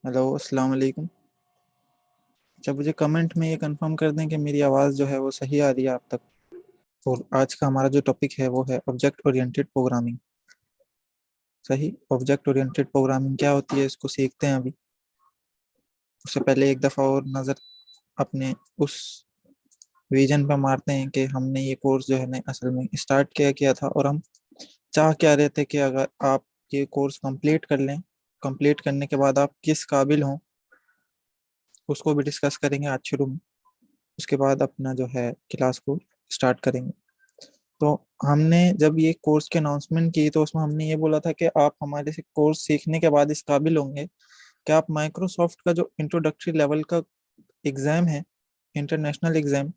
Hello, अस्सलाम वालेकुम। अच्छा, मुझे कमेंट में ये कंफर्म कर दें कि मेरी आवाज़ जो है वो सही आ रही है आप तक। और आज का हमारा जो टॉपिक है वो है ऑब्जेक्ट ओरिएंटेड प्रोग्रामिंग। सही, ऑब्जेक्ट ओरिएंटेड प्रोग्रामिंग क्या होती है इसको सीखते हैं अभी। उससे पहले एक दफ़ा और नज़र अपने उस विजन पर मारते हैं कि हमने ये कोर्स जो है ना असल में स्टार्ट किया किया था, और हम चाह क्या रहे थे कि अगर आप ये कोर्स कंप्लीट कर लें, कंप्लीट करने के बाद आप किस काबिल हों उसको भी डिस्कस करेंगे आज शुरू में। उसके बाद अपना जो है क्लास को स्टार्ट करेंगे। तो हमने जब ये कोर्स की अनाउंसमेंट की तो उसमें हमने ये बोला था कि आप हमारे से कोर्स सीखने के बाद इस काबिल होंगे कि आप माइक्रोसॉफ्ट का जो इंट्रोडक्टरी लेवल का एग्जाम है, इंटरनेशनल एग्जाम,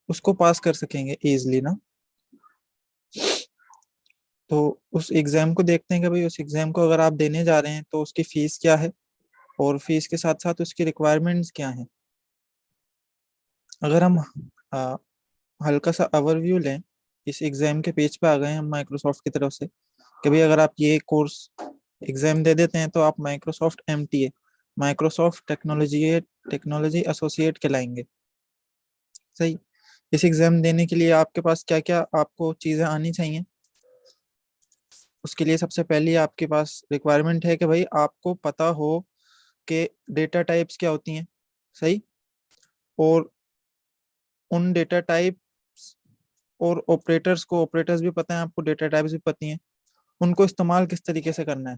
उसको पास कर सकेंगे इजली ना। तो उस एग्जाम को देखते हैं कि भाई उस एग्जाम को अगर आप देने जा रहे हैं तो उसकी फीस क्या है, और फीस के साथ साथ उसकी रिक्वायरमेंट्स क्या हैं। अगर हम आ, हल्का सा ओवरव्यू लें, इस एग्जाम के पेज पे आ गए हम माइक्रोसॉफ्ट की तरफ से कि भाई अगर आप ये कोर्स एग्जाम दे देते हैं तो आप Microsoft MTA, Microsoft technology technology associate कहलाएंगे। सही। इस एग्जाम देने के लिए आपके पास क्या क्या आपको चीज़ें आनी चाहिए। उसके लिए सबसे पहले आपके पास रिक्वायरमेंट है कि भाई आपको पता हो कि डेटा टाइप्स क्या होती हैं। सही। और उन डेटा टाइप और ऑपरेटर्स को, ऑपरेटर्स भी पता है आपको, डेटा टाइप्स भी पता हैं, उनको इस्तेमाल किस तरीके से करना है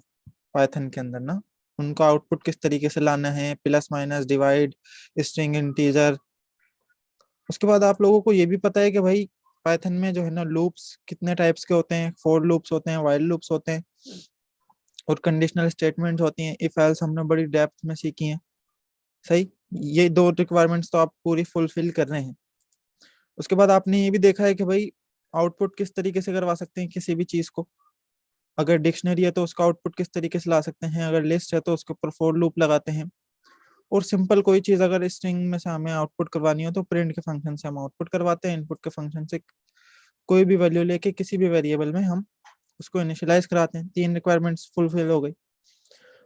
पाइथन के अंदर ना। उनका आउटपुट किस तरीके से लाना है, plus minus divide, string integer. उसके बाद आप लोगों को ये भी पता है कि भाई पाइथन में जो है ना लूप्स कितने टाइप्स के होते हैं, फॉर लूप्स होते हैं, व्हाइल लूप्स होते हैं, और कंडीशनल स्टेटमेंट्स होती हैं, इफ एल्स हमने बड़ी डेप्थ में सीखी हैं। सही। ये दो रिक्वायरमेंट्स तो आप पूरी फुलफिल कर रहे हैं। उसके बाद आपने ये भी देखा है कि भाई आउटपुट किस तरीके से करवा सकते हैं किसी भी चीज को। अगर डिक्शनरी है तो उसका आउटपुट किस तरीके से ला सकते हैं, अगर लिस्ट है तो उसके ऊपर फॉर लूप लगाते हैं। और सिंपल कोई चीज अगर स्ट्रिंग में से हमें आउटपुट करवानी हो तो प्रिंट के फंक्शन से हम आउटपुट करवाते हैं, इनपुट के फंक्शन से कोई भी वैल्यू लेके किसी भी वेरिएबल में हम उसको इनिशियलाइज कराते हैं। तीन रिक्वायरमेंट्स फुलफिल हो गई।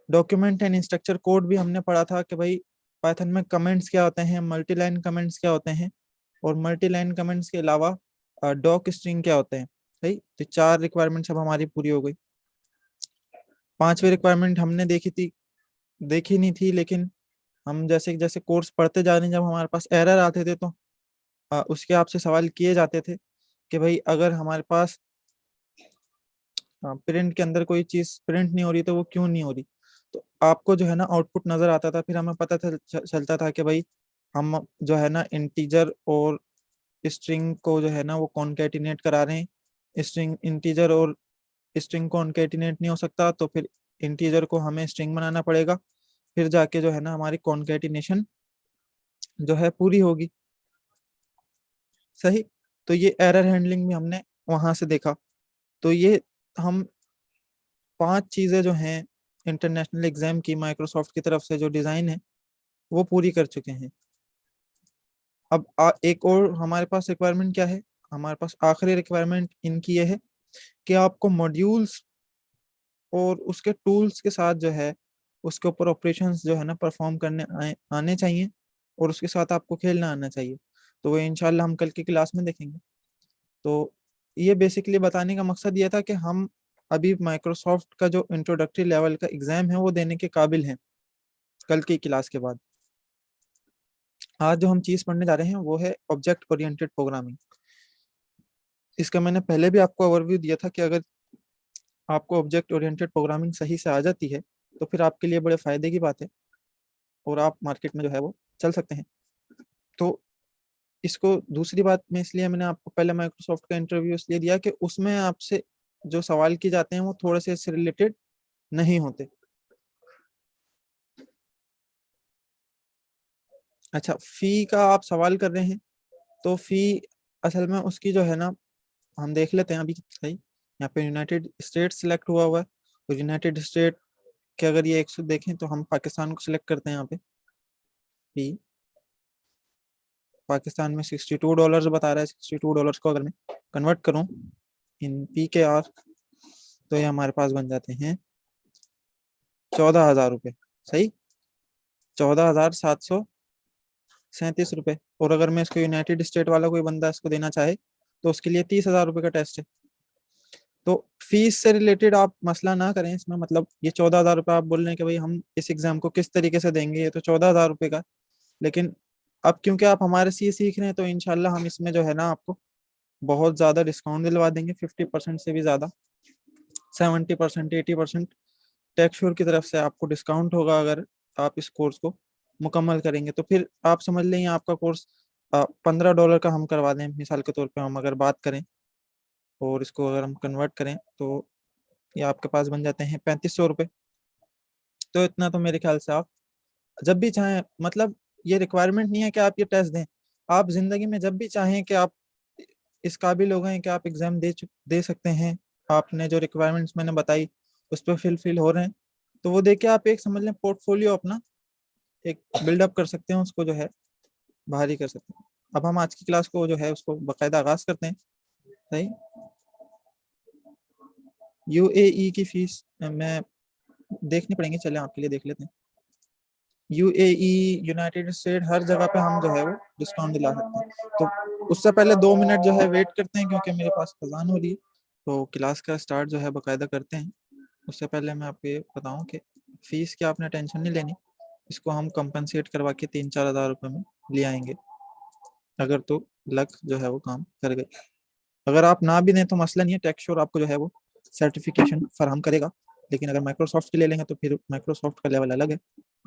डॉक्यूमेंट एंड स्ट्रक्चर कोड भी हमने पढ़ा था कि भाई पाइथन में कमेंट्स क्या होते हैं, मल्टी लाइन कमेंट्स क्या होते हैं, और मल्टी लाइन कमेंट्स के अलावा डॉक स्ट्रिंग क्या होते हैं। सही। तो चार रिक्वायरमेंट्स अब हमारी पूरी हो गई। पांचवी रिक्वायरमेंट हमने देखी नहीं थी, लेकिन हम जैसे जैसे कोर्स पढ़ते जा रहे हैं, जब हमारे पास एरर आते थे तो उसके आपसे सवाल किए जाते थे कि भाई अगर हमारे पास प्रिंट के अंदर कोई चीज प्रिंट नहीं हो रही तो वो क्यों नहीं हो रही। तो आपको जो है ना आउटपुट नजर आता था, फिर हमें पता चलता था कि भाई हम जो है ना इंटीजर और स्ट्रिंग को जो है ना वो कॉन्केटिनेट करा रहे हैं। स्ट्रिंग इंटीजर और स्ट्रिंग को कॉन्केटिनेट नहीं हो सकता, तो फिर इंटीजर को हमें स्ट्रिंग बनाना पड़ेगा, फिर जाके जो है ना हमारी कॉन्केटिनेशन जो है पूरी होगी। सही। तो ये एरर हैंडलिंग भी हमने वहां से देखा। तो ये हम पांच चीजें जो हैं इंटरनेशनल एग्जाम की माइक्रोसॉफ्ट की तरफ से जो डिजाइन है वो पूरी कर चुके हैं। अब एक और हमारे पास रिक्वायरमेंट क्या है, हमारे पास आखिरी रिक्वायरमेंट इनकी ये है कि आपको मॉड्यूल्स और उसके टूल्स के साथ जो है उसके ऊपर ऑपरेशंस जो है ना परफॉर्म करने आने चाहिए, और उसके साथ आपको खेलना आना चाहिए। तो वो इंशाल्लाह हम कल की क्लास में देखेंगे। तो ये बेसिकली बताने का मकसद ये था कि हम अभी माइक्रोसॉफ्ट का जो इंट्रोडक्टरी लेवल का एग्जाम है वो देने के काबिल हैं कल की क्लास के बाद। आज जो हम चीज पढ़ने जा रहे हैं वो है ऑब्जेक्ट ओरिएंटेड प्रोग्रामिंग। इसका मैंने पहले भी आपको ओवरव्यू दिया था कि अगर आपको ऑब्जेक्ट ओरिएंटेड प्रोग्रामिंग सही से आ जाती है तो फिर आपके लिए बड़े फायदे की बात है, और आप मार्केट में जो है वो चल सकते हैं। तो इसको दूसरी बात में इसलिए मैंने आपको पहले माइक्रोसॉफ्ट का इंटरव्यू इसलिए दिया कि उसमें आपसे जो सवाल किए जाते हैं वो थोड़े से इससे रिलेटेड नहीं होते। अच्छा, फी का आप सवाल कर रहे हैं, तो फी असल में उसकी जो है ना हम देख लेते हैं अभी। सही। यहाँ पे यूनाइटेड स्टेट सिलेक्ट हुआ है, और यूनाइटेड स्टेट के अगर ये 100 देखें तो हम पाकिस्तान को सिलेक्ट करते हैं यहाँ पे। फी पाकिस्तान में $62 बता रहा है। $62 को अगर मैं कन्वर्ट करूँ इन PKR तो ये हमारे पास बन जाते हैं 14,000 रुपये। सही। 14,737 रुपये। और अगर मैं इसको यूनाइटेड स्टेट वाला कोई बंदा इसको देना चाहे तो उसके लिए 30,000 रुपये का टेस्ट है। तो फीस से रिलेटेड आप मसला ना करें इसमें, मतलब ये 14,000 रुपये आप बोल रहे हैं कि भाई हम इस एग्जाम को किस तरीके से देंगे, ये तो 14,000 रुपये का। लेकिन अब क्योंकि आप हमारे से ये सीख रहे हैं तो इनशाला हम इसमें जो है ना आपको बहुत ज्यादा डिस्काउंट दिलवा देंगे, 50% से भी ज्यादा, 70%, 80% टेक्सश्योर की तरफ से आपको डिस्काउंट होगा अगर आप इस कोर्स को मुकम्मल करेंगे। तो फिर आप समझ लें आपका कोर्स $15 का हम करवा दें मिसाल के तौर पे, हम अगर बात करें और इसको अगर हम कन्वर्ट करें तो ये आपके पास बन जाते हैं 3500 रुपये। तो इतना तो मेरे ख्याल से आप जब भी चाहें, मतलब ये रिक्वायरमेंट नहीं है कि आप ये टेस्ट दें, आप जिंदगी में जब भी चाहें कि आप इस काबिल हो गए कि आप एग्जाम दे सकते हैं, आपने जो रिक्वायरमेंट्स मैंने बताई उस पर फिल हो रहे हैं, तो वो देके आप एक समझ लें पोर्टफोलियो अपना एक बिल्डअप कर सकते हैं, उसको जो है भारी कर सकते हैं। अब हम आज की क्लास को जो है उसको बाकायदा आगाज करते हैं। सही। यूएई की फीस मैं देखनी पड़ेंगी, चले आपके लिए देख लेते हैं। यूएई, यूनाइटेड स्टेट, हर जगह पे हम जो है वो डिस्काउंट दिला सकते हैं। तो उससे पहले 2 मिनट जो है वेट करते हैं क्योंकि मेरे पास अजान हो रही है, तो क्लास का स्टार्ट जो है बाकायदा करते हैं। उससे पहले मैं आपको ये बताऊं कि फीस की आपने टेंशन नहीं लेनी, इसको हम कंपनसेट करवा के 3-4 हज़ार रुपये में ले आएंगे अगर तो लक जो है वो काम कर गई। अगर आप ना भी दें तो मसला नहीं है, टेक्सश्योर आपको जो है वो सर्टिफिकेशन फराहम करेगा। लेकिन अगर माइक्रोसॉफ्ट की ले लेंगे तो फिर माइक्रोसॉफ्ट का लेवल अलग है।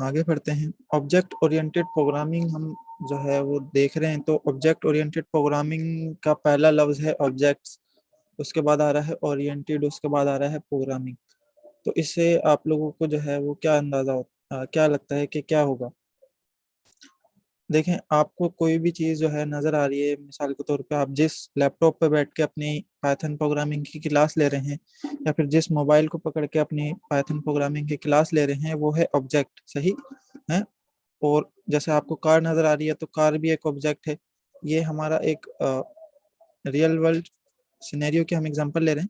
आगे बढ़ते हैं। ऑब्जेक्ट ओरिएंटेड प्रोग्रामिंग हम जो है वो देख रहे हैं। तो ऑब्जेक्ट ओरिएंटेड प्रोग्रामिंग का पहला लफ्ज है ऑब्जेक्ट्स, उसके बाद आ रहा है ओरिएंटेड, उसके बाद आ रहा है प्रोग्रामिंग। तो इससे आप लोगों को जो है वो क्या अंदाजा क्या लगता है कि क्या होगा? देखें, आपको कोई भी चीज़ जो है नज़र आ रही है, मिसाल के तौर पे आप जिस लैपटॉप पे बैठ के अपनी पाइथन प्रोग्रामिंग की क्लास ले रहे हैं या फिर जिस मोबाइल को पकड़ के अपनी पाइथन प्रोग्रामिंग की क्लास ले रहे हैं, वो है ऑब्जेक्ट। सही है। और जैसे आपको कार नज़र आ रही है तो कार भी एक ऑब्जेक्ट है। ये हमारा एक रियल वर्ल्ड सिनेरियो की हम एग्जांपल ले रहे हैं।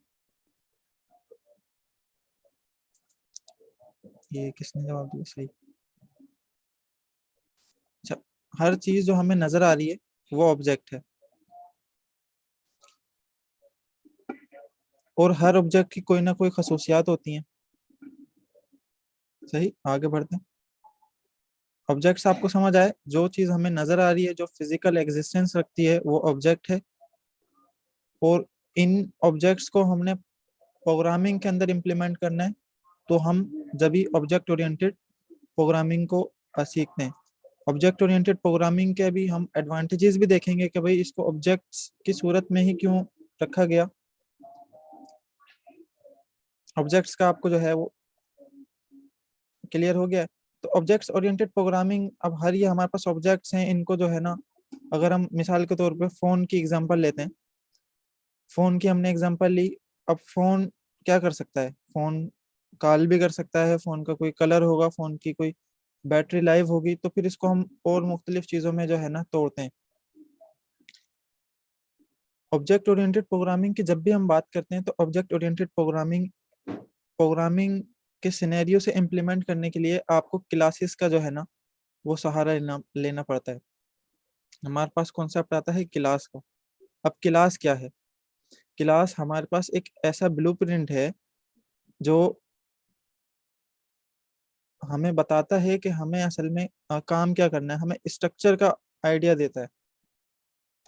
ये किसने जवाब दिया? सही। अच्छा, हर चीज़ जो हमें नज़र आ रही है वो ऑब्जेक्ट है, और हर ऑब्जेक्ट की कोई ना कोई खसूसियात होती हैं। सही। आगे बढ़ते हैं। ऑब्जेक्ट्स आपको समझ आए, जो चीज हमें नजर आ रही है, जो फिजिकल एग्जिस्टेंस रखती है, वो ऑब्जेक्ट है। और इन ऑब्जेक्ट्स को हमने प्रोग्रामिंग के अंदर इम्प्लीमेंट करना है, तो हम जब भी ऑब्जेक्ट ओरिएंटेड प्रोग्रामिंग को सीखते हैं। ऑब्जेक्ट ओरिएंटेड प्रोग्रामिंग के भी हम एडवांटेजेस भी देखेंगे कि भाई इसको ऑब्जेक्ट्स की सूरत में ही क्यों रखा गया। ऑब्जेक्ट्स का आपको जो है वो क्लियर हो गया है। तो ऑब्जेक्ट्स ओरिएंटेड प्रोग्रामिंग, अब हर ये हमारे पास ऑब्जेक्ट्स हैं, इनको जो है ना, अगर हम मिसाल के तौर पे फोन की एग्जांपल लेते हैं, फोन की हमने एग्जांपल ली। अब फोन क्या कर सकता है? फोन कॉल भी कर सकता है, फोन का कोई कलर होगा, फोन की कोई बैटरी लाइव होगी, तो फिर इसको हम और मुख्तलिफ चीज़ों में जो है ना तोड़ते हैं। ऑब्जेक्ट ओरिएंटेड प्रोग्रामिंग की जब भी हम बात करते हैं तो ऑब्जेक्ट ओरिएंटेड प्रोग्रामिंग प्रोग्रामिंग के सिनेरियो से इम्प्लीमेंट करने के लिए आपको क्लासेस का जो है ना वो सहारा लेना लेना पड़ता है। हमारे पास कॉन्सेप्ट आता है क्लास का। अब क्लास क्या है? क्लास हमारे पास एक ऐसा ब्लूप्रिंट है जो हमें बताता है कि हमें असल में काम क्या करना है, हमें स्ट्रक्चर का आइडिया देता है।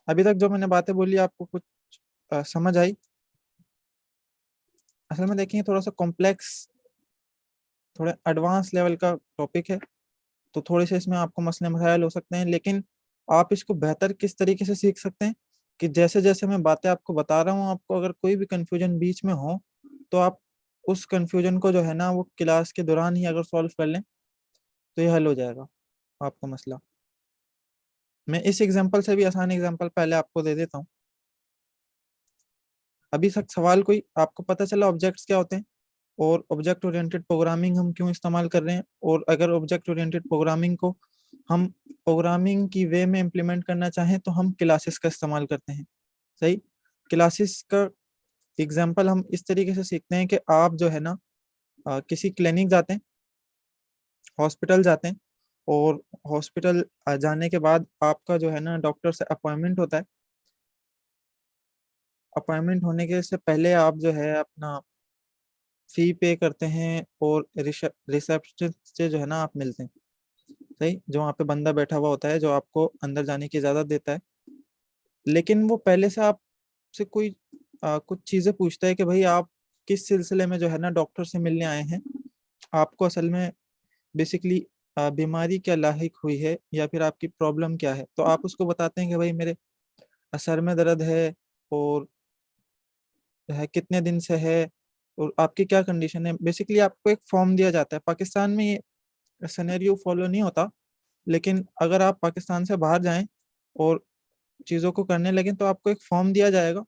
अभी तक जो मैंने बातें बोली आपको कुछ समझ आई? असल में देखेंगे थोड़ा सा कॉम्प्लेक्स, थोड़ा एडवांस लेवल का टॉपिक है, तो थोड़े से इसमें आपको मसले मसाइल हो सकते हैं, लेकिन आप इसको बेहतर किस तरीके से सीख सकते हैं कि जैसे जैसे मैं बातें आपको बता रहा हूँ, आपको अगर कोई भी कंफ्यूजन बीच में हो तो आप उस कंफ्यूजन को जो है ना वो क्लास के दौरान ही अगर सॉल्व कर लें तो ये हल हो जाएगा आपका मसला। मैं इस एग्जांपल से भी आसान एग्जांपल पहले आपको दे देता हूँ। अभी तक सवाल कोई आपको पता चला ऑब्जेक्ट्स क्या होते हैं और ऑब्जेक्ट ओरिएंटेड प्रोग्रामिंग हम क्यों इस्तेमाल कर रहे हैं, और अगर ऑब्जेक्ट ओरिएंटेड प्रोग्रामिंग को हम प्रोग्रामिंग की वे में इम्प्लीमेंट करना चाहें तो हम क्लासेस का इस्तेमाल करते हैं। सही। क्लासेस का एग्जांपल हम इस तरीके से सीखते हैं कि आप जो है ना किसी क्लिनिक जाते हैं, हॉस्पिटल जाते हैं, और हॉस्पिटल जाने के बाद आपका जो है ना डॉक्टर से अपॉइंटमेंट होता है। अपॉइंटमेंट होने के से पहले आप जो है अपना फी पे करते हैं और रिसेप्शन से जो है ना आप मिलते हैं। सही, जो वहाँ पे बंदा बैठा हुआ होता है जो आपको अंदर जाने की इजाजत देता है। लेकिन वो पहले से आपसे कोई कुछ चीजें पूछता है कि भाई आप किस सिलसिले में जो है ना डॉक्टर से मिलने आए हैं। आपको असल में बेसिकली बीमारी क्या लाहिक हुई है या फिर आपकी प्रॉब्लम क्या है, तो आप उसको बताते हैं कि भाई मेरे सर में दर्द है और है कितने दिन से है और आपकी क्या कंडीशन है। बेसिकली आपको एक फॉर्म दिया जाता है। पाकिस्तान में ये सिनेरियो फॉलो नहीं होता, लेकिन अगर आप पाकिस्तान से बाहर जाएं और चीज़ों को करने लगें तो आपको एक फॉर्म दिया जाएगा।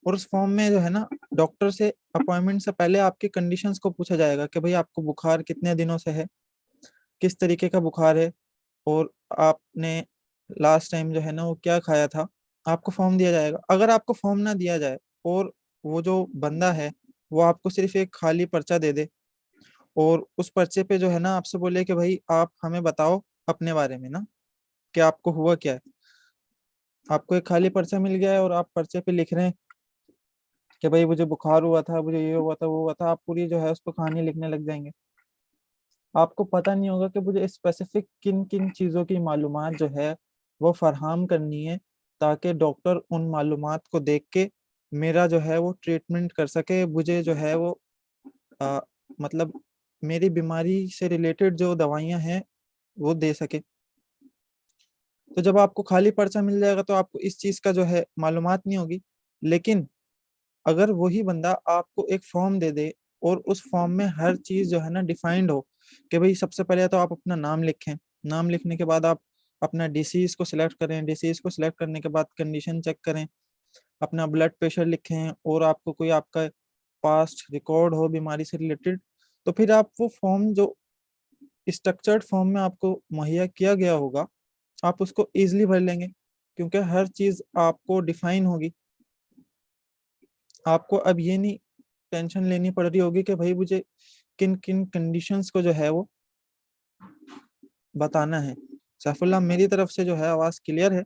और उस फॉर्म में जो है ना डॉक्टर से अपॉइंटमेंट से पहले आपकी कंडीशंस को पूछा जाएगा कि भाई आपको बुखार कितने दिनों से है, किस तरीके का बुखार है, और आपने लास्ट टाइम जो है ना वो क्या खाया था। आपको फॉर्म दिया जाएगा। अगर आपको फॉर्म ना दिया जाए और वो जो बंदा है वो आपको सिर्फ एक खाली पर्चा दे दे और उस पर्चे पे जो है ना आपसे बोले कि भाई आप हमें बताओ अपने बारे में ना कि आपको हुआ क्या है। आपको एक खाली पर्चा मिल गया है और आप पर्चे पे लिख रहे हैं कि भाई मुझे बुखार हुआ था, मुझे ये हुआ था, वो हुआ था। आप पूरी जो है उसको कहानी लिखने लग जाएंगे। आपको पता नहीं होगा कि मुझे स्पेसिफिक किन किन चीज़ों की मालूमात जो है वो फरहम करनी है, ताकि डॉक्टर उन मालूमात को देख के मेरा जो है वो ट्रीटमेंट कर सके। मुझे जो है वो आ, मतलब मेरी बीमारी से रिलेटेड जो दवाइयाँ हैं वो दे सके। तो जब आपको खाली पर्चा मिल जाएगा तो आपको इस चीज़ का जो है मालूमात नहीं होगी। लेकिन अगर वही बंदा आपको एक फॉर्म दे दे और उस फॉर्म में हर चीज जो है ना डिफाइंड हो कि भाई सबसे पहले तो आप अपना नाम लिखें। नाम लिखने के बाद आप अपना डिसीज को सिलेक्ट करें। डिसीज को सिलेक्ट करने के बाद कंडीशन चेक करें। अपना ब्लड प्रेशर लिखें और आपको कोई आपका पास्ट रिकॉर्ड हो बीमारी से रिलेटेड। तो फिर आप वो फॉर्म जो स्ट्रक्चर्ड फॉर्म में आपको मुहैया किया गया होगा आप उसको इजिली भर लेंगे, क्योंकि हर चीज आपको डिफाइन होगी। आपको अब ये नहीं टेंशन लेनी पड़ रही होगी कि भाई मुझे किन किन कंडीशंस को जो है वो बताना है। सैफुल्ला, मेरी तरफ से जो है आवाज़ क्लियर है?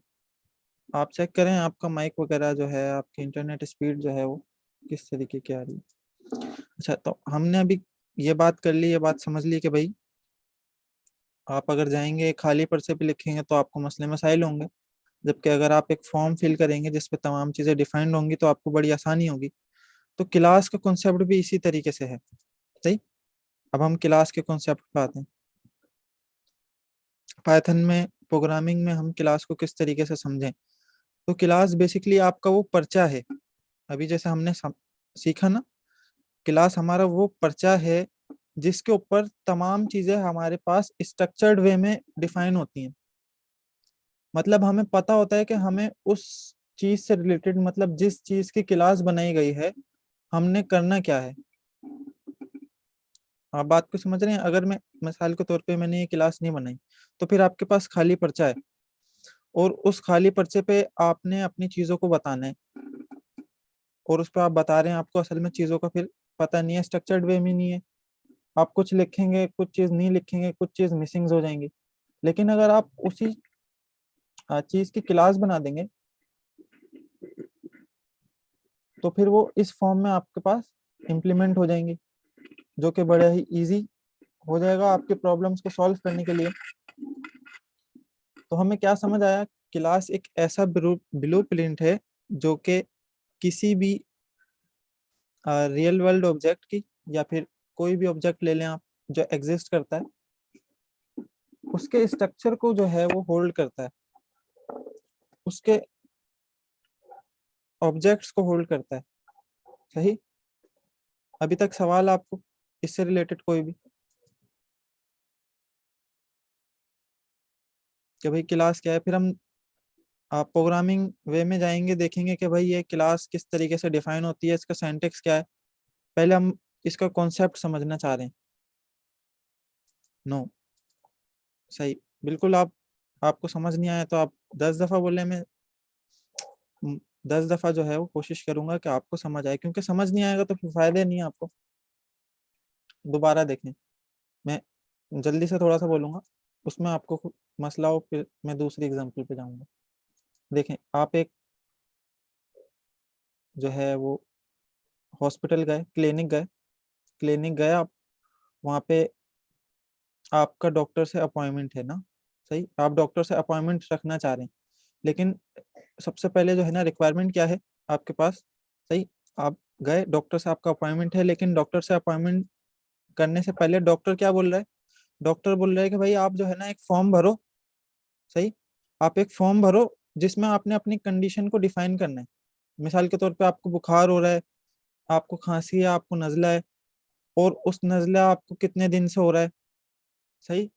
आप चेक करें आपका माइक वगैरह जो है, आपकी इंटरनेट स्पीड जो है वो किस तरीके की आ रही है। अच्छा, तो हमने अभी ये बात कर ली, ये बात समझ ली कि भाई आप अगर जाएंगे खाली पर्चे पे लिखेंगे तो आपको मसले मसाइल होंगे, जबकि अगर आप एक फॉर्म फिल करेंगे जिसपे तमाम चीज़ें डिफाइंड होंगी तो आपको बड़ी आसानी होगी। तो क्लास का कॉन्सेप्ट भी इसी तरीके से है। सही। अब हम क्लास के कॉन्सेप्ट पे आते हैं। पाइथन में प्रोग्रामिंग में हम क्लास को किस तरीके से समझें। तो क्लास बेसिकली आपका वो पर्चा है। अभी जैसे हमने सीखा ना, क्लास हमारा वो पर्चा है जिसके ऊपर तमाम चीजें हमारे पास स्ट्रक्चर्ड वे में डिफाइन होती हैं। मतलब हमें पता होता है कि हमें उस चीज से रिलेटेड, मतलब जिस चीज की क्लास बनाई गई है हमने करना क्या है। आप बात को समझ रहे हैं? अगर मैं मिसाल के तौर पे मैंने ये क्लास नहीं बनाई तो फिर आपके पास खाली पर्चा है और उस खाली पर्चे पे आपने अपनी चीजों को बताना है और उस पर आप बता रहे हैं आपको असल में चीजों का फिर पता नहीं है, स्ट्रक्चर्ड वे में नहीं है। आप कुछ लिखेंगे, कुछ चीज नहीं लिखेंगे, कुछ चीज मिसिंग हो जाएंगी। लेकिन अगर आप उसी चीज की क्लास बना देंगे तो फिर वो इस फॉर्म में आपके पास इम्प्लीमेंट हो जाएंगी, जो कि बड़ा ही इजी हो जाएगा आपके प्रॉब्लम्स को सॉल्व करने के लिए। तो हमें क्या समझ आया? क्लास एक ऐसा ब्लू प्रिंट है जो कि किसी भी रियल वर्ल्ड ऑब्जेक्ट की या फिर कोई भी ऑब्जेक्ट ले लें आप जो एग्जिस्ट करता है उसके स्ट्रक्चर को जो है वो होल्ड करता है, उसके ऑब्जेक्ट्स को होल्ड करता है। सही। अभी तक सवाल आपको इससे रिलेटेड कोई भी कि भाई क्लास क्या है? फिर हम आप प्रोग्रामिंग वे में जाएंगे, देखेंगे कि भाई ये क्लास किस तरीके से डिफाइन होती है, इसका सिंटैक्स क्या है। पहले हम इसका कॉन्सेप्ट समझना चाह रहे हैं। नो। सही। बिल्कुल। आपको समझ नहीं आया तो आप 10 दफा बोले, मैं 10 दफा जो है वो कोशिश करूंगा कि आपको समझ आए, क्योंकि समझ नहीं आएगा तो फिर फायदे नहीं है आपको। दोबारा देखें। मैं जल्दी से थोड़ा सा बोलूंगा, उसमें आपको मसला हो, फिर मैं दूसरी एग्जांपल पे जाऊंगा। देखें, आप एक जो है वो हॉस्पिटल गए, क्लिनिक गए आप, वहाँ पे आपका डॉक्टर से अपॉइंटमेंट है ना, सही, आप डॉक्टर से अपॉइंटमेंट रखना चाह रहे हैं, लेकिन सबसे पहले जो है ना रिक्वायरमेंट क्या है आपके पास, सही, आप गए डॉक्टर से, आपका अपॉइंटमेंट है, लेकिन डॉक्टर से अपॉइंटमेंट करने से पहले डॉक्टर क्या बोल रहा है, डॉक्टर बोल रहा है कि भाई आप जो है ना एक फॉर्म भरो, सही, आप एक फॉर्म भरो जिसमें आपने अपनी कंडीशन को डिफाइन करना है। मिसाल के तौर पे आपको बुखार हो रहा है, आपको खांसी है, आपको नजला है, और उस नजला आपको कितने दिन से हो रहा है, सही,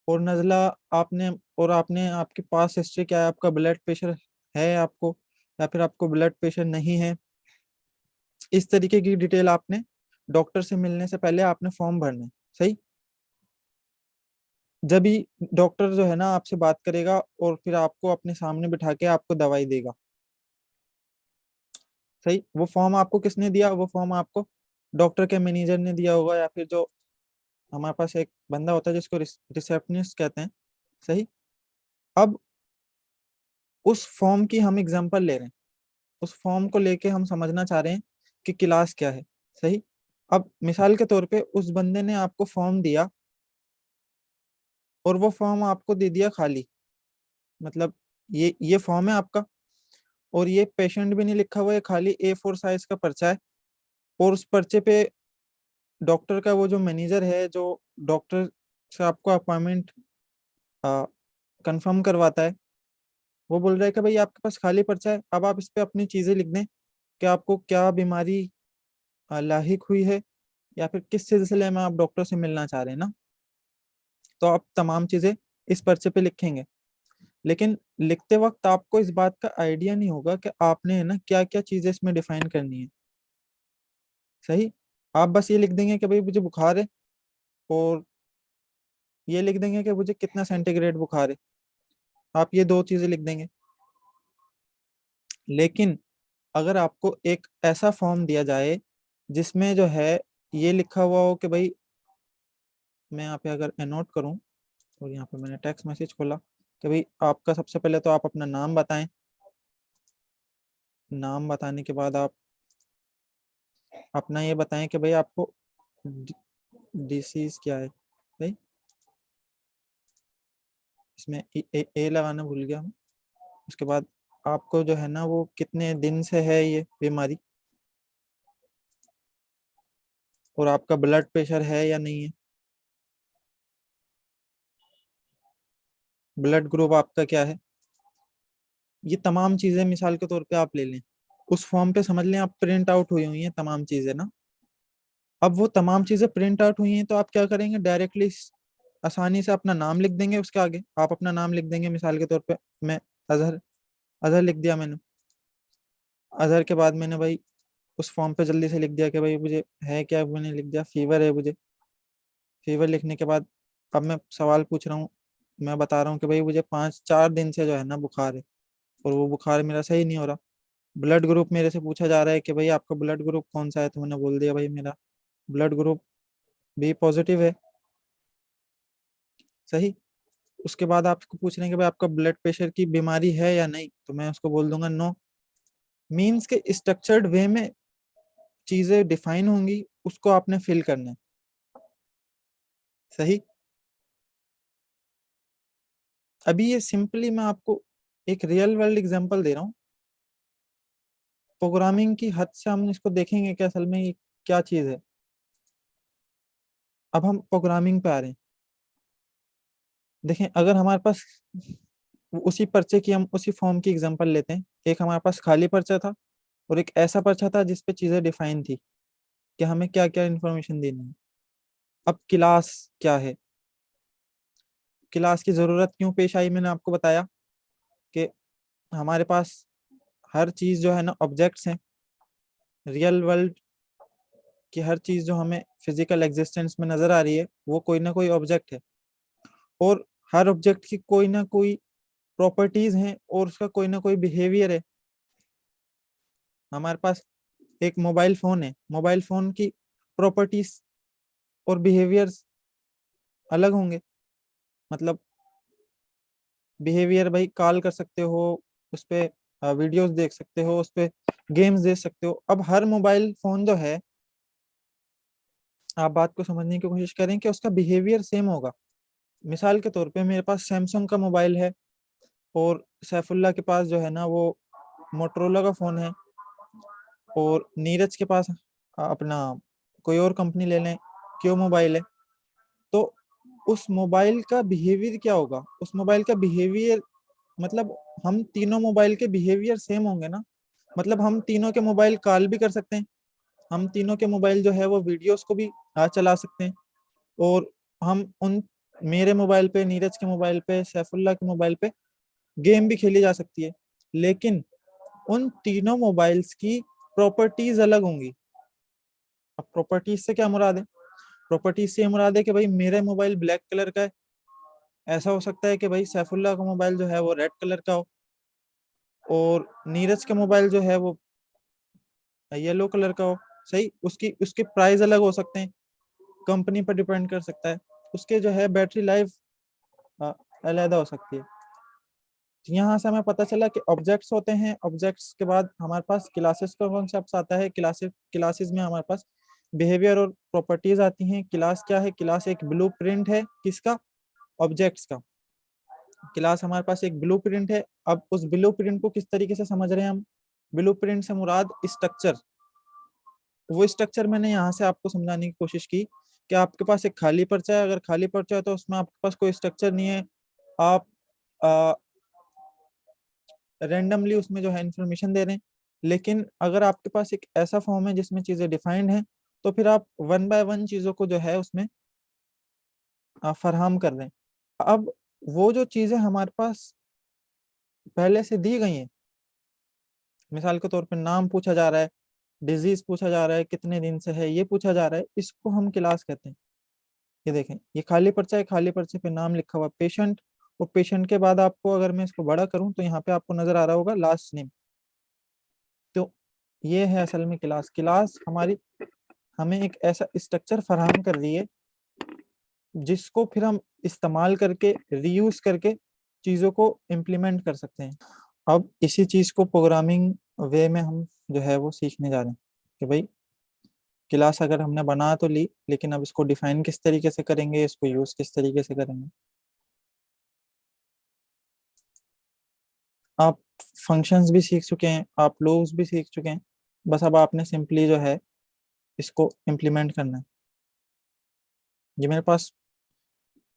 और नजला आपने, और आपने आपके पास हिस्ट्री क्या है, आपका ब्लड प्रेशर है आपको, या फिर आपको ब्लड प्रेशर नहीं है, इस तरीके की डिटेल आपने डॉक्टर से मिलने से पहले आपने फॉर्म भरना है, सही। जब ही डॉक्टर जो है ना आपसे बात करेगा और फिर आपको अपने सामने बिठा के आपको दवाई देगा, सही, वो फॉर्म आपको किसने दिया, वो फॉर्म आपको डॉक्टर के मैनेजर ने दिया होगा, या फिर जो हमारे पास एक बंदा होता है जिसको रिसेप्शनिस्ट कहते हैं, सही। अब उस फॉर्म की हम एग्जांपल ले रहे हैं, उस फॉर्म को लेके हम समझना चाह रहे हैं कि क्लास क्या है, सही। अब मिसाल के तौर पे उस बंदे ने आपको फॉर्म दिया, और वो फॉर्म आपको दे दिया खाली, मतलब ये फॉर्म है आपका, और ये पेशेंट भी नहीं लिखा हुआ है, खाली A4 साइज का पर्चा है, और उस पर्चे पे डॉक्टर का वो जो मैनेजर है, जो डॉक्टर से आपको अपॉइंटमेंट कंफर्म करवाता है, वो बोल रहा है कि भाई आपके पास खाली पर्चा है, अब आप इस पे अपनी चीजें लिख दें कि आपको क्या बीमारी लाहिक हुई है, या फिर किस सिलसिले में आप डॉक्टर से मिलना चाह रहे हैं ना, तो आप तमाम चीजें इस पर्चे पे लिखेंगे। लेकिन लिखते वक्त आपको इस बात का आइडिया नहीं होगा कि आपने है ना क्या क्या चीजें इसमें डिफाइन करनी है, सही। आप बस ये लिख देंगे कि भाई मुझे बुखार है, और ये लिख देंगे कि मुझे कितना सेंटीग्रेड बुखार है, आप ये दो चीजें लिख देंगे। लेकिन अगर आपको एक ऐसा फॉर्म दिया जाए जिसमें जो है ये लिखा हुआ हो कि भाई, मैं यहाँ पे अगर नोट करूँ, और यहाँ पे मैंने टेक्स्ट मैसेज खोला कि भाई आपका सबसे पहले तो आप अपना नाम बताएं, नाम बताने के बाद आप अपना ये बताएं कि भाई आपको डिसीज क्या है, भाई इसमें ए लगाना भूल गया हूँ। उसके बाद आपको जो है ना वो कितने दिन से है ये बीमारी, और आपका ब्लड प्रेशर है या नहीं है, ब्लड ग्रुप आपका क्या है, ये तमाम चीजें मिसाल के तौर पे आप ले लें, उस फॉर्म पे समझ लें आप प्रिंट आउट हुई हैं तमाम चीजें ना। अब वो तमाम चीजें प्रिंट आउट हुई हैं, तो आप क्या करेंगे, डायरेक्टली आसानी से अपना नाम लिख देंगे, उसके आगे आप अपना नाम लिख देंगे, मिसाल के तौर पे मैं अजहर, अजहर लिख दिया मैंने। अजहर के बाद मैंने भाई उस फॉर्म पे जल्दी से लिख दिया कि भाई मुझे है क्या, मैंने लिख दिया फीवर है मुझे। फीवर लिखने के बाद अब मैं सवाल पूछ रहा हूँ, मैं बता रहा हूँ कि भाई मुझे 5-4 दिन से जो है ना बुखार है, और वो बुखार मेरा सही नहीं हो रहा। ब्लड ग्रुप मेरे से पूछा जा रहा है कि भाई आपका ब्लड ग्रुप कौन सा है, तो मैंने बोल दिया भाई मेरा ब्लड ग्रुप बी पॉजिटिव है, सही। उसके बाद आपको पूछ रहे हैं कि भाई आपका ब्लड प्रेशर की बीमारी है या नहीं, तो मैं उसको बोल दूंगा नो। मीन्स के स्ट्रक्चर्ड वे में चीजें डिफाइन होंगी, उसको आपने फिल करना है, सही। अभी ये सिंपली मैं आपको एक रियल वर्ल्ड एग्जांपल दे रहा हूँ, प्रोग्रामिंग की हद से हम इसको देखेंगे कि असल में ये क्या चीज है। अब हम प्रोग्रामिंग पे आ रहे हैं। देखें, अगर हमारे पास उसी पर्चे की, हम उसी फॉर्म की एग्जांपल लेते हैं, एक हमारे पास खाली पर्चा था, और एक ऐसा पर्चा था जिसपे चीजें डिफाइन थी कि हमें क्या क्या इंफॉर्मेशन देनी है। अब क्लास क्या है, क्लास की जरूरत क्यों पेश आई, मैंने आपको बताया कि हमारे पास हर चीज जो है ना ऑब्जेक्ट्स हैं, रियल वर्ल्ड की हर चीज जो हमें फिजिकल एग्जिस्टेंस में नजर आ रही है वो कोई ना कोई ऑब्जेक्ट है, और हर ऑब्जेक्ट की कोई ना कोई प्रॉपर्टीज हैं, और उसका कोई ना कोई बिहेवियर है। हमारे पास एक मोबाइल फोन है, मोबाइल फोन की प्रॉपर्टीज और बिहेवियर्स अलग होंगे। मतलब बिहेवियर भाई, कॉल कर सकते हो उस पे, वीडियोस देख सकते हो उस पे, गेम्स देख सकते हो। अब हर मोबाइल फोन जो है, आप बात को समझने की कोशिश करें कि उसका बिहेवियर सेम होगा। मिसाल के तौर पे मेरे पास सैमसंग का मोबाइल है, और सैफुल्ला के पास जो है ना वो मोटरोला का फोन है, और नीरज के पास अपना कोई और कंपनी ले लें, क्यों मोबाइल है। तो उस मोबाइल का बिहेवियर क्या होगा, उस मोबाइल का बिहेवियर, मतलब हम तीनों मोबाइल के बिहेवियर सेम होंगे ना। मतलब हम तीनों के मोबाइल कॉल भी कर सकते हैं, हम तीनों के मोबाइल जो है वो वीडियोस को भी चला सकते हैं, और हम उन, मेरे मोबाइल पे, नीरज के मोबाइल पे, सैफुल्ला के मोबाइल पे गेम भी खेली जा सकती है। लेकिन उन तीनों मोबाइल्स की प्रॉपर्टीज अलग होंगी। अब प्रॉपर्टीज से क्या मुराद है? प्रॉपर्टीज से ये मुराद है कि भाई मेरा मोबाइल ब्लैक कलर का है, ऐसा हो सकता है कि भाई सैफुल्ला का मोबाइल जो है वो रेड कलर का हो, और नीरज का मोबाइल जो है वो येलो कलर का हो। सही, उसकी उसके प्राइस अलग हो सकते हैं, कंपनी पर डिपेंड कर सकता है, उसके जो है बैटरी लाइफ अलग हो सकती है। यहाँ से हमें पता चला कि ऑब्जेक्ट्स होते हैं, ऑब्जेक्ट्स के बाद हमारे पास क्लासेस का कॉन्सेप्ट आता है। क्लासेस क्लासेस में हमारे पास बिहेवियर और प्रॉपर्टीज आती हैं। क्लास क्या है? क्लास एक ब्लूप्रिंट है, किसका? ऑब्जेक्ट्स का। क्लास हमारे पास एक ब्लूप्रिंट है। अब उस ब्लूप्रिंट को किस तरीके से समझ रहे हैं हम? ब्लूप्रिंट से मुराद स्ट्रक्चर। वो स्ट्रक्चर मैंने यहाँ से आपको समझाने की कोशिश की कि आपके पास एक खाली पर्चा है, अगर खाली पर्चा है तो उसमें आपके पास कोई स्ट्रक्चर नहीं है, आप रेंडमली उसमें जो है इंफॉर्मेशन दे रहे हैं। लेकिन अगर आपके पास एक ऐसा फॉर्म है जिसमें चीजें डिफाइंड हैं, तो फिर आप वन बाय वन चीजों को जो है उसमें फराहम कर रहे हैं। अब वो जो चीजें हमारे पास पहले से दी गई हैं, मिसाल के तौर पे नाम पूछा जा रहा है, डिजीज पूछा जा रहा है, कितने दिन से है ये पूछा जा रहा है, इसको हम क्लास कहते हैं। ये देखें, ये खाली पर्चा है, खाली पर्चे पे नाम लिखा हुआ पेशेंट, और पेशेंट के बाद आपको, अगर मैं इसको बड़ा करूं तो यहाँ पे आपको नजर आ रहा होगा लास्ट नेम। तो ये है असल में क्लास। क्लास हमारी हमें एक ऐसा स्ट्रक्चर फराहम कर रही है जिसको फिर हम इस्तेमाल करके, रीयूज करके चीजों को इम्प्लीमेंट कर सकते हैं। अब इसी चीज को प्रोग्रामिंग वे में हम जो है वो सीखने जा रहे हैं कि भाई क्लास अगर हमने बना तो ली, लेकिन अब इसको डिफाइन किस तरीके से करेंगे, इसको यूज किस तरीके से करेंगे। आप फंक्शंस भी सीख चुके हैं, आप लूप्स भी सीख चुके हैं, बस अब आपने सिंपली जो है इसको इम्प्लीमेंट करना है। ये मेरे पास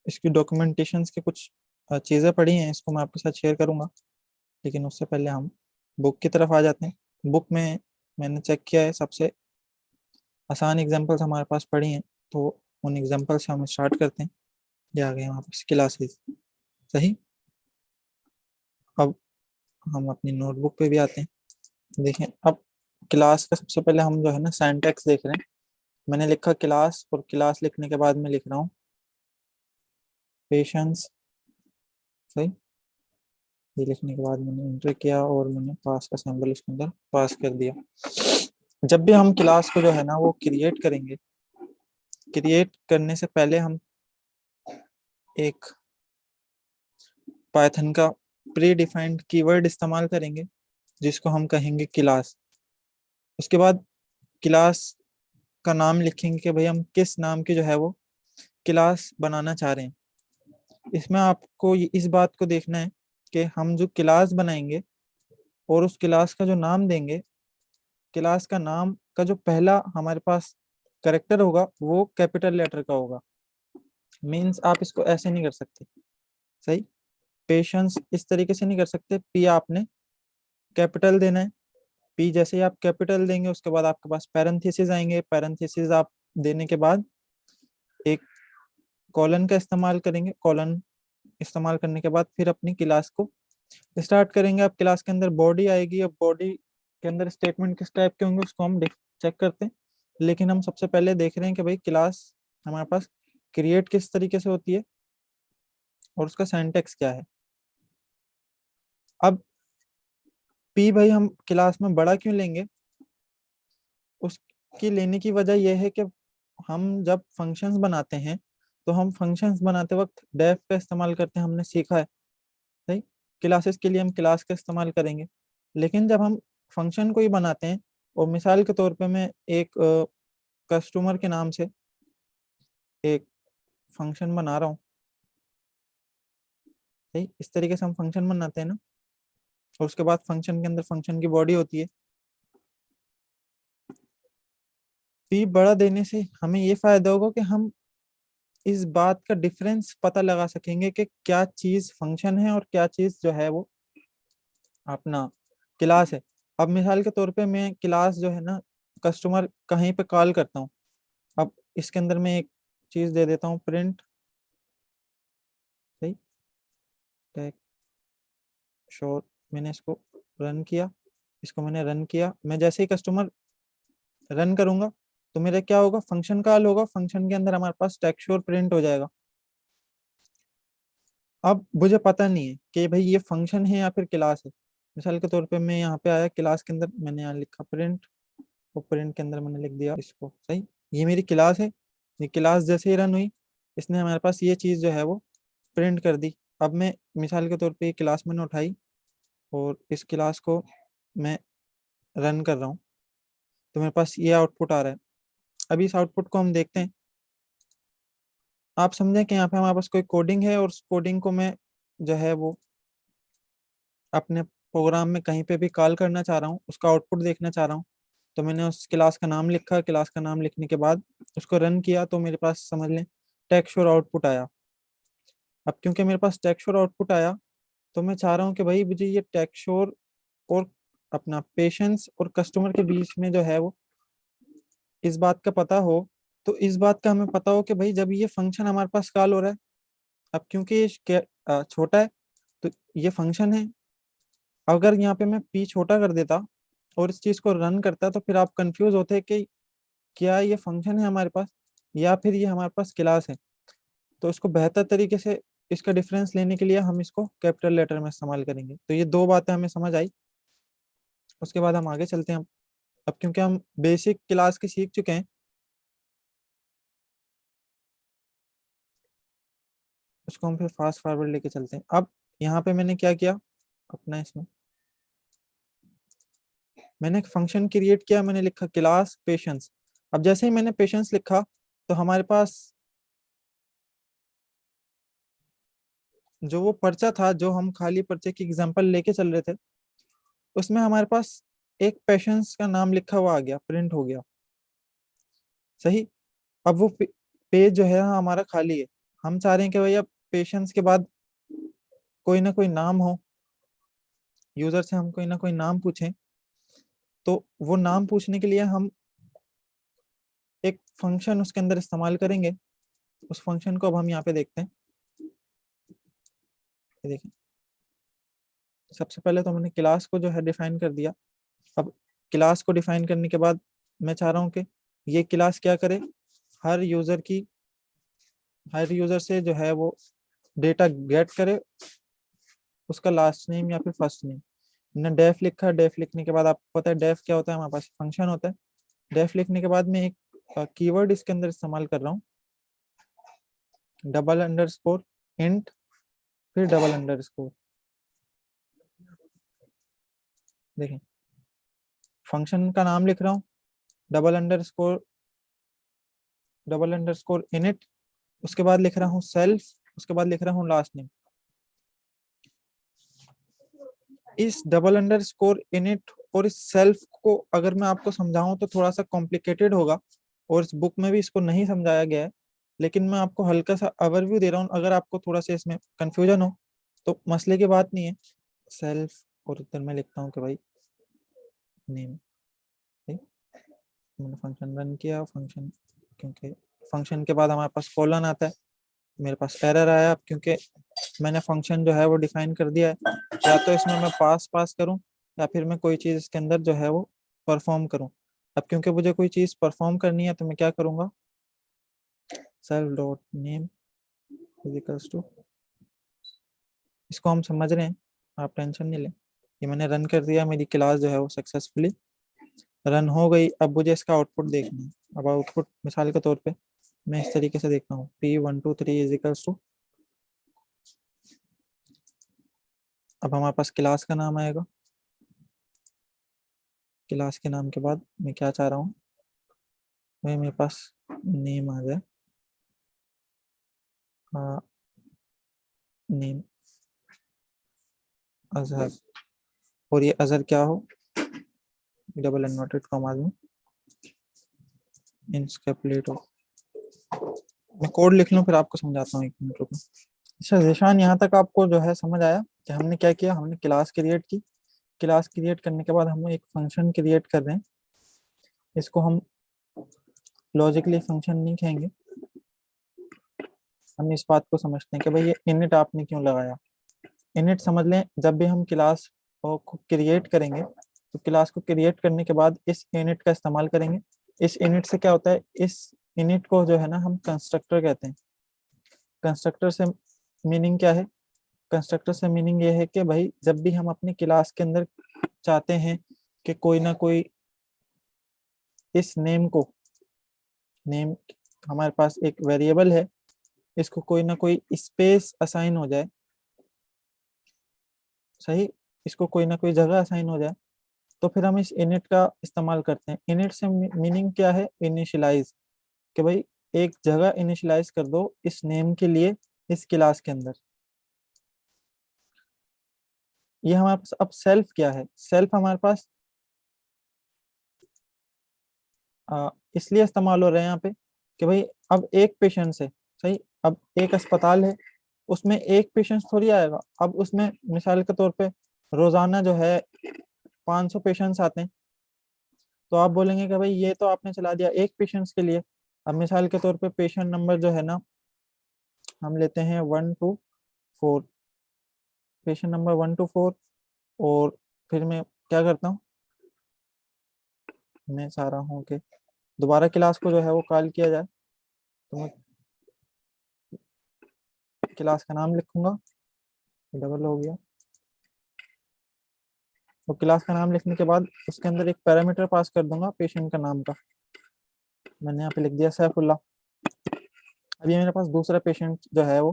इसकी डॉक्यूमेंटेशंस के कुछ चीज़ें पड़ी हैं, इसको मैं आपके साथ शेयर करूंगा। लेकिन उससे पहले हम बुक की तरफ आ जाते हैं। बुक में मैंने चेक किया है, सबसे आसान एग्जांपल्स हमारे पास पड़ी हैं, तो उन एग्जांपल से हम स्टार्ट करते हैं। ये आ गए हमारे पास क्लासेस। सही। अब हम अपनी नोटबुक पे भी आते हैं। देखें, अब क्लास का सबसे पहले हम जो है ना सिंटैक्स देख रहे हैं। मैंने लिखा क्लास, और क्लास लिखने के बाद मैं लिख रहा हूँ पेशेंस। सही। ये लिखने के बाद मैंने इंटर किया, और मैंने पास का सिंबल इसके अंदर पास कर दिया। जब भी हम क्लास को जो है ना वो क्रिएट करेंगे, क्रिएट करने से पहले हम एक पाइथन का प्री डिफाइंड कीवर्ड इस्तेमाल करेंगे, जिसको हम कहेंगे क्लास। उसके बाद क्लास का नाम लिखेंगे कि भाई हम किस नाम की जो है वो क्लास बनाना चाह रहे हैं। इसमें आपको इस बात को देखना है कि हम जो क्लास बनाएंगे और उस क्लास का जो नाम देंगे, क्लास का नाम का जो पहला हमारे पास करेक्टर होगा वो कैपिटल लेटर का होगा। मीन्स आप इसको ऐसे नहीं कर सकते। सही। पेशेंस इस तरीके से नहीं कर सकते, पी आपने कैपिटल देना है। पी जैसे ही आप कैपिटल देंगे, उसके बाद आपके पास पैरेंथेसिस आएंगे, पैरेंथेसिस आप देने के बाद एक कॉलन का इस्तेमाल करेंगे। कॉलन इस्तेमाल करने के बाद फिर अपनी क्लास को स्टार्ट करेंगे। अब क्लास के अंदर बॉडी आएगी, अब बॉडी के अंदर स्टेटमेंट किस टाइप के होंगे उसको हम चेक करते हैं। लेकिन हम सबसे पहले देख रहे हैं कि भाई क्लास हमारे पास क्रिएट किस तरीके से होती है और उसका सिंटैक्स क्या है। अब पी भाई हम क्लास में बड़ा क्यों लेंगे? उसकी लेने की वजह यह है कि हम जब फंक्शंस बनाते हैं तो हम फंक्शंस बनाते वक्त डेफ का इस्तेमाल करते हैं, हमने सीखा है। सही। क्लासेस के लिए हम क्लास का इस्तेमाल करेंगे। लेकिन जब हम फंक्शन को ही बनाते हैं, और मिसाल के तौर पे मैं एक कस्टमर के नाम से एक फंक्शन बना रहा हूँ, सही, इस तरीके से हम फंक्शन बनाते हैं ना, और उसके बाद फंक्शन के अंदर फंक्शन की बॉडी होती है। पी बड़ा देने से हमें ये फायदा होगा कि हम इस बात का डिफरेंस पता लगा सकेंगे कि क्या चीज फंक्शन है और क्या चीज जो है वो अपना क्लास है। अब मिसाल के तौर पे मैं क्लास जो है ना, कस्टमर कहीं पे कॉल करता हूँ। अब इसके अंदर मैं एक चीज दे देता हूँ, प्रिंट। सही। टेक शोर, मैंने इसको रन किया, इसको मैंने रन किया। मैं जैसे ही कस्टमर रन करूंगा तो मेरा क्या होगा, फंक्शन कॉल होगा, फंक्शन के अंदर हमारे पास टेक्स्ट शोर प्रिंट हो जाएगा। अब मुझे पता नहीं है कि भाई ये फंक्शन है या फिर क्लास है। मिसाल के तौर पे मैं यहाँ पे आया क्लास के अंदर, मैंने यहाँ लिखा प्रिंट, और प्रिंट के अंदर मैंने लिख दिया इसको। सही। ये मेरी क्लास है। ये क्लास जैसे ही रन हुई, इसने हमारे पास ये चीज़ जो है वो प्रिंट कर दी। अब मैं मिसाल के तौर पे ये क्लास मैंने उठाई, और इस क्लास को मैं रन कर रहा हूँ, तो मेरे पास ये आउटपुट आ रहा है। अभी इस आउटपुट को हम देखते हैं। आप समझें कि यहाँ पे हमारे पास कोई कोडिंग है, और उस कोडिंग को मैं जो है वो अपने प्रोग्राम में कहीं पे भी कॉल करना चाह रहा हूँ, उसका आउटपुट देखना चाह रहा हूँ। तो मैंने उस क्लास का नाम लिखा, क्लास का नाम लिखने के बाद उसको रन किया, तो मेरे पास समझ लें टेक्स्ट और आउटपुट आया। अब क्योंकि मेरे पास टेक्स्ट और आउटपुट आया, तो मैं चाह रहा हूँ कि भाई मुझे ये टेक्स्ट और अपना पेशेंस और कस्टमर के बीच में जो है वो इस बात का पता हो। तो इस बात का हमें पता हो कि भाई जब ये फंक्शन हमारे पास कॉल हो रहा है, अब क्योंकि ये छोटा है, तो ये फंक्शन है। अगर यहाँ पे मैं पी छोटा कर देता और इस चीज को रन करता, तो फिर आप कंफ्यूज होते कि क्या ये फंक्शन है हमारे पास या फिर ये हमारे पास क्लास है। तो इसको बेहतर तरीके से इसका डिफरेंस लेने के लिए हम इसको कैपिटल लेटर में इस्तेमाल करेंगे। तो ये दो बातें हमें समझ आई। उसके बाद हम आगे चलते हैं। अब क्योंकि हम बेसिक क्लास के सीख चुके हैं, उसको हम फिर फास्ट फॉरवर्ड लेके चलते हैं। अब यहाँ पे मैंने क्या किया, अपना इसमें मैंने एक फंक्शन क्रिएट किया, मैंने लिखा क्लास पेशेंस। अब जैसे ही मैंने पेशेंस लिखा, तो हमारे पास जो वो पर्चा था, जो हम खाली पर्चे की एग्जांपल लेके चल रहे थे, उसमें हमारे पास एक पेशेंस का नाम लिखा हुआ आ गया, प्रिंट हो गया। सही। अब वो पेज जो है हमारा खाली है। हम चाह रहे हैं कि भैया पेशेंस के बाद कोई ना कोई नाम हो, यूजर से हम कोई ना कोई नाम पूछें। तो वो नाम पूछने के लिए हम एक फंक्शन उसके अंदर इस्तेमाल करेंगे। उस फंक्शन को अब हम यहाँ पे देखते हैं। ये देखिए, सबसे पहले तो मैंने क्लास को जो है डिफाइन कर दिया। अब क्लास को डिफाइन करने के बाद मैं चाह रहा हूँ कि ये क्लास क्या करे, हर यूजर की हर यूजर से जो है वो डेटा गेट करे, उसका लास्ट नेम या फिर फर्स्ट नेम। मैंने डेफ लिखा, डेफ लिखने के बाद आपको पता है डेफ क्या होता है, हमारे पास फंक्शन होता है। डेफ लिखने के बाद मैं एक कीवर्ड इसके अंदर इस्तेमाल कर रहा हूँ, डबल अंडरस्कोर इंट, फिर डबल अंडरस्कोर। देखें, फंक्शन का नाम लिख रहा हूँ, double underscore, double underscore init, उसके बाद लिख रहा हूँ सेल्फ, उसके बाद लिख रहा हूँ लास्ट नेम। इस डबल अंडरस्कोर इनिट और इस सेल्फ को अगर मैं आपको समझाऊं तो थोड़ा सा कॉम्प्लिकेटेड होगा, और इस बुक में भी इसको नहीं समझाया गया है। लेकिन मैं आपको हल्का सा ओवरव्यू दे रहा हूँ, अगर आपको थोड़ा सा इसमें कंफ्यूजन हो तो मसले की बात नहीं है। सेल्फ, और इधर मैं लिखता हूँ कि भाई नेम। मैंने फंक्शन रन किया, फंक्शन, क्योंकि फंक्शन के बाद हमारे पास कॉलन आता है, मेरे पास एरर आया। अब क्योंकि मैंने फंक्शन जो है वो डिफाइन कर दिया है, या तो इसमें मैं पास पास करूं, या फिर मैं कोई चीज़ इसके अंदर जो है वो परफॉर्म करूं। अब क्योंकि मुझे कोई चीज़ परफॉर्म करनी है, तो मैं क्या करूंगा, self dot name equals to, इसको हम समझ रहे हैं, आप टेंशन नहीं लें। ये मैंने रन कर दिया, मेरी क्लास जो है वो सक्सेसफुली रन हो गई। अब मुझे इसका आउटपुट देखना है। अब आउटपुट मिसाल के तौर पे मैं इस तरीके से देखता हूँ, P123 इज इक्वल्स टू, अब हमारे पास क्लास का नाम आएगा, क्लास के नाम के बाद मैं क्या चाह रहा हूँ, वही मेरे पास नेम आ जाए, नेम अजहर, और ये अजहर क्या हो, डबल इन्वर्टेड कॉमास में इंस्केपलेट हो। मैं कोड लिख लूँ फिर आपको समझाता हूँ, 1 मिनट रुको। अच्छा जिशान, यहाँ तक आपको जो है समझ आया कि हमने क्या किया, हमने क्लास क्रिएट की, क्लास क्रिएट करने के बाद हम एक फंक्शन क्रिएट कर रहे हैं, इसको हम लॉजिकली फंक्शन नहीं कहेंगे, हम इस बात को समझते हैं कि भाई ये इनिट आपने क्यों लगाया। इनिट समझ लें, जब भी हम क्लास को क्रिएट करेंगे तो क्लास को क्रिएट करने के बाद इस इनिट का इस्तेमाल करेंगे। इस इनिट से क्या होता है, इस इनिट को जो है ना हम कंस्ट्रक्टर कहते हैं। कंस्ट्रक्टर से मीनिंग क्या है, कंस्ट्रक्टर से मीनिंग ये है कि भाई जब भी हम अपनी क्लास के अंदर चाहते हैं कि कोई ना कोई इस नेम को, नेम हमारे पास एक वेरिएबल है, इसको कोई ना कोई स्पेस असाइन हो जाए, सही, इसको कोई ना कोई जगह असाइन हो जाए, तो फिर हम इस इनिट का इस्तेमाल करते हैं। इनिट से मीनिंग क्या है, इनिशियलाइज, कि भाई एक जगह इनिशियलाइज कर दो इस नेम के लिए इस क्लास के अंदर। ये हमारे पास अब सेल्फ क्या है, सेल्फ हमारे पास इसलिए इस्तेमाल हो रहे हैं यहाँ पे कि भाई अब एक पेशेंट है, सही, अब एक अस्पताल है, उसमें एक पेशेंट थोड़ी आएगा, अब उसमें मिसाल के तौर पे रोजाना जो है 500 पेशेंट्स आते हैं, तो आप बोलेंगे कि भाई ये तो आपने चला दिया एक पेशेंट्स के लिए। अब मिसाल के तौर पे पेशेंट नंबर जो है ना, हम लेते हैं 1 to 4, पेशेंट नंबर 1 to 4, और फिर मैं क्या करता हूँ, मैं चाह रहा हूँ कि दोबारा क्लास को जो है वो कॉल किया जाए, तो मैं क्लास का नाम लिखूंगा, डबल हो गया, तो क्लास का नाम लिखने के बाद उसके अंदर एक पैरामीटर पास कर दूंगा पेशेंट का नाम का, मैंने यहाँ पे लिख दिया सैफुल्ला। अब ये मेरे पास दूसरा पेशेंट जो है वो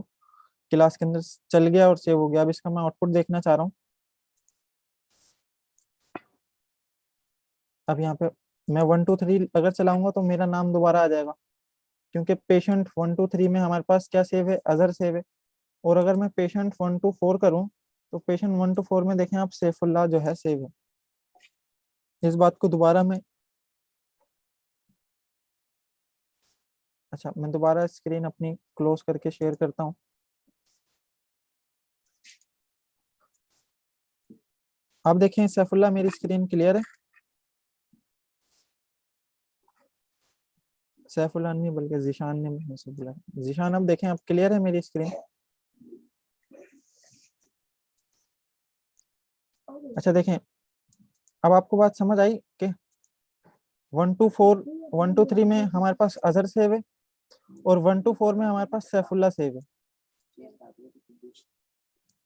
क्लास के अंदर चल गया और सेव हो गया। अब इसका मैं आउटपुट देखना चाह रहा हूँ। अब यहाँ पे मैं 1 2 3 अगर चलाऊंगा तो मेरा नाम दोबारा आ जाएगा, क्योंकि पेशेंट 1 2 3 में हमारे पास क्या सेव है, अजहर सेव है। और अगर मैं पेशेंट 1 to 4 करूँ तो पेशेंट 1 to 4 में देखें आप सैफुल्ला जो है सेव है। इस बात को दोबारा मैं, अच्छा मैं दोबारा स्क्रीन अपनी क्लोज करके शेयर करता हूँ। आप देखें सैफुल्ला, मेरी स्क्रीन क्लियर है, सैफुल्ला नहीं बल्कि जीशान ने मुझसे बोला, जीशान अब देखें, अब क्लियर है मेरी स्क्रीन। अच्छा देखें, अब आपको बात समझ आई कि 1 to 4, 1 to 3 में हमारे पास अजहर सेव है और 1 to 4 में हमारे पास सैफुल्ला सेव है।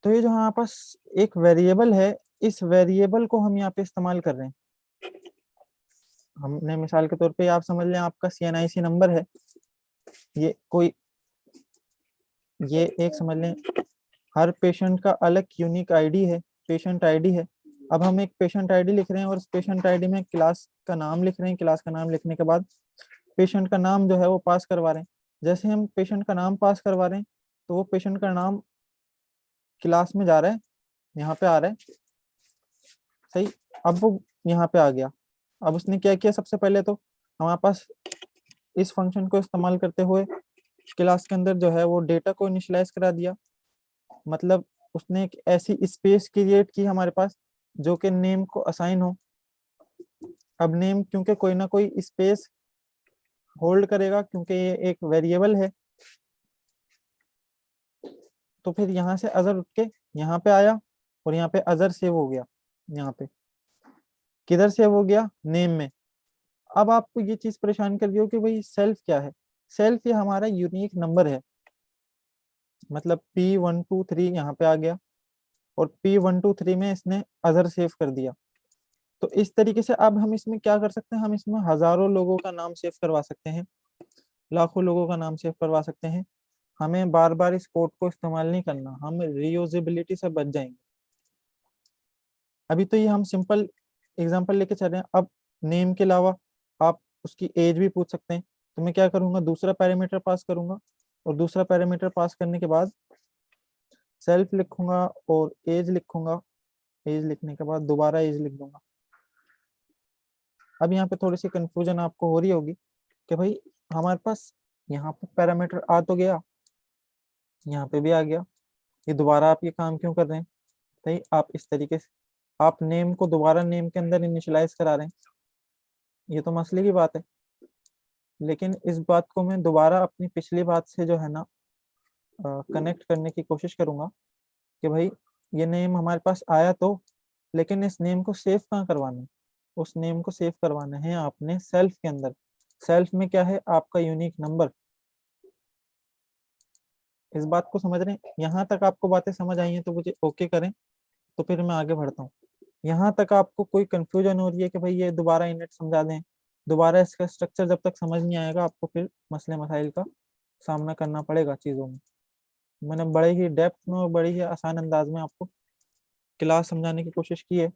तो ये जो हमारे पास एक वेरिएबल है, इस वेरिएबल को हम यहाँ पे इस्तेमाल कर रहे हैं। हमने मिसाल के तौर पे आप समझ लें आपका CNIC नंबर है, ये कोई, ये एक समझ लें हर पेशेंट का अलग यूनिक आईडी है, पेशेंट आईडी है। अब हम एक पेशेंट आईडी लिख रहे हैं और इस पेशेंट आईडी में क्लास का नाम लिख रहे हैं, क्लास का नाम लिखने के बाद पेशेंट का नाम जो है वो पास करवा रहे हैं। जैसे हम पेशेंट का नाम पास करवा रहे हैं तो वो पेशेंट का नाम क्लास में जा रहा है, यहाँ पे आ रहा है, सही। अब वो यहाँ पे आ गया। अब उसने क्या किया, सबसे पहले तो हमारे पास इस फंक्शन को इस्तेमाल करते हुए क्लास के अंदर जो है वो डेटा को इनिशियलाइज करा दिया, मतलब उसने एक ऐसी स्पेस क्रिएट की हमारे पास जो कि नेम को असाइन हो। अब नेम क्योंकि कोई ना कोई स्पेस होल्ड करेगा, क्योंकि ये एक वेरिएबल है, तो फिर यहाँ से अजहर उठ के यहाँ पे आया और यहाँ पे अजहर सेव हो गया। यहाँ पे किधर सेव हो गया, नेम में। अब आपको ये चीज परेशान कर रही हो कि भाई सेल्फ क्या है, सेल्फ ये हमारा यूनिक नंबर है, मतलब P1 2 3 यहाँ पे आ गया और P1 2 3 में इसने अजहर सेव कर दिया। तो इस तरीके से अब हम इसमें क्या कर सकते हैं, हम इसमें हजारों लोगों का नाम सेव करवा सकते हैं। लाखों लोगों का नाम सेव करवा सकते हैं। हमें बार बार इस कोड को इस्तेमाल नहीं करना, हम रीयूजेबिलिटी से बच जाएंगे। अभी तो ये हम सिंपल एग्जांपल लेके चल रहे हैं। अब नेम के अलावा आप उसकी एज भी पूछ सकते हैं। तो मैं क्या करूंगा, दूसरा पैरामीटर पास करूंगा, और दूसरा पैरामीटर पास करने के बाद सेल्फ लिखूंगा और एज लिखूंगा। एज लिखने के बाद दोबारा एज लिख दूंगा। अब यहाँ पे थोड़ी सी कंफ्यूजन आपको हो रही होगी कि भाई हमारे पास यहाँ पे पैरामीटर आ तो गया, यहाँ पे भी आ गया, ये दोबारा आप ये काम क्यों कर रहे हैं? भाई आप इस तरीके से आप नेम को दोबारा नेम के अंदर इनिशियलाइज करा रहे हैं, ये तो मसले की बात है। लेकिन इस बात को मैं दोबारा अपनी पिछली बात से जो है ना कनेक्ट करने की कोशिश करूंगा कि भाई ये नेम हमारे पास आया तो, लेकिन इस नेम को सेव कहाँ करवाना है? उस नेम को सेव करवाना है आपने सेल्फ के अंदर। सेल्फ में क्या है? आपका यूनिक नंबर। इस बात को समझ रहे हैं? यहाँ तक आपको बातें समझ आई हैं तो मुझे ओके करें, तो फिर मैं आगे बढ़ता हूँ। यहाँ तक आपको कोई कंफ्यूजन हो रही है कि भाई ये दोबारा इनट समझा दें? दोबारा इसका स्ट्रक्चर जब तक समझ नहीं आएगा आपको फिर मसले मसाइल का सामना करना पड़ेगा चीज़ों में। मैंने बड़े ही डेप्थ में और बड़े ही आसान अंदाज में आपको क्लास समझाने की कोशिश की है।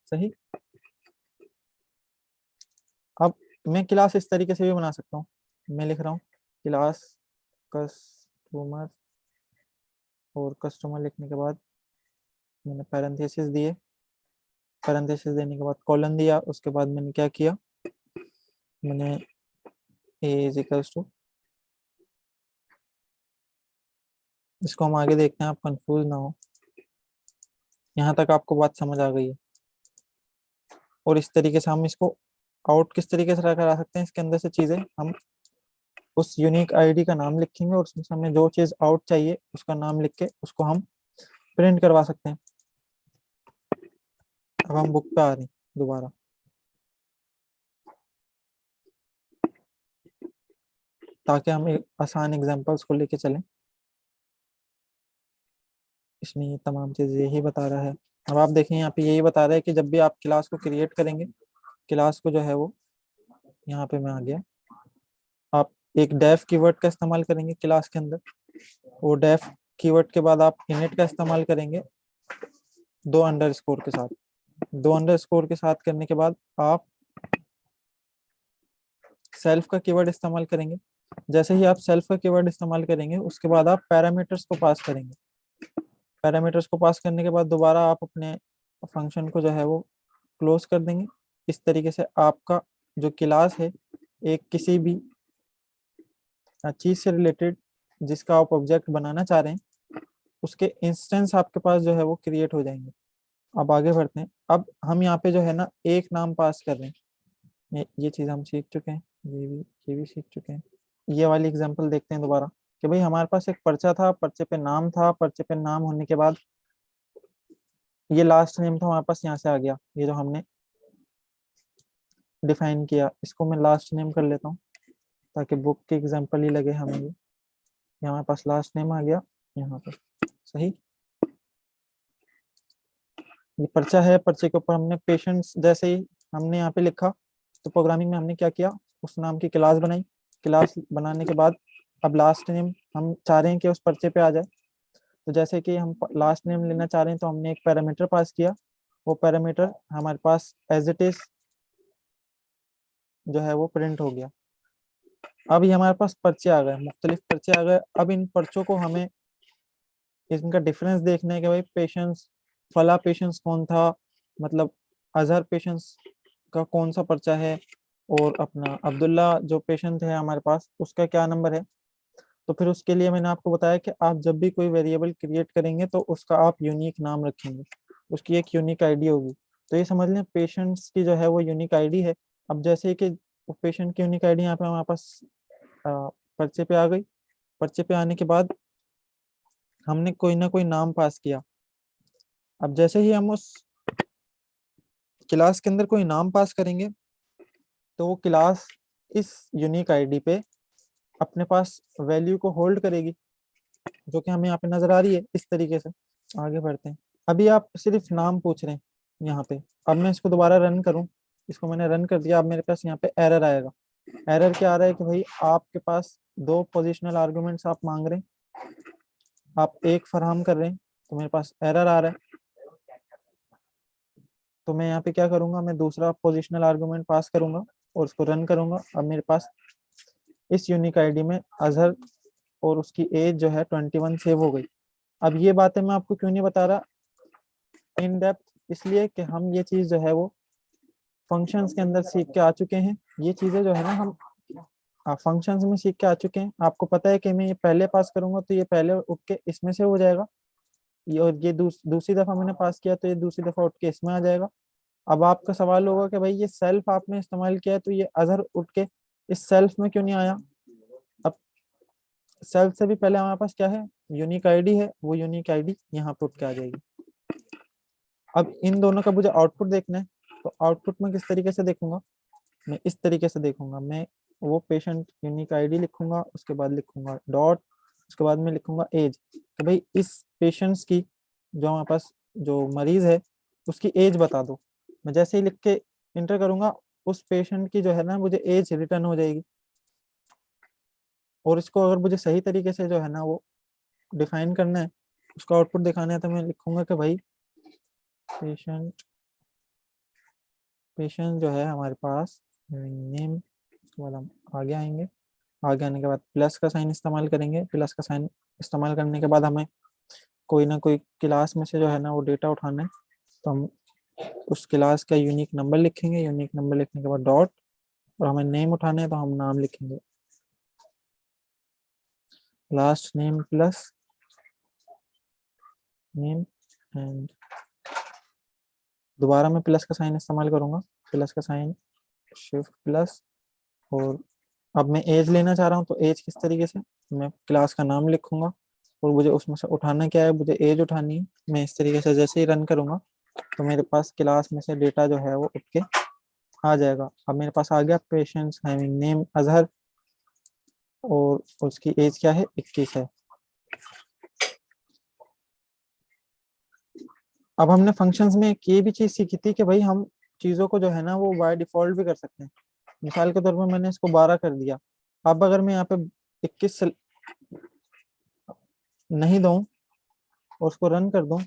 सही। अब मैं क्लास इस तरीके से भी बना सकता हूँ। मैं लिख रहा हूँ क्लास कस्टमर, और कस्टमर लिखने के बाद मैंने पैरेंथेसिस दिए, पैरेंथेसिस देने के बाद कॉलन दिया। उसके बाद मैंने क्या किया, मैंने ए इज इक्वल्स टू, इसको हम आगे देखते हैं, आप कंफ्यूज ना हो। यहाँ तक आपको बात समझ आ गई है। और इस तरीके से हम इसको आउट किस तरीके से करा सकते हैं, इसके अंदर से चीजें हम उस यूनिक आईडी का नाम लिखेंगे और उसमें से हमें जो चीज आउट चाहिए उसका नाम लिख के उसको हम प्रिंट करवा सकते हैं। अब हम बुक पे आ रहे हैं दोबारा। ताकि हम एक आसान एग्जांपल्स को लेके चलें। इसमें ये तमाम चीजें यही बता रहा है। अब आप देखें यहाँ पे यही बता रहा है कि जब भी आप क्लास को क्रिएट करेंगे, क्लास को जो है वो, यहाँ पे मैं आ गया, आप एक डेफ कीवर्ड का इस्तेमाल करेंगे क्लास के अंदर। वो डेफ कीवर्ड के बाद आप इनिट का इस्तेमाल करेंगे दो अंडरस्कोर के साथ। दो अंडरस्कोर के साथ करने के बाद आप सेल्फ का कीवर्ड इस्तेमाल करेंगे। जैसे ही आप सेल्फ का कीवर्ड इस्तेमाल करेंगे उसके बाद आप पैरामीटर्स को पास करेंगे। पैरामीटर्स को पास करने के बाद दोबारा आप अपने फंक्शन को जो है वो क्लोज कर देंगे। इस तरीके से आपका जो क्लास है, एक किसी भी चीज से रिलेटेड जिसका आप ऑब्जेक्ट बनाना चाह रहे हैं, उसके इंस्टेंस आपके पास जो है वो क्रिएट हो जाएंगे। अब आगे बढ़ते हैं। अब हम यहाँ पे जो है ना एक नाम पास कर रहे हैं। ये चीज हम सीख चुके हैं, ये भी सीख चुके हैं। ये वाली एग्जांपल देखते हैं दोबारा कि भाई हमारे पास एक पर्चा था, पर्चे पे नाम था, पर्चे पे नाम होने के बाद ये लास्ट नेम था हमारे पास, यहाँ से आ गया ये जो हमने डिफाइन किया, इसको मैं लास्ट नेम कर लेता हूँ ताकि बुक के एग्जांपल ही लगे हमें। ये हमारे पास लास्ट नेम आ गया यहाँ पर। सही। ये पर्चा है, पर्चे के ऊपर हमने पेशेंट्स जैसे ही हमने यहाँ पे लिखा, तो प्रोग्रामिंग में हमने क्या किया, उस नाम की क्लास बनाई। क्लास बनाने के बाद अब लास्ट नेम हम चाह रहे हैं कि उस पर्चे पे आ जाए। तो जैसे कि हम लास्ट नेम लेना चाह रहे हैं तो हमने एक पैरामीटर पास किया। वो पैरामीटर हमारे पास एज इट इज जो है वो प्रिंट हो गया। अब ये हमारे पास पर्चे आ गए, मुख्तलिफ पर्चे आ गए। अब इन पर्चों को हमें इनका डिफरेंस देखना है कि भाई पेशेंट्स, फला पेशेंट्स कौन था, मतलब अजहर पेशेंट्स का कौन सा पर्चा है, और अपना अब्दुल्ला जो पेशेंट है हमारे पास उसका क्या नंबर है। तो फिर उसके लिए मैंने आपको बताया कि आप जब भी कोई वेरिएबल क्रिएट करेंगे तो उसका आप यूनिक नाम रखेंगे, उसकी एक यूनिक आईडी होगी। तो ये समझ लें पेशेंट्स की जो है वो यूनिक आईडी है। अब जैसे कि पेशेंट की यूनिक आईडी यहाँ पे हमारे पास पर्चे पे आ गई। पर्चे पे आने के बाद हमने कोई ना कोई नाम पास किया। अब जैसे ही हम उस क्लास के अंदर कोई नाम पास करेंगे तो वो क्लास इस यूनिक आईडी पे अपने पास वैल्यू को होल्ड करेगी, जो कि हमें यहाँ पे नजर आ रही है इस तरीके से। आगे बढ़ते हैं। अभी आप सिर्फ नाम पूछ रहे हैं, यहाँ पे। अब मैं इसको दोबारा रन करूँ, इसको मैंने रन कर दिया, अब मेरे पास यहाँ पे एरर आएगा। एरर क्या आ रहा है कि भाई आपके पास दो पोजिशनल आर्गुमेंट्स आप मांग रहे हैं, आप एक फराहम कर रहे हैं, तो मेरे पास एरर आ रहा है। तो मैं यहाँ पे क्या करूंगा, मैं दूसरा पोजिशनल आर्गुमेंट पास करूंगा और उसको रन करूंगा। अब मेरे पास इस यूनिक आईडी में अजहर और उसकी एज जो है 21 सेव हो गई। अब ये बातें मैं आपको क्यों नहीं बता रहा इन डेप्थ, इसलिए कि हम ये चीज जो है वो फंक्शंस के अंदर सीख के आ चुके हैं। ये चीजें जो है ना हम फंक्शंस में सीख के आ चुके हैं। आपको पता है कि मैं ये पहले पास करूंगा तो ये पहले उठ के इसमें से हो जाएगा, ये और ये दूसरी दफा मैंने पास किया तो ये दूसरी दफा उठ के इसमें आ जाएगा। अब आपका सवाल होगा कि भाई ये सेल्फ आपने इस्तेमाल किया है तो ये अजहर उठ के इस सेल्फ में क्यों नहीं आया। अब सेल्फ से भी पहले हमारे पास क्या है, यूनिक आईडी है, वो यूनिक आईडी यहाँ पे उठ के आ जाएगी। अब इन दोनों का मुझे आउटपुट देखना है, तो आउटपुट में किस तरीके से देखूंगा, मैं इस तरीके से देखूंगा। मैं वो पेशेंट यूनिक आईडी लिखूंगा, उसके बाद लिखूंगा डॉट, उसके बाद में लिखूंगा एज। तो भाई इस पेशेंट्स की, जो हमारे पास जो मरीज है उसकी एज बता दो। मैं जैसे ही लिख के इंटर करूंगा उस पेशेंट की जो है ना मुझे एज रिटर्न हो जाएगी। और इसको अगर मुझे सही तरीके से जो है ना वो डिफाइन करना है, उसका आउटपुट दिखाना है, तो मैं लिखूंगा कि भाई पेशेंट पेशेंट जो है हमारे पास नेम, उसके बाद हम आगे आएंगे। आगे आने के बाद प्लस का साइन इस्तेमाल करेंगे। प्लस का साइन इस्तेमाल करने के बाद हमें कोई ना कोई क्लास में से जो है ना वो डेटा उठाना है, तो हम उस क्लास का यूनिक नंबर लिखेंगे। यूनिक नंबर लिखने के बाद डॉट, और हमें नेम उठाना है तो हम नाम लिखेंगे, last name plus name. And दोबारा मैं प्लस का साइन इस्तेमाल करूंगा, प्लस का साइन, शिफ्ट प्लस। और अब मैं एज लेना चाह रहा हूँ, तो एज किस तरीके से, मैं क्लास का नाम लिखूंगा और मुझे उसमें से उठाना क्या है, मुझे एज उठानी है। मैं इस तरीके से जैसे ही रन करूंगा तो मेरे पास क्लास में से डेटा जो है वो उठ के आ जाएगा। अब मेरे पास आ गया पेशेंट्स हैविंग नेम अजहर और उसकी एज क्या है, 21 है। अब हमने फंक्शंस में एक ये भी चीज सीखी थी कि भाई हम चीजों को जो है ना वो बाय डिफॉल्ट भी कर सकते हैं। मिसाल के तौर पर मैंने इसको 12 कर दिया। अब अगर मैं यहाँ पे 21 नहीं दूं और उसको रन कर दूं,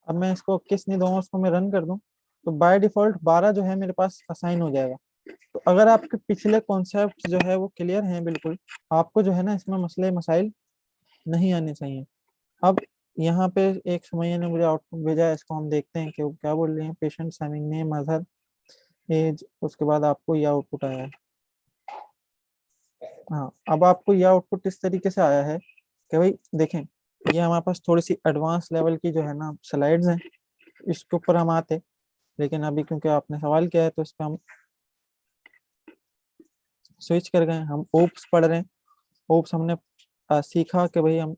अब मैं इसको 21 नहीं दूंगा, उसको मैं रन कर दूं, तो बाय डिफॉल्ट 12 जो है मेरे पास असाइन हो जाएगा। तो अगर आपके पिछले कॉन्सेप्ट जो है वो क्लियर हैं बिल्कुल, आपको जो है ना इसमें मसले मसाइल नहीं आने चाहिए। अब यहाँ पे एक समैया ने मुझे आउटपुट भेजा है, इसको हम देखते हैं कि वो क्या बोल रहे हैं। Patient having name Azhar age, उसके बाद आपको यह आउटपुट आया है। हाँ, अब आपको यह आउटपुट इस तरीके से आया है कि भाई देखें, ये हमारे पास थोड़ी सी एडवांस लेवल की जो है ना स्लाइड्स हैं, इसके ऊपर हम आते, लेकिन अभी क्योंकि आपने सवाल किया है तो इस पर हम स्विच कर गए। हम ओप्स पढ़ रहे हैं। ओप्स हमने सीखा कि भाई हम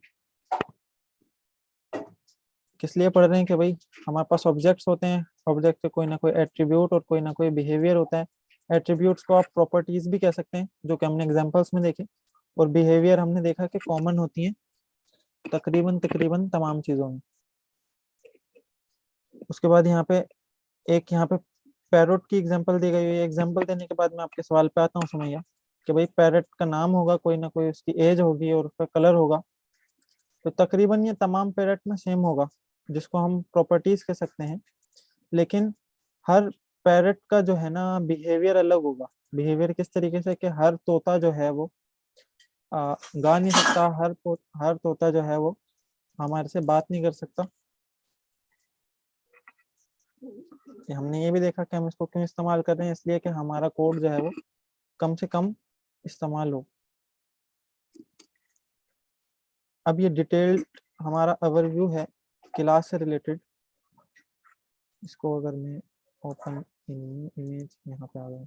किस लिए पढ़ रहे हैं, कि भाई हमारे पास ऑब्जेक्ट्स होते हैं, ऑब्जेक्ट के कोई ना कोई एट्रीब्यूट और कोई ना कोई बिहेवियर होता है। एट्रीब्यूट्स को आप प्रॉपर्टीज भी कह सकते हैं, जो कि हमने एग्जांपल्स में देखे, और बिहेवियर हमने देखा कि कॉमन होती है तकरीबन तकरीबन तमाम चीजों में। उसके बाद यहाँ पे यहाँ पे पैरोट की एग्जांपल दी गई हुई है। एग्जांपल देने के बाद मैं आपके सवाल पे आता हूँ सुमैया, कि भाई पैरेट का नाम होगा, कोई ना कोई उसकी एज होगी और उसका कलर होगा, तो तकरीबन ये तमाम पैरेट में सेम होगा, जिसको हम प्रॉपर्टीज कह सकते हैं। लेकिन हर पैरेट का जो है ना बिहेवियर अलग होगा। बिहेवियर किस तरीके से, कि हर तोता जो है वो गा नहीं सकता, हर तोता जो है वो हमारे से बात नहीं कर सकता। हमने ये भी देखा कि हम इसको क्यों इस्तेमाल कर रहे हैं, इसलिए कि हमारा कोड जो है वो कम से कम इस्तेमाल हो। अब ये डिटेल्ड हमारा ओवरव्यू है क्लास से रिलेटेड। इसको अगर मैं ओपन इमेज यहाँ पे आ गया,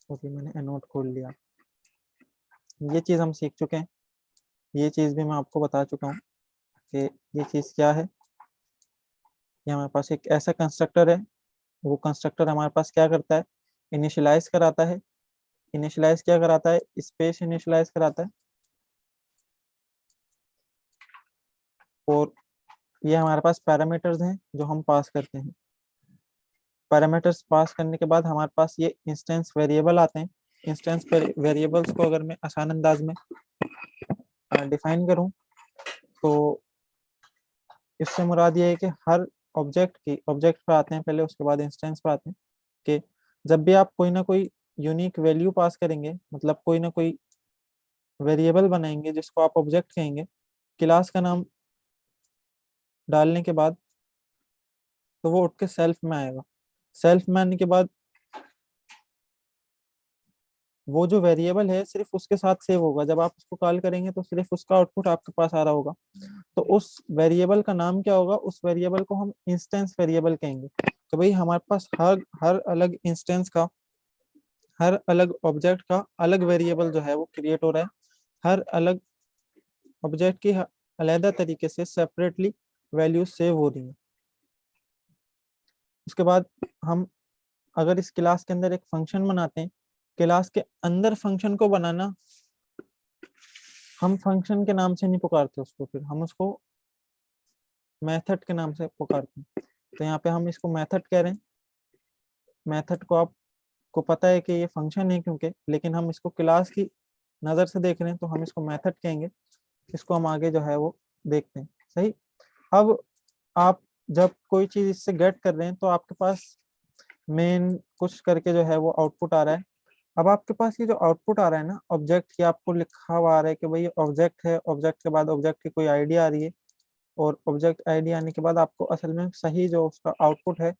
ओके मैंने एनोट खोल लिया। ये चीज़ हम सीख चुके हैं, ये चीज़ भी मैं आपको बता चुका हूँ कि ये चीज़ क्या है। ये हमारे पास एक ऐसा कंस्ट्रक्टर है, वो कंस्ट्रक्टर हमारे पास क्या करता है, इनिशियलाइज कराता है। इनिशियलाइज क्या कराता है, स्पेस इनिशियलाइज कराता है। और ये हमारे पास पैरामीटर्स हैं जो हम पास करते हैं। पैरामीटर्स पास करने के बाद हमारे पास ये इंस्टेंस वेरिएबल आते हैं। इंस्टेंस वेरिएबल्स को अगर मैं आसान अंदाज में डिफाइन करूं तो इससे मुराद ये है कि हर ऑब्जेक्ट पे आते हैं पहले, उसके बाद इंस्टेंस पे आते हैं, कि जब भी आप कोई ना कोई यूनिक वैल्यू पास करेंगे, मतलब कोई ना कोई वेरिएबल बनाएंगे जिसको आप ऑब्जेक्ट कहेंगे, क्लास का नाम डालने के बाद तो वो उठ के सेल्फ में आएगा। सेल्फ में आने के बाद वो जो वेरिएबल है सिर्फ उसके साथ सेव होगा। जब आप उसको कॉल करेंगे तो सिर्फ उसका आउटपुट आपके पास आ रहा होगा। तो उस वेरिएबल का नाम क्या होगा? उस वेरिएबल को हम इंस्टेंस वेरिएबल कहेंगे। तो भाई हमारे पास हर हर अलग इंस्टेंस का, हर अलग ऑब्जेक्ट का अलग वेरिएबल जो है वो क्रिएट हो रहा है। हर अलग ऑब्जेक्ट की अलग तरीके से सेपरेटली वैल्यूज सेव हो रही है। उसके बाद हम अगर इस क्लास के अंदर एक फंक्शन बनाते हैं, क्लास के अंदर फंक्शन को बनाना, हम फंक्शन के नाम से नहीं पुकारते उसको, फिर हम उसको मेथड के नाम से पुकारते हैं। तो यहाँ पे हम इसको मेथड कह रहे हैं। मेथड को आपको पता है कि ये फंक्शन है क्योंकि, लेकिन हम इसको क्लास की नज़र से देख रहे हैं तो हम इसको मेथड कहेंगे। इसको हम आगे जो है वो देखते हैं। सही। अब आप जब कोई चीज़ इससे गेट कर रहे हैं तो आपके पास मेन कुछ करके जो है वो आउटपुट आ रहा है। अब आपके पास ये जो आउटपुट आ रहा है ना ऑब्जेक्ट की, आपको लिखा हुआ आ रहा है कि भाई ये ऑब्जेक्ट है, ऑब्जेक्ट के बाद ऑब्जेक्ट की कोई आईडी आ रही है, और ऑब्जेक्ट आईडी आने के बाद आपको असल में सही जो उसका आउटपुट है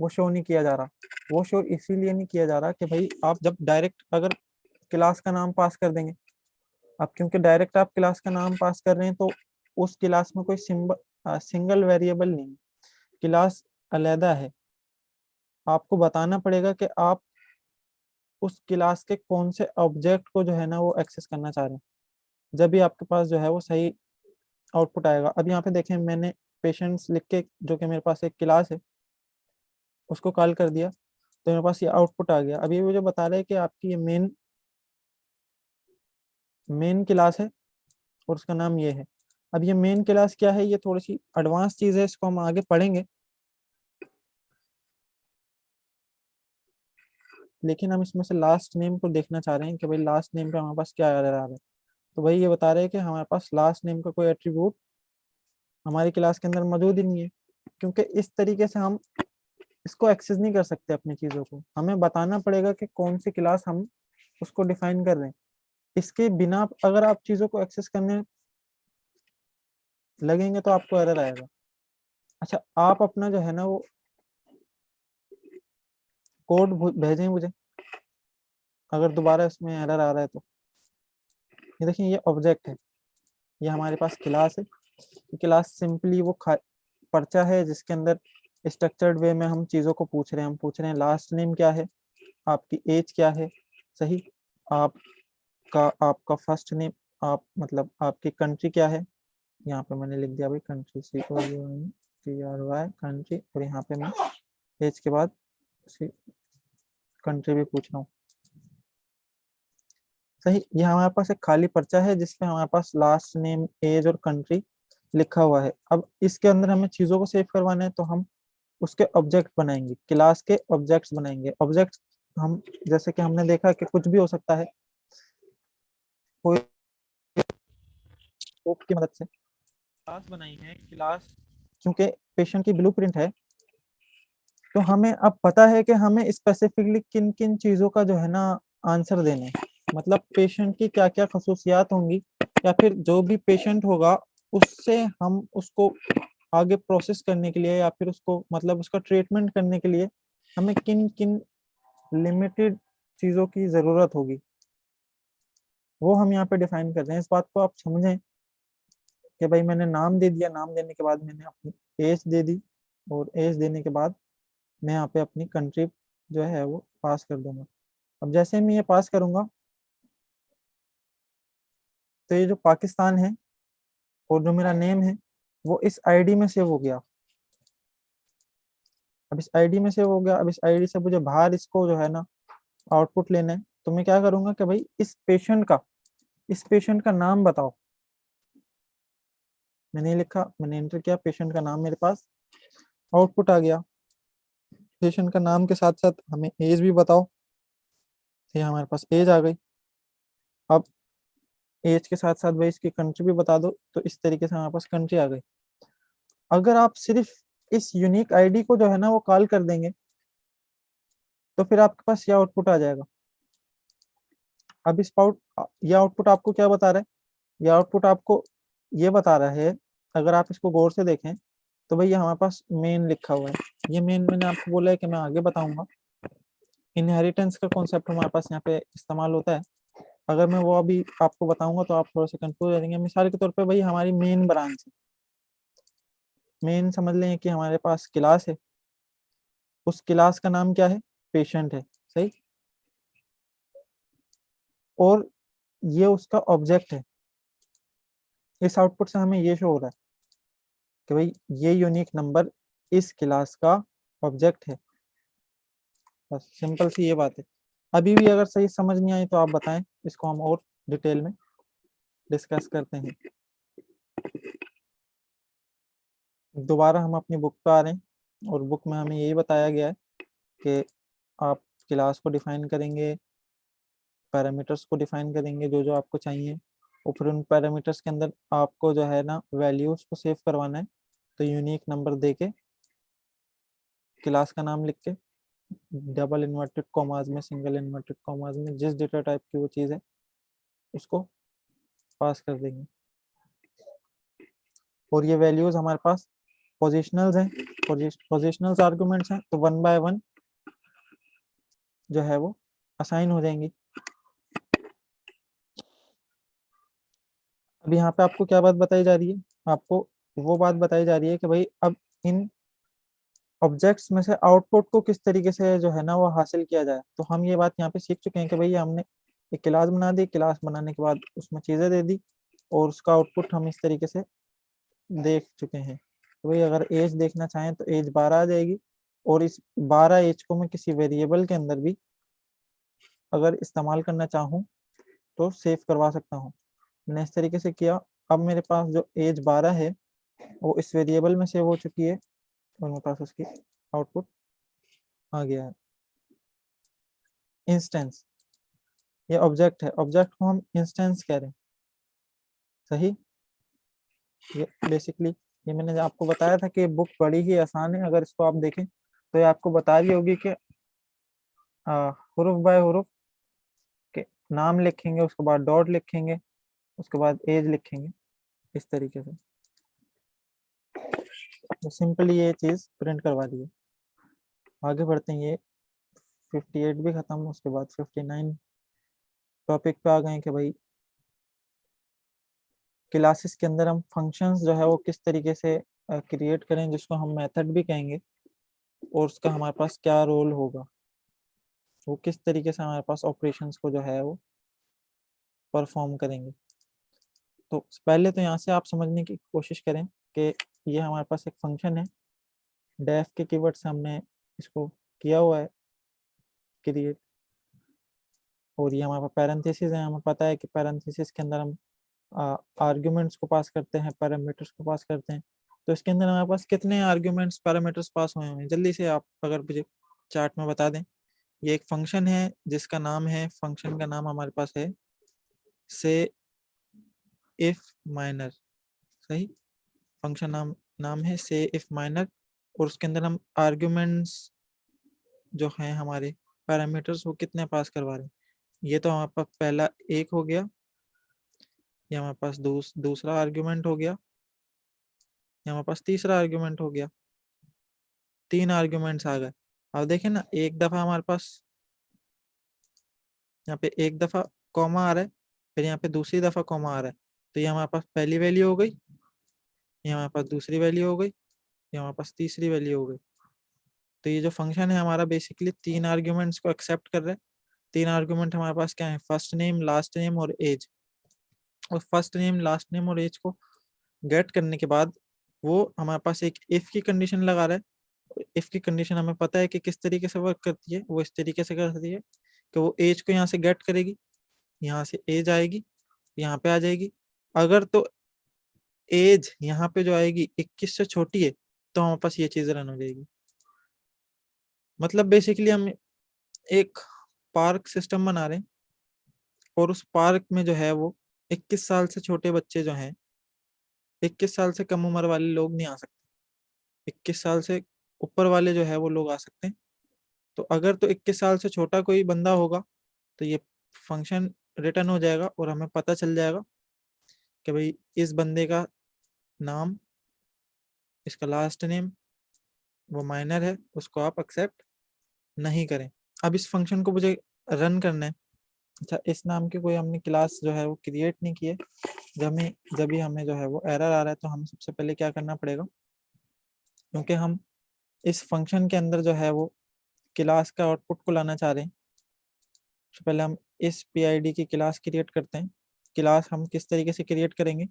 वो शो नहीं किया जा रहा। वो शो इसीलिए नहीं किया जा रहा कि भाई आप जब डायरेक्ट अगर क्लास का नाम पास कर देंगे, अब क्योंकि डायरेक्ट आप क्लास का नाम पास कर रहे हैं तो उस क्लास में कोई सिंगल वेरिएबल नहीं, क्लास अलहदा है। आपको बताना पड़ेगा कि आप उस क्लास के कौन से ऑब्जेक्ट को जो है ना वो एक्सेस करना चाह रहे हैं, जब भी आपके पास जो है वो सही आउटपुट आएगा। अब यहाँ पे देखें, मैंने पेशेंट्स लिख के, जो कि मेरे पास एक क्लास है, उसको कॉल कर दिया तो मेरे पास ये आउटपुट आ गया। अब ये मुझे बता रहा है कि आपकी ये मेन क्लास है और उसका नाम ये है। अब ये मेन क्लास क्या है, ये थोड़ी सी एडवांस चीज़ है, इसको हम आगे पढ़ेंगे, लेकिन हम इसमें से लास्ट नेम को देखना चाह रहे हैं कि भाई लास्ट नेम पे हमारे पास क्या एरर आ रहा है। तो भाई ये बता रहे हैं कि हमारे पास लास्ट नेम का कोई एट्रीब्यूट हमारी क्लास के अंदर मौजूद ही नहीं है, क्योंकि इस तरीके से हम इसको एक्सेस नहीं कर सकते अपनी चीज़ों को। हमें बताना पड़ेगा कि कौन सी क्लास हम उसको डिफाइन कर रहे हैं। इसके बिना अगर आप चीज़ों को एक्सेस करने लगेंगे तो आपको एरर आएगा। अच्छा, आप अपना जो है ना वो कोड भेजें मुझे अगर दोबारा इसमें एरर आ रहा है तो। ये देखिए, ये ऑब्जेक्ट है, ये हमारे पास क्लास है। क्लास सिंपली वो पर्चा है जिसके अंदर स्ट्रक्चर्ड वे में हम चीज़ों को पूछ रहे हैं। हम पूछ रहे हैं लास्ट नेम क्या है, आपकी एज क्या है, सही, आपका फर्स्ट नेम, आप मतलब आपकी कंट्री क्या है। यहाँ पे मैंने लिख दिया भाई कंट्री, COUNTRY कंट्री, और यहाँ पे मैं एज के बाद कंट्री भी पूछ रहा हूँ। सही, ये हमारे पास एक खाली पर्चा है जिसपे हमारे पास लास्ट नेम, एज और कंट्री लिखा हुआ है। अब इसके अंदर हमें चीज़ों को सेव करवाना है तो हम उसके ऑब्जेक्ट बनाएंगे, क्लास के ऑब्जेक्ट्स बनाएंगे। ऑब्जेक्ट हम जैसे कि हमने देखा कि कुछ भी हो सकता है, कोई स्कोप की मदद से क्लास बनाई है। क्लास क्योंकि पेशेंट की ब्लूप्रिंट है तो हमें अब पता है कि हमें स्पेसिफिकली किन किन चीज़ों का जो है ना आंसर देने हैं। मतलब पेशेंट की क्या क्या खसूसियात होंगी, या फिर जो भी पेशेंट होगा उससे हम उसको आगे प्रोसेस करने के लिए, या फिर उसको मतलब उसका ट्रीटमेंट करने के लिए हमें किन किन लिमिटेड चीज़ों की ज़रूरत होगी, वो हम यहाँ पे डिफाइन कर रहे हैं। इस बात को आप समझें कि भाई मैंने नाम दे दिया, नाम देने के बाद मैंने अपनी एज दे दी, और एज देने के बाद मैं यहाँ पे अपनी कंट्री जो है वो पास कर दूंगा। अब जैसे मैं ये पास करूंगा तो ये जो पाकिस्तान है और जो मेरा नेम है वो इस आईडी में सेव हो गया। अब इस आईडी में सेव हो गया। अब इस आईडी से मुझे बाहर इसको जो है ना आउटपुट लेना है, तो मैं क्या करूंगा कि भाई इस पेशेंट का नाम बताओ। मैंने ये लिखा, मैंने एंटर किया, पेशेंट का नाम मेरे पास आउटपुट आ गया। पेशेंट का नाम के साथ साथ हमें एज भी बताओ, ये हमारे पास एज आ गई। अब एज के साथ साथ भाई इसकी कंट्री भी बता दो, तो इस तरीके से हमारे पास कंट्री आ गई। अगर आप सिर्फ इस यूनिक आईडी को जो है ना वो कॉल कर देंगे, तो फिर आपके पास ये आउटपुट आ जाएगा। अब इस आउट ये आउटपुट आपको क्या बता रहा है? ये आउटपुट आपको ये बता रहा है, अगर आप इसको गौर से देखें तो भैया हमारे पास मेन लिखा हुआ है। ये मेन मैंने आपको बोला है कि मैं आगे बताऊंगा। इनहेरिटेंस का कॉन्सेप्ट हमारे पास यहाँ पे इस्तेमाल होता है। अगर मैं वो अभी आपको बताऊंगा तो आप थोड़ा सा कंफ्यूज हो जाएंगे। मिसाल के तौर पे भाई हमारी मेन ब्रांच है, मेन समझ लें कि हमारे पास क्लास है, उस क्लास का नाम क्या है? पेशेंट है, सही। और ये उसका ऑब्जेक्ट है। इस आउटपुट से हमें ये शो हो रहा है कि भाई ये यूनिक नंबर इस क्लास का ऑब्जेक्ट है। बस सिंपल सी ये बात है। अभी भी अगर सही समझ नहीं आई तो आप बताएं, इसको हम और डिटेल में डिस्कस करते हैं। दोबारा हम अपनी बुक पे आ रहे हैं, और बुक में हमें यही बताया गया है कि आप क्लास को डिफाइन करेंगे, पैरामीटर्स को डिफाइन करेंगे जो जो आपको चाहिए, और फिर उन पैरामीटर्स के अंदर आपको जो है ना वैल्यूज को सेव करवाना है। तो यूनिक नंबर दे के, क्लास का नाम लिख के, डबल इन्वर्टेड कॉमाज में, सिंगल इन्वर्टेड कॉमाज में, जिस डेटा टाइप की वो चीज़ है उसको पास कर देंगे। और ये वैल्यूज हमारे पास पोजिशनल्स हैं, पोजिशनल्स आर्गुमेंट्स हैं, तो वन बाय वन जो है वो असाइन हो जाएंगी। अब यहाँ पे आपको क्या बात बताई जा रही है? आपको वो बात बताई जा रही है कि भाई अब इन ऑब्जेक्ट्स में से आउटपुट को किस तरीके से जो है ना वो हासिल किया जाए। तो हम ये बात यहाँ पे सीख चुके हैं कि भाई हमने एक क्लास बना दी, क्लास बनाने के बाद उसमें चीज़ें दे दी, और उसका आउटपुट हम इस तरीके से देख चुके हैं। तो भाई अगर एज देखना चाहें तो एज 12 आ जाएगी, और इस 12 एज को मैं किसी वेरिएबल के अंदर भी अगर इस्तेमाल करना चाहूँ तो सेव करवा सकता हूँ। मैंने इस तरीके से किया। अब मेरे पास जो एज 12 है वो इस वेरिएबल में सेव हो चुकी है, और मेरे पास उसकी आउटपुट आ गया है। इंस्टेंस, ये ऑब्जेक्ट है, ऑब्जेक्ट को हम इंस्टेंस कह रहे हैं, सही। ये बेसिकली ये मैंने आपको बताया था कि बुक बड़ी ही आसान है। अगर इसको आप देखें तो ये आपको बता रही होगी कि हुरुफ बाय हुरुफ के नाम लिखेंगे, उसके बाद डॉट लिखेंगे, उसके बाद एज लिखेंगे, इस तरीके से। तो सिंपली ये चीज़ प्रिंट करवा दी है। आगे बढ़ते हैं। ये 58 भी खत्म, उसके बाद 59 टॉपिक पे आ गए कि भाई क्लासेस के अंदर हम फंक्शंस जो है वो किस तरीके से क्रिएट करें, जिसको हम मेथड भी कहेंगे, और उसका हमारे पास क्या रोल होगा, वो किस तरीके से हमारे पास ऑपरेशंस को जो है वो परफॉर्म करेंगे। तो पहले तो यहाँ से आप समझने की कोशिश करें कि ये हमारे पास एक फंक्शन है, डेफ के कीवर्ड से हमने इसको किया हुआ है क्रिएट, और ये हमारे पास पैरेंथेसिस है। हमें पता है कि पैरेंथेसिस के अंदर हम आर्ग्यूमेंट्स को पास करते हैं, पैरामीटर्स को पास करते हैं। तो इसके अंदर हमारे पास कितने आर्ग्यूमेंट्स पैरामीटर्स पास हुए हैं, जल्दी से आप अगर मुझे चार्ट में बता दें। ये एक फंक्शन है जिसका नाम है, फंक्शन का नाम हमारे पास है से इफ माइनर, सही। फंक्शन नाम है से इफ माइनर, और उसके अंदर हम आर्ग्यूमेंट्स जो हैं हमारे पैरामीटर्स वो कितने पास करवा रहे हैं। ये तो हमारे पास पहला एक हो गया, ये हमारे पास दूसरा आर्ग्यूमेंट हो गया, ये हमारे पास तीसरा आर्ग्यूमेंट हो गया। 3 आर्ग्यूमेंट्स आ गए। अब देखें ना, एक दफा हमारे पास यहाँ पे एक दफा कॉमा आ रहा है, फिर यहाँ पे दूसरी दफा कॉमा आ रहा है, तो ये हमारे पास पहली वैल्यू हो गई, ये हमारे पास दूसरी वैल्यू हो गई, ये हमारे पास तीसरी वैल्यू हो गई। तो ये जो फंक्शन है हमारा बेसिकली 3 आर्ग्यूमेंट्स को एक्सेप्ट कर रहा है। 3 आर्ग्यूमेंट हमारे पास क्या है? फर्स्ट नेम, लास्ट नेम और एज। और फर्स्ट नेम, लास्ट नेम और एज को गेट करने के बाद वो हमारे पास एक इफ की कंडीशन लगा रहा है। इफ की कंडीशन हमें पता है कि किस तरीके से वर्क करती है। वो इस तरीके से करती है कि वो एज को यहाँ से गेट करेगी, यहाँ से एज आएगी, यहाँ पे आ जाएगी। अगर तो एज यहाँ पे जो आएगी 21 से छोटी है तो हमारे पास ये चीज रन हो जाएगी। मतलब बेसिकली हम एक पार्क सिस्टम बना रहे हैं और उस पार्क में जो है वो 21 साल से छोटे बच्चे जो हैं, 21 साल से कम उम्र वाले लोग नहीं आ सकते, 21 साल से ऊपर वाले जो है वो लोग आ सकते हैं। तो अगर तो 21 साल से छोटा कोई बंदा होगा तो ये फंक्शन रिटर्न हो जाएगा और हमें पता चल जाएगा कि भाई इस बंदे का नाम, इसका लास्ट नेम, वो माइनर है, उसको आप एक्सेप्ट नहीं करें। अब इस फंक्शन को मुझे रन करना है। अच्छा, इस नाम की कोई हमने क्लास जो है वो क्रिएट नहीं की है। जब भी हमें जो है वो एरर आ रहा है तो हमें सबसे पहले क्या करना पड़ेगा, क्योंकि हम इस फंक्शन के अंदर जो है वो क्लास का आउटपुट को लाना चाह रहे हैं। तो पहले हम इस PID की क्लास क्रिएट करते हैं। क्लास हम किस तरीके से क्रिएट करेंगे,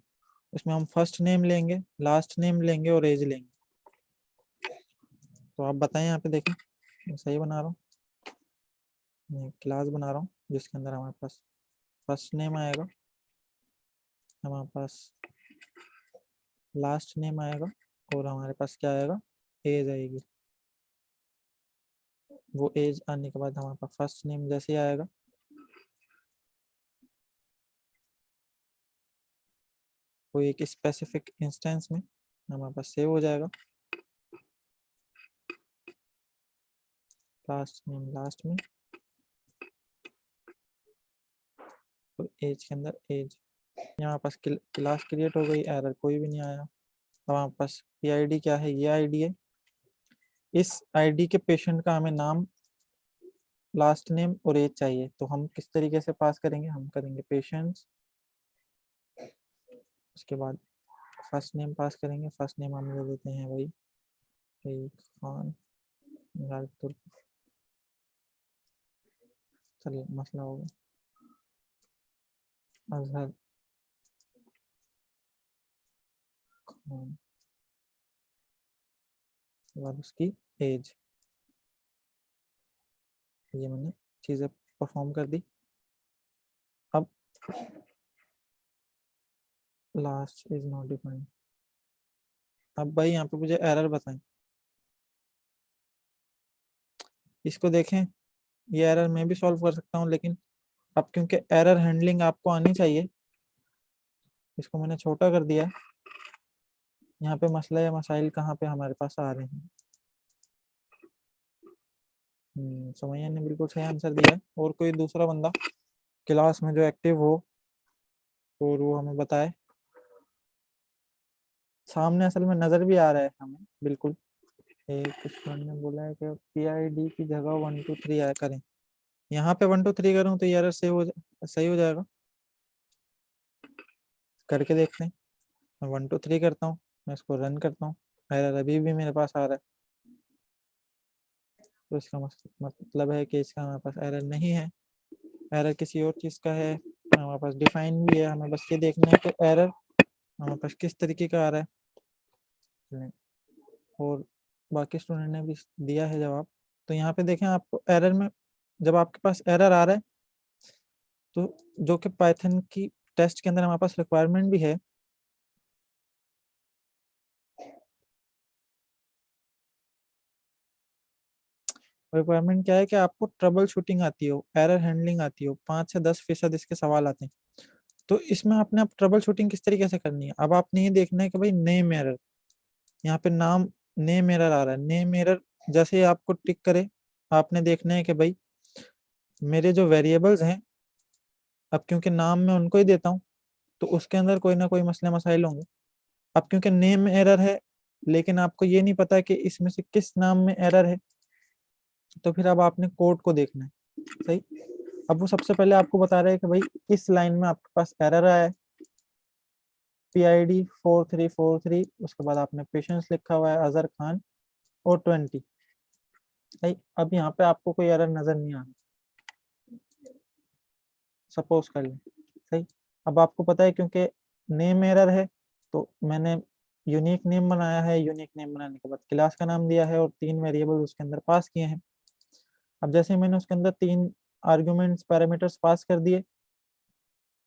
उसमें हम फर्स्ट नेम लेंगे, लास्ट नेम लेंगे और एज लेंगे। तो आप बताएं, यहाँ पे देखें मैं सही बना रहा हूँ? मैं क्लास बना रहा हूँ जिसके अंदर हमारे पास फर्स्ट नेम आएगा, हमारे पास लास्ट नेम आएगा और हमारे पास क्या आएगा, एज आएगी। वो एज आने के बाद हमारे पास फर्स्ट नेम जैसे ही आएगा, वो एक स्पेसिफिक इंस्टेंस में हमारे पास सेव हो जाएगा। लास्ट नेम लास्ट में, तो एज के अंदर एज। यहाँ पास क्लास क्रिएट हो गई, एरर कोई भी नहीं आया। अब हमारे पास PID क्या है, ये ID है। इस ID के पेशेंट का हमें नाम, लास्ट नेम और एज चाहिए, तो हम किस तरीके से पास करेंगे, हम करेंगे पेशेंट्स, उसके बाद फर्स्ट नेम पास करेंगे। फर्स्ट नेम हम ले देते हैं वही खान गायतुल। चलिए मसला हो गया, अजहर खान, बाद उसकी एज। ये मैंने चीज़ें परफॉर्म कर दी। अब लास्ट इज नॉट डिफाइंड। अब भाई यहाँ पे मुझे एरर बताएं, इसको देखें। ये एरर मैं भी सॉल्व कर सकता हूँ, लेकिन अब क्योंकि एरर हैंडलिंग आपको आनी चाहिए, इसको मैंने छोटा कर दिया। यहाँ पे मसला या मसाइल कहाँ पे हमारे पास आ रहे हैं। सुमैया ने बिल्कुल सही आंसर दिया है। और कोई दूसरा बंदा क्लास में जो एक्टिव हो और वो हमें बताए। सामने असल में नजर भी आ रहा है हमें बिल्कुल। एक स्टूडेंट ने बोला है कि PID की जगह 1 2 3 आया करें। यहाँ पे 1 2 3 करूँ तो ये एरर सही हो जाएगा। करके देखते हैं। मैं 1 2 3 करता हूँ, मैं इसको रन करता हूँ, एरर अभी भी मेरे पास आ रहा है। तो इसका मतलब है कि इसका हमारे पास एरर नहीं है, एरर किसी और चीज़ का है। हमारे पास डिफाइन भी है, हमें बस ये देखना है कि एरर हमारे पास किस तरीके का आ रहा है। और बाकी स्टूडेंट ने भी दिया है जवाब। तो यहाँ पे देखें, आपको एरर में जब आपके पास एरर आ रहा है तो जो कि पाइथन की टेस्ट के अंदर हमारे पास रिक्वायरमेंट भी है, रिक्वायरमेंट क्या है कि आपको ट्रबल शूटिंग आती हो, एरर हैंडलिंग आती हो। 5 से 10% इसके सवाल आते हैं। तो इसमें आपने अब ट्रबल शूटिंग किस तरीके से करनी है, अब आपने ये देखना है कि भाई नेम एरर, यहाँ पे नाम नेम एरर आ रहा है। नेम एरर जैसे ही आपको टिक करे, आपने देखना है कि भाई मेरे जो वेरिएबल्स हैं, अब क्योंकि नाम मैं उनको ही देता हूँ तो उसके अंदर कोई ना कोई मसले मसाइल होंगे। अब क्योंकि नेम एरर है लेकिन आपको ये नहीं पता कि इसमें से किस नाम में एरर है, तो फिर अब आपने कोड को देखना है। सही। अब वो सबसे पहले आपको बता रहा है कि भाई इस लाइन में आपके पास एरर आया है, PID 4343, उसके बाद आपने पेशेंस लिखा हुआ है अजहर खान और 20। सही। अब यहाँ पे आपको कोई एरर नजर नहीं आ रहा, सपोज कर लें। सही। अब आपको पता है क्योंकि नेम एरर है तो मैंने यूनिक नेम बनाया है, यूनिक नेम बनाने के बाद क्लास का नाम दिया है और 3 वेरिएबल उसके अंदर पास किए हैं। अब जैसे मैंने उसके अंदर 3 आर्ग्यूमेंट्स पैरामीटर्स पास कर दिए,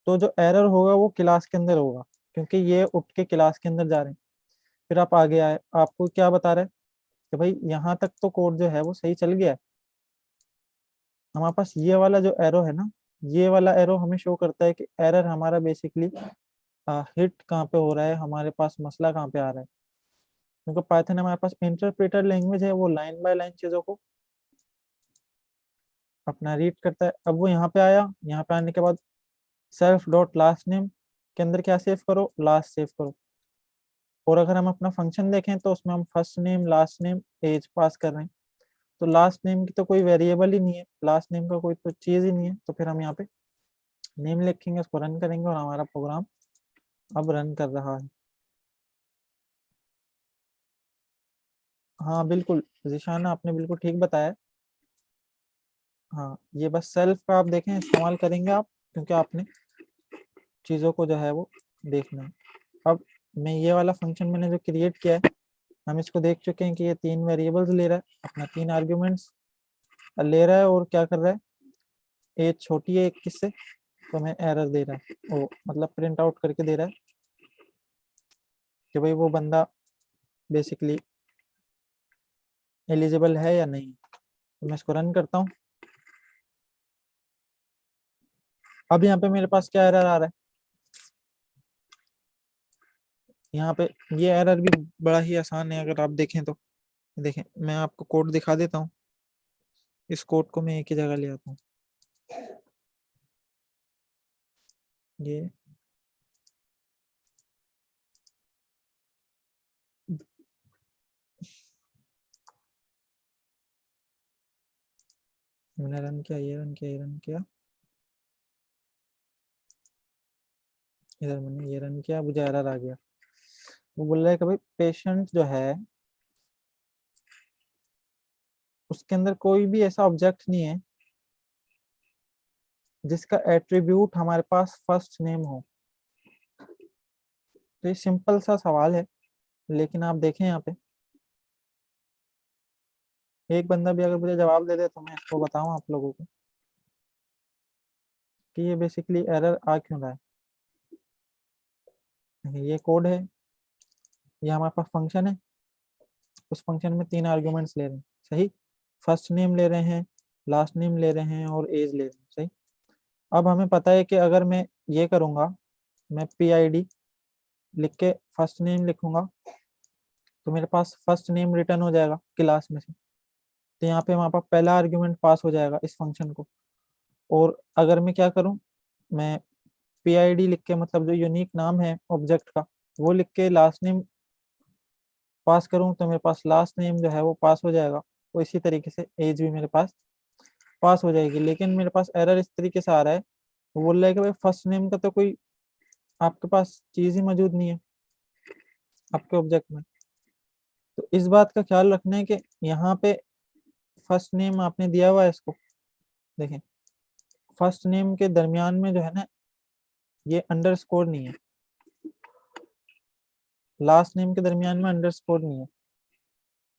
तो जो एरर होगा वो क्लास के अंदर होगा, क्योंकि ये उठ के क्लास के अंदर जा रहे हैं। फिर आप आगे आए, आपको क्या बता रहा है कि भाई यहाँ तक तो कोड जो है वो सही चल गया है। हमारे पास ये वाला जो एरो है ना, ये वाला एरो हमें शो करता है कि एरर हमारा बेसिकली हिट कहाँ पे हो रहा है, हमारे पास मसला कहाँ पे आ रहा है। क्योंकि पाइथन हमारे पास इंटरप्रेटर लैंग्वेज है, वो लाइन बाय लाइन चीजों को अपना रीड करता है। अब वो यहाँ पे आया, यहाँ पे आने के बाद सेल्फ डॉट लास्ट नेम के अंदर क्या सेव करो, लास्ट सेव करो। और अगर हम अपना फंक्शन देखें तो उसमें हम first name last name as pass कर रहे हैं। तो लास्ट नेम की तो कोई वेरिएबल ही नहीं है, लास्ट नेम का कोई तो चीज ही नहीं है, तो फिर हम यहाँ पे नेम लिखेंगे, उसको रन करेंगे और हमारा प्रोग्राम अब रन कर रहा है। हाँ बिल्कुल जिशाना, आपने बिल्कुल ठीक बताया। हाँ ये बस सेल्फ का आप देखें इस्तेमाल करेंगे आप, क्योंकि आपने चीज़ों को जो है वो देखना है। अब मैं ये वाला फंक्शन मैंने जो क्रिएट किया है, हम इसको देख चुके हैं कि ये 3 वेरिएबल्स ले रहा है, अपना 3 आर्ग्यूमेंट्स ले रहा है और क्या कर रहा है, एज छोटी है 21 से, तो हमें एरर दे रहा है, वो मतलब प्रिंट आउट करके दे रहा है कि भाई वो बंदा बेसिकली एलिजिबल है या नहीं। तो मैं इसको रन करता हूँ। अब यहाँ पे मेरे पास क्या एरर आ रहा है, यहाँ पे ये एरर भी बड़ा ही आसान है अगर आप देखें तो। देखें मैं आपको कोड दिखा देता हूँ, इस कोड को मैं एक ही जगह ले आता हूँ। ये मैंने रन किया, ये रन किया, ये रन किया, इधर मैंने ये रन किया, मुझे एरर आ गया। वो बोल रहा है कि भाई पेशेंट जो है उसके अंदर कोई भी ऐसा ऑब्जेक्ट नहीं है जिसका एट्रीब्यूट हमारे पास फर्स्ट नेम हो। तो ये सिंपल सा सवाल है, लेकिन आप देखें यहाँ पे एक बंदा भी अगर मुझे जवाब दे दे तो मैं इसको बताऊं आप लोगों को कि ये बेसिकली एरर आ क्यों रहा है। ये कोड है, ये हमारे पास फंक्शन है, उस फंक्शन में 3 आर्ग्यूमेंट्स ले रहे हैं, सही। फर्स्ट नेम ले रहे हैं, लास्ट नेम ले रहे हैं और एज ले रहे हैं, सही। अब हमें पता है कि अगर मैं ये करूँगा, मैं PID लिख के फर्स्ट नेम लिखूंगा तो मेरे पास फर्स्ट नेम रिटर्न हो जाएगा क्लास में से। तो यहाँ पे हमारे पास पहला आर्ग्यूमेंट पास हो जाएगा इस फंक्शन को। और अगर मैं क्या करूँ, मैं PID लिख के मतलब जो यूनिक नाम है ऑब्जेक्ट का वो लिख के लास्ट नेम पास करूँ तो मेरे पास लास्ट नेम जो है वो पास हो जाएगा। तो इसी तरीके से एज भी मेरे पास पास हो जाएगी। लेकिन मेरे पास एरर इस तरीके से आ रहा है, वो बोल रहा है कि भाई फर्स्ट नेम का तो कोई आपके पास चीज ही मौजूद नहीं है आपके ऑब्जेक्ट में। तो इस बात का ख्याल रखना है कि यहाँ पे फर्स्ट नेम आपने दिया हुआ है इसको, देखें फर्स्ट नेम के दरमियान में जो है ना ये अंडरस्कोर नहीं है, लास्ट नेम के दरमियान में अंडरस्कोर नहीं है।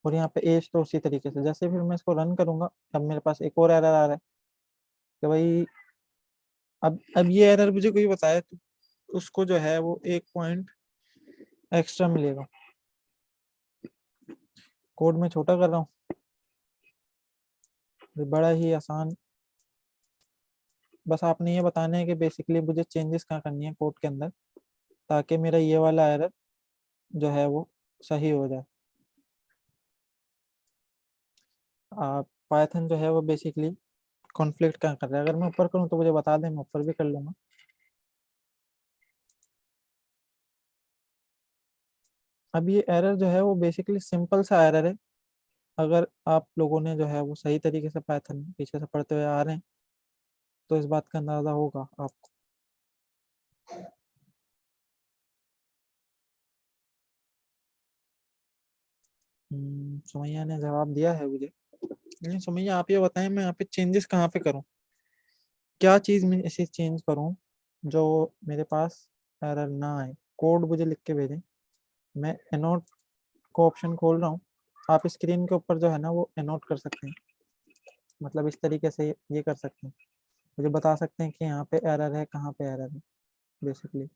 और यहाँ पे एज तो उसी तरीके से। जैसे फिर मैं इसको रन करूंगा, अब मेरे पास एक और एरर आ रहा है कि भाई अब ये एरर मुझे कोई बताया तो उसको जो है वो 1 पॉइंट एक्स्ट्रा मिलेगा। कोड में छोटा कर रहा हूँ, ये बड़ा ही आसान। बस आपने ये बताना है कि बेसिकली मुझे चेंजेस कहाँ करनी है कोड के अंदर, ताकि मेरा ये वाला एरर जो है वो सही हो जाए। पाइथन जो है वो बेसिकली कॉन्फ्लिक्ट कहाँ कर रहा है, अगर मैं ऊपर करूँ तो मुझे बता दें, मैं ऊपर भी कर लूंगा। अब ये एरर जो है वो बेसिकली सिंपल सा एरर है। अगर आप लोगों ने जो है वो सही तरीके से पाइथन पीछे से पढ़ते हुए आ रहे हैं तो इस बात का अंदाजा होगा आपको। सुमैया ने जवाब दिया है मुझे। लेकिन सुमैया आप ये बताएं मैं यहाँ पे चेंजेस कहाँ पे करूँ, क्या चीज़ मैं ऐसी चेंज करूँ जो मेरे पास एरर ना आए। कोड मुझे लिख के भेजें, मैं एनोट को ऑप्शन खोल रहा हूँ। आप स्क्रीन के ऊपर जो है ना वो एनोट कर सकते हैं, मतलब इस तरीके से ये कर सकते हैं, मुझे बता सकते हैं कि यहाँ पे एरर है, कहाँ पे एरर है बेसिकली।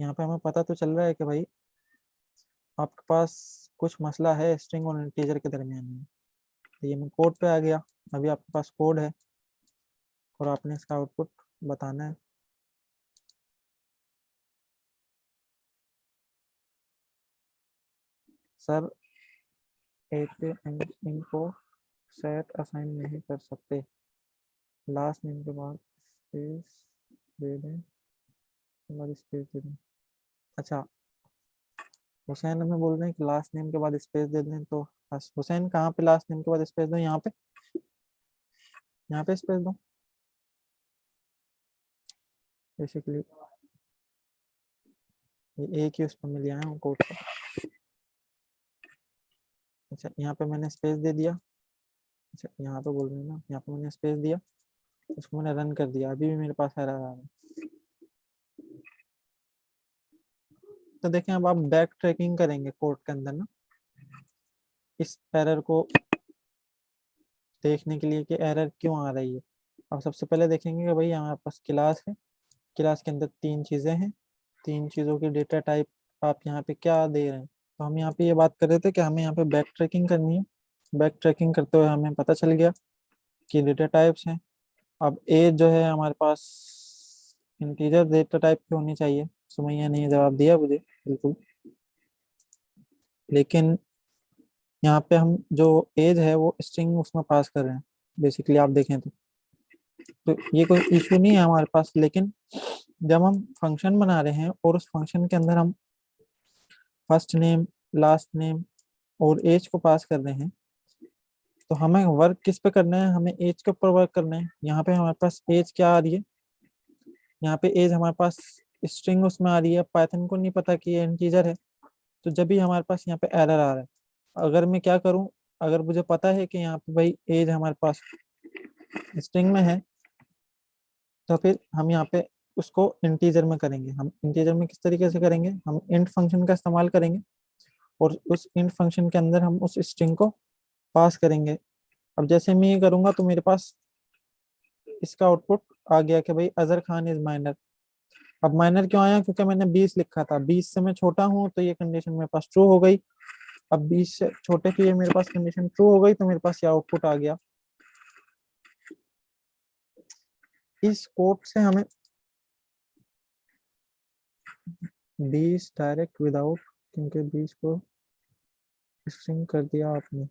यहाँ पे हमें पता तो चल रहा है कि भाई आपके पास कुछ मसला है स्ट्रिंग और इंटीजर के दरमियान में। तो ये मैं कोड पे आ गया। अभी आपके पास कोड है और आपने इसका आउटपुट बताना है। सर ए पे इन को सेट असाइन नहीं कर सकते, लास्ट नेम के बाद स्पेस दे दें, के बाद स्पेस दे दें। अच्छा, हुसैन हमें बोल रहे हैं कि लास्ट नेम के बाद स्पेस दे दें, तो हुसैन कहाँ पे लास्ट नेम के बाद स्पेस दो? यहाँ पे, यहाँ पे स्पेस दो बेसिकली। ये एक ही उस पर मिल आया हूँ कोड का। अच्छा, यहाँ पे मैंने स्पेस दे दिया। अच्छा, यहाँ पे बोल रहे हैं ना, यहाँ पे मैंने स्पेस दिया, उसको मैंने रन कर दिया, अभी भी मेरे पास एरर आ रहा है। तो देखें, अब आप बैक ट्रैकिंग करेंगे कोड के अंदर ना, इस एरर को देखने के लिए कि एरर क्यों आ रही है। अब सबसे पहले देखेंगे कि भाई हमारे पास क्लास है, क्लास के अंदर तीन चीज़ें हैं, तीन चीज़ों की डेटा टाइप आप यहाँ पे क्या दे रहे हैं। तो हम यहाँ पे ये बात कर रहे थे कि हमें यहाँ पे बैक ट्रैकिंग करनी है। बैक ट्रैकिंग करते हुए हमें पता चल गया कि डेटा टाइप्स हैं। अब एज जो है हमारे पास इंटीजर डेटा टाइप की होनी चाहिए। सुमैया ने जवाब दिया मुझे, बिल्कुल। लेकिन यहाँ पे हम जो एज है वो स्ट्रिंग उसमें पास कर रहे हैं बेसिकली, आप देखें तो ये कोई इशू नहीं है हमारे पास। लेकिन जब हम फंक्शन बना रहे हैं और उस फंक्शन के अंदर हम फर्स्ट नेम, लास्ट नेम और एज को पास कर रहे हैं, तो हमें वर्क किस पे करना है? हमें एज के ऊपर वर्क करना है। यहाँ पे हमारे पास एज क्या आ रही है? यहाँ पे एज हमारे पास स्ट्रिंग उसमें आ रही है, पाइथन को नहीं पता कि ये इंटीजर है। तो जब भी हमारे पास यहाँ पे एरर आ रहा है, अगर मैं क्या करूँ, अगर मुझे पता है कि यहाँ पे भाई एज हमारे पास स्ट्रिंग में है, तो फिर हम यहाँ पे उसको इंटीजर में करेंगे। हम इंटीजर में किस तरीके से करेंगे? हम इंट फंक्शन का इस्तेमाल करेंगे और उस इंट फंक्शन के अंदर हम उस स्ट्रिंग को पास करेंगे। अब जैसे मैं ये करूंगा तो मेरे पास इसका आउटपुट आ गया कि भाई अजहर खान इज माइनर। अब माइनर क्यों आया? क्योंकि मैंने 20 लिखा था, 20 से मैं छोटा हूँ, तो ये कंडीशन मेरे पास ट्रू हो गई। अब 20 से छोटे की ये मेरे पास कंडीशन ट्रू हो गई, तो मेरे पास ये आउटपुट आ गया। इस कोड से हमें 20 डायरेक्ट विदाउट, क्योंकि 20 को स्ट्रिंग कर दिया आपने,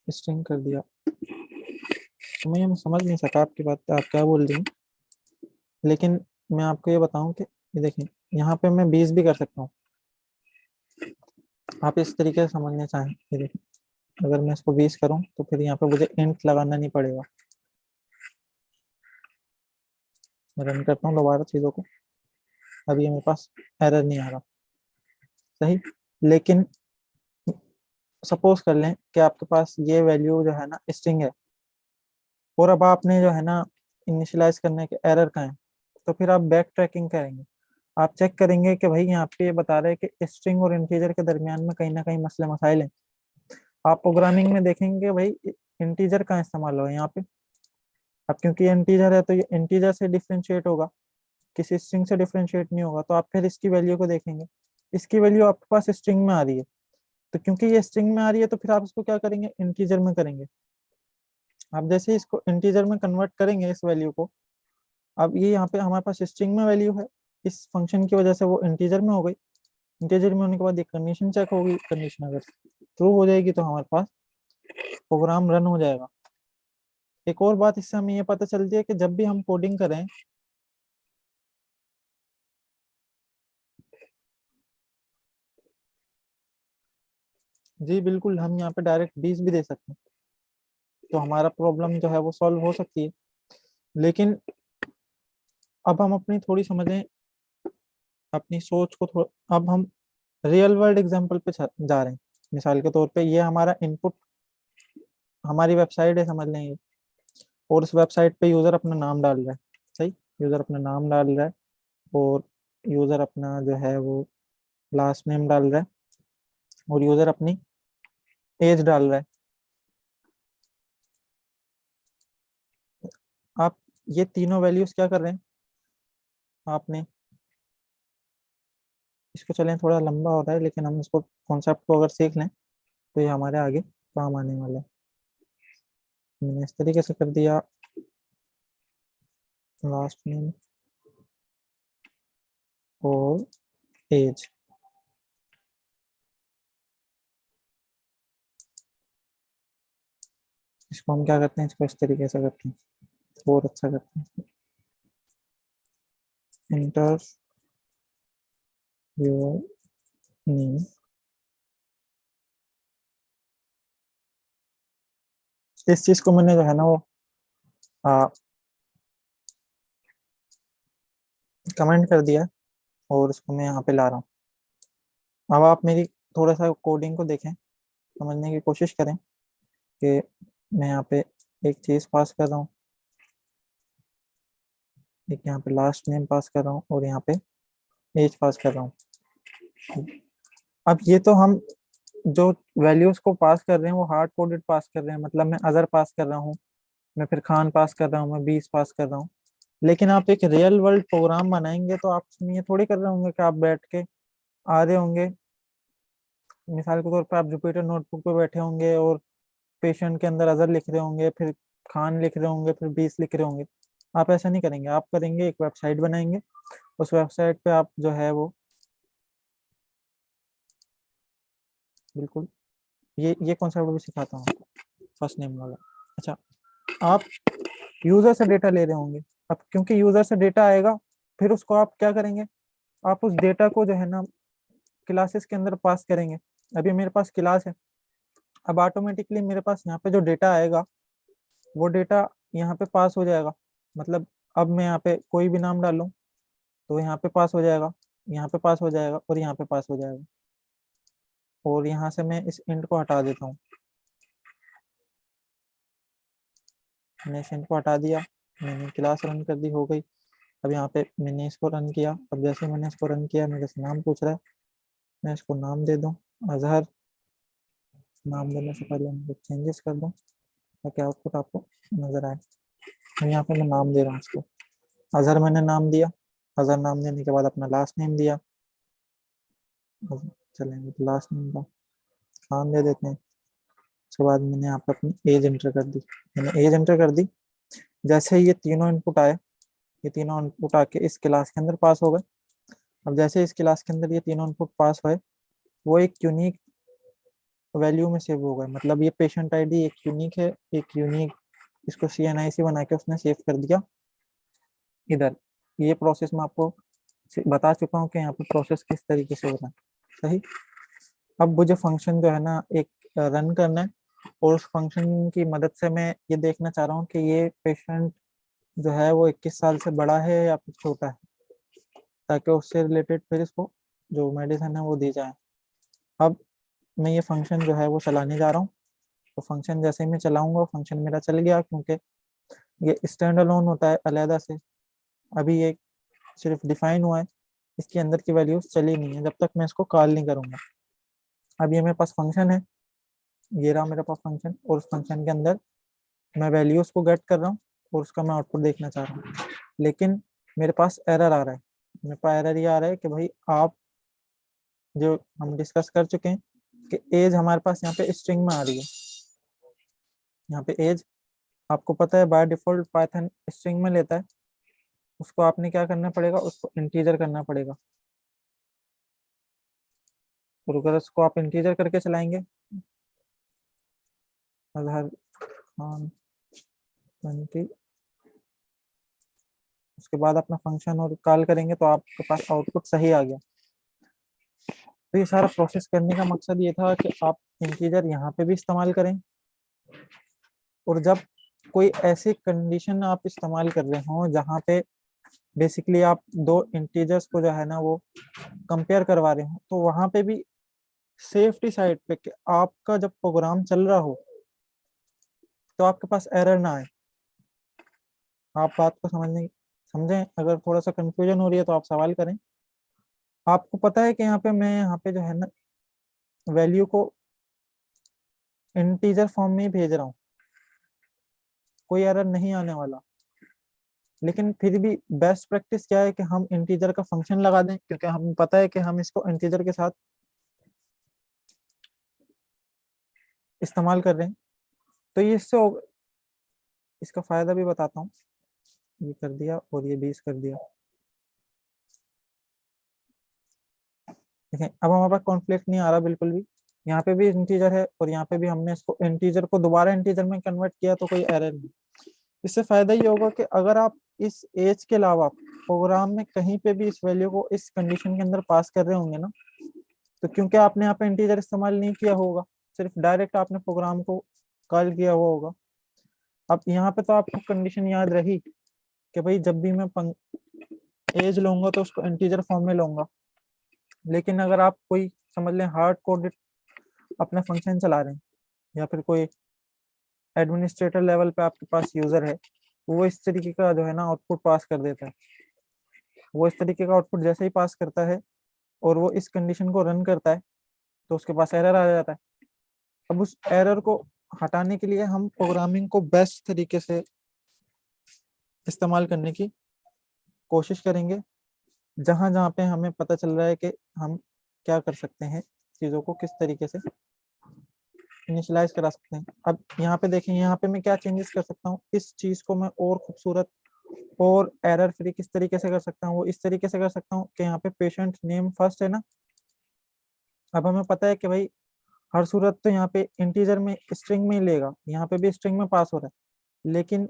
स्ट्रिंग कर दिया। तो मैं समझ नहीं सका आपकी बात, आप क्या बोल रही हैं। लेकिन मैं आपको ये बताऊं कि ये देखें, यहाँ पे मैं 20 भी कर सकता हूँ। आप इस तरीके से समझना चाहें, ये देखें, अगर मैं इसको 20 करूँ तो फिर यहाँ पे मुझे इंट लगाना नहीं पड़ेगा। मैं रन करता हूँ दोबारा चीज़ों को, अभी मेरे पास एरर नहीं आ रहा। सही। लेकिन सपोज कर लें कि आपके पास ये वैल्यू जो है ना स्ट्रिंग है, और अब आपने जो है ना इनिशियलाइज करने के एरर का है, तो फिर आप बैक ट्रैकिंग करेंगे। आप चेक करेंगे कि भाई यहाँ पे ये बता रहे हैं कि स्ट्रिंग और इंटीजर के दरमियान में कहीं ना कहीं मसले मसाइल हैं। आप प्रोग्रामिंग में देखेंगे भाई इंटीजर का इस्तेमाल होगा यहाँ पे। अब क्योंकि ये इंटीजर है तो ये इंटीजर से डिफ्रेंशिएट होगा, किसी स्ट्रिंग से डिफ्रेंशिएट नहीं होगा। तो आप फिर इसकी वैल्यू को देखेंगे, इसकी वैल्यू आपके पास स्ट्रिंग में आ रही है, तो क्योंकि ये स्ट्रिंग में आ रही है तो फिर आप इसको क्या करेंगे? इंटीजर में करेंगे। आप जैसे ही इसको इंटीजर में कन्वर्ट करेंगे इस वैल्यू को, अब ये यहाँ पे हमारे पास स्ट्रिंग में वैल्यू है, इस फंक्शन की वजह से वो इंटीजर में हो गई। इंटीजर में होने के बाद एक कंडीशन चेक होगी, कंडीशन अगर ट्रू हो जाएगी तो हमारे पास प्रोग्राम रन हो जाएगा। एक और बात इससे हमें ये पता चलती है कि जब भी हम कोडिंग करें, जी बिल्कुल, हम यहाँ पे डायरेक्ट 20 भी दे सकते हैं, तो हमारा प्रॉब्लम जो है वो सॉल्व हो सकती है। लेकिन अब हम अपनी थोड़ी समझें, अपनी सोच को थोड़ा, अब हम रियल वर्ल्ड एग्जांपल पे जा रहे हैं। मिसाल के तौर पे ये हमारा इनपुट, हमारी वेबसाइट है समझ लेंगे, और उस वेबसाइट पे यूजर अपना नाम डाल रहा है। सही, यूजर अपना नाम डाल रहा है और यूजर अपना जो है वो लास्ट नेम डाल रहा है और यूजर अपनी एज डाल रहा है। आप ये तीनों वैल्यूज क्या कर रहे हैं? आपने इसको, चलें थोड़ा लंबा हो रहा है लेकिन हम इसको कॉन्सेप्ट को अगर सीख लें तो ये हमारे आगे काम आने वाला है। मैंने इस तरीके से कर दिया, लास्ट नेम और एज। इसको हम क्या करते हैं, इसको इस तरीके से करते हैं और अच्छा करते हैं। इंटर योर नेम, इस चीज को मैंने जो है ना वो कमेंट कर दिया और इसको मैं यहाँ पे ला रहा हूँ। अब आप मेरी थोड़ा सा कोडिंग को देखें, समझने की कोशिश करें कि मैं यहाँ पे एक चीज पास कर रहा हूँ, एक यहाँ पे लास्ट नेम पास कर रहा हूँ और यहाँ पे एज पास कर रहा हूँ। अब ये तो हम जो वैल्यूज को पास कर रहे हैं वो हार्ड कोडेड पास कर रहे हैं, मतलब मैं अजहर पास कर रहा हूँ, मैं फिर खान पास कर रहा हूँ, मैं 20 पास कर रहा हूँ। लेकिन आप एक रियल वर्ल्ड प्रोग्राम बनाएंगे तो आप उसमें ये थोड़ी कर रहे होंगे कि आप बैठ के आ रहे होंगे, मिसाल के तौर पर आप जुपिटर नोटबुक पे बैठे होंगे और पेशेंट के अंदर अजहर लिख रहे होंगे, फिर खान लिख रहे होंगे, फिर 20 लिख रहे होंगे। आप ऐसा नहीं करेंगे, आप करेंगे एक वेबसाइट बनाएंगे, उस वेबसाइट पे आप जो है वो बिल्कुल ये कॉन्सेप्ट भी सिखाता हूँ आपको, फर्स्ट नेम वाला। अच्छा, आप यूजर से डेटा ले रहे होंगे, अब क्योंकि यूजर से डेटा आएगा, फिर उसको आप क्या करेंगे, आप उस डेटा को जो है ना क्लासेस के अंदर पास करेंगे। अभी मेरे पास क्लास है, अब ऑटोमेटिकली मेरे पास यहाँ पे जो डेटा आएगा वो डेटा यहाँ पे पास हो जाएगा। मतलब अब मैं यहाँ पे कोई भी नाम डालूं तो यहाँ पे पास हो जाएगा, यहाँ पे पास हो जाएगा और यहाँ पे पास हो जाएगा। और यहाँ से मैं इस इंट को हटा देता हूँ, मैंने इस इंट को हटा दिया, मैंने क्लास रन कर दी, हो गई। अब यहाँ पे मैंने इसको रन किया, अब जैसे मैंने इसको रन किया मेरे से नाम पूछ रहा है, मैं इसको नाम दे दूँ अजहर। नाम देने से पहले मैं कुछ चेंजेस कर दूँ ताकि आउटपुट आपको नजर आए। तो यहाँ पे मैं नाम दे रहा हूँ इसको अजहर, मैंने नाम दिया। अजहर नाम देने के बाद अपना लास्ट नेम दिया, चलेंगे तो लास्ट नेम का खान दे देते हैं। उसके बाद मैंने यहाँ पे अपनी एज एंटर कर दी, मैंने एज एंटर कर दी। जैसे ही ये तीनों इनपुट आए, ये तीनों इनपुट आके इस क्लास के अंदर पास हो गए। अब जैसे इस क्लास के अंदर ये तीनों इनपुट पास हुए, वो एक यूनिक वैल्यू में सेव हो गए। मतलब ये पेशेंट आईडी एक यूनिक है, एक यूनिक, इसको CNIC बना के उसने सेव कर दिया इधर। ये प्रोसेस मैं आपको बता चुका हूँ कि यहाँ पे प्रोसेस किस तरीके से होता है, सही। अब मुझे फंक्शन जो है ना एक रन करना है, और उस फंक्शन की मदद से मैं ये देखना चाह रहा हूँ कि ये पेशेंट जो है वो 21 साल से बड़ा है या फिर छोटा है, ताकि उससे रिलेटेड फिर इसको जो मेडिसिन है वो दी जाए। अब मैं ये फंक्शन जो है वो चलाने जा रहा हूँ, तो फंक्शन जैसे ही मैं चलाऊंगा फंक्शन मेरा चल गया, क्योंकि ये स्टैंड अलोन होता है अलहदा से। अभी ये सिर्फ डिफाइन हुआ है, इसके अंदर की वैल्यूज चली नहीं है जब तक मैं इसको कॉल नहीं करूंगा। अब ये मेरे पास फंक्शन है, ये रहा मेरे पास फंक्शन, और उस फंक्शन के अंदर मैं वैल्यूज को गेट कर रहा हूँ और उसका मैं आउटपुट देखना चाह रहा हूँ। लेकिन मेरे पास एरर आ रहा है, मेरे पास एरर ये आ रहा है कि भाई आप, जो हम डिस्कस कर चुके हैं कि एज हमारे पास यहाँ पे स्ट्रिंग में आ रही है। यहाँ पे एज आपको पता है बाय डिफॉल्ट पाइथन स्ट्रिंग में लेता है, उसको आपने क्या करना पड़ेगा, उसको इंटीजर करना पड़ेगा। और अगर उसको आप इंटीजर करके चलाएंगे, अजहर खान 20, उसके बाद अपना फंक्शन और कॉल करेंगे तो आपके पास आउटपुट सही आ गया। तो ये सारा प्रोसेस करने का मकसद ये था कि आप इंटीजर यहाँ पे भी इस्तेमाल करें, और जब कोई ऐसी कंडीशन आप इस्तेमाल कर रहे हो जहाँ पे बेसिकली आप दो इंटीजर्स को जो है ना वो कंपेयर करवा रहे हो, तो वहां पे भी सेफ्टी साइड पे कि आपका जब प्रोग्राम चल रहा हो तो आपके पास एरर ना आए। आप बात को समझें, अगर थोड़ा सा कंफ्यूजन हो रही है तो आप सवाल करें। आपको पता है कि यहाँ पे मैं यहाँ पे जो है ना वैल्यू को इंटीजर फॉर्म में ही भेज रहा हूँ, कोई एरर नहीं आने वाला। लेकिन फिर भी बेस्ट प्रैक्टिस क्या है कि हम इंटीजर का फंक्शन लगा दें, क्योंकि हमें पता है कि हम इसको इंटीजर के साथ इस्तेमाल कर रहे हैं। तो ये इसका फायदा भी बताता हूँ। ये कर दिया और ये 20 कर दिया। देखें अब हमारे पास कॉन्फ्लिक्ट नहीं आ रहा बिल्कुल भी। यहाँ पे भी इंटीजर है और यहाँ पे भी हमने इसको इंटीजर को दोबारा इंटीजर में कन्वर्ट किया, तो कोई एरर नहीं। इससे फायदा ये होगा कि अगर आप इस एज के अलावा प्रोग्राम में कहीं पे भी इस वैल्यू को इस कंडीशन के अंदर पास कर रहे होंगे ना, तो क्योंकि आपने यहाँ पे इंटीजर इस्तेमाल नहीं किया होगा, सिर्फ डायरेक्ट आपने प्रोग्राम को कॉल किया हुआ होगा। अब यहाँ पे तो आपको कंडीशन याद रही कि भाई जब भी मैं एज लूंगा तो उसको इंटीजर फॉर्म में लूंगा। लेकिन अगर आप कोई समझ लें हार्ड कोडेड अपना फंक्शन चला रहे हैं, या फिर कोई एडमिनिस्ट्रेटर लेवल पे आपके पास यूजर है, वो इस तरीके का जो है ना आउटपुट पास कर देता है। वो इस तरीके का आउटपुट जैसे ही पास करता है और वो इस कंडीशन को रन करता है, तो उसके पास एरर आ जाता है। अब उस एरर को हटाने के लिए हम प्रोग्रामिंग को बेस्ट तरीके से इस्तेमाल करने की कोशिश करेंगे, जहां जहां पे हमें पता चल रहा है कि हम क्या कर सकते हैं, चीज़ों को किस तरीके से इनिशियलाइज करा सकते हैं। अब यहाँ पे देखें, यहाँ पे मैं क्या चेंजेस कर सकता हूँ, इस चीज़ को मैं और खूबसूरत और एरर फ्री किस तरीके से कर सकता हूँ, वो इस तरीके से कर सकता हूँ कि यहाँ पे पेशेंट नेम फर्स्ट है ना। अब हमें पता है कि भाई हर सूरत तो यहाँ पे इंटीजर में स्ट्रिंग में ही लेगा, यहाँ पे भी स्ट्रिंग में पास हो रहा है, लेकिन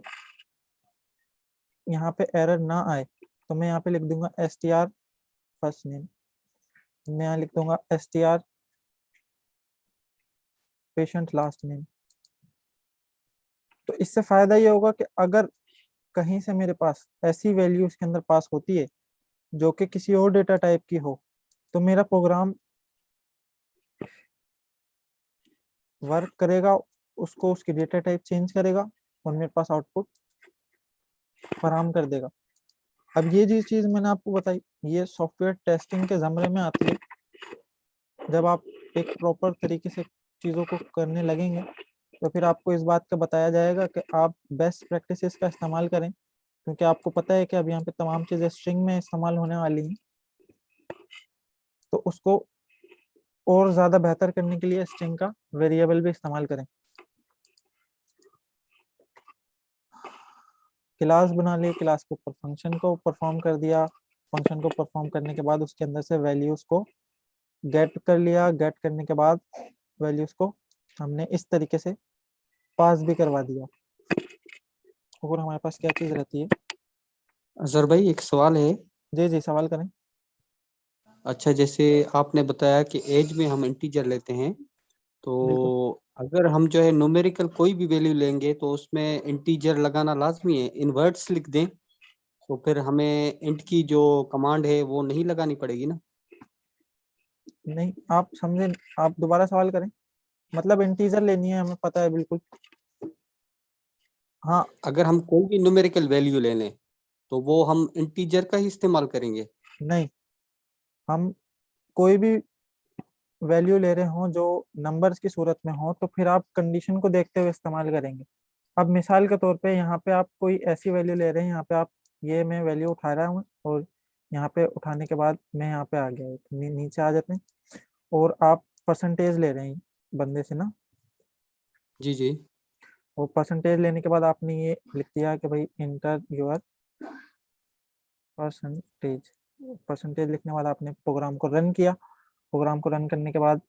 यहाँ पे एरर ना आए तो मैं यहाँ पे लिख दूंगा str फर्स्ट नेम, मैं यहाँ लिख दूंगा str पेशेंट लास्ट नेम। तो इससे फायदा ये होगा कि अगर कहीं से मेरे पास ऐसी वैल्यू इसके अंदर पास होती है जो कि किसी और डेटा टाइप की हो, तो मेरा प्रोग्राम वर्क करेगा, उसको उसकी डेटा टाइप चेंज करेगा और मेरे पास आउटपुट फराहम कर देगा। अब ये जी चीज मैंने आपको बताई, ये सॉफ्टवेयर टेस्टिंग के जमरे में आती है। जब आप एक प्रॉपर तरीके से चीज़ों को करने लगेंगे तो फिर आपको इस बात का बताया जाएगा कि आप बेस्ट प्रैक्टिसेस का इस्तेमाल करें, क्योंकि आपको पता है कि अब यहाँ पे तमाम चीज़ें स्ट्रिंग में इस्तेमाल होने वाली हैं। तो उसको और ज़्यादा बेहतर करने के लिए स्ट्रिंग का वेरिएबल भी इस्तेमाल करें। क्लास बना ली, क्लास के ऊपर फंक्शन को परफॉर्म कर दिया, फंक्शन को परफॉर्म करने के बाद उसके अंदर से वैल्यूज को गेट कर लिया, गेट करने के बाद वैल्यूज को हमने इस तरीके से पास भी करवा दिया। और हमारे पास क्या चीज़ रहती है। अजहर भाई एक सवाल है। जी जी सवाल करें। अच्छा, जैसे आपने बताया कि एज में हम इंटीजर लेते हैं, तो बिल्कुल अगर हम जो है न्यूमेरिकल कोई भी वैल्यू लेंगे तो उसमें इंटीजर लगाना लाजमी है, इनवर्ट्स लिख दें तो फिर हमें इंट की जो कमांड है वो नहीं लगानी पड़ेगी ना? नहीं, आप समझे, आप दोबारा सवाल करें। मतलब इंटीजर लेनी है हमें पता है बिल्कुल। हाँ। अगर हम कोई भी न्यूमेरिकल वैल्यू ले लें तो वो हम इंटीजर का ही इस्तेमाल करेंगे? नहीं, हम कोई भी वैल्यू ले रहे हो जो नंबर्स की सूरत में हो, तो फिर आप कंडीशन को देखते हुए इस्तेमाल करेंगे। अब मिसाल के तौर पे यहाँ पे आप कोई ऐसी वैल्यू ले रहे हैं, यहाँ पे आप ये मैं वैल्यू उठा रहा हूँ और यहाँ पे उठाने के बाद मैं यहाँ पे आ गया, नीचे आ जाते हैं, और आप परसेंटेज ले रहे हैं बंदे से ना। जी जी। और परसेंटेज लेने के बाद आपने ये लिख दिया कि भाई इंटर योर परसेंटेज। परसेंटेज लिखने के बाद आपने प्रोग्राम को रन किया। प्रोग्राम को रन करने के बाद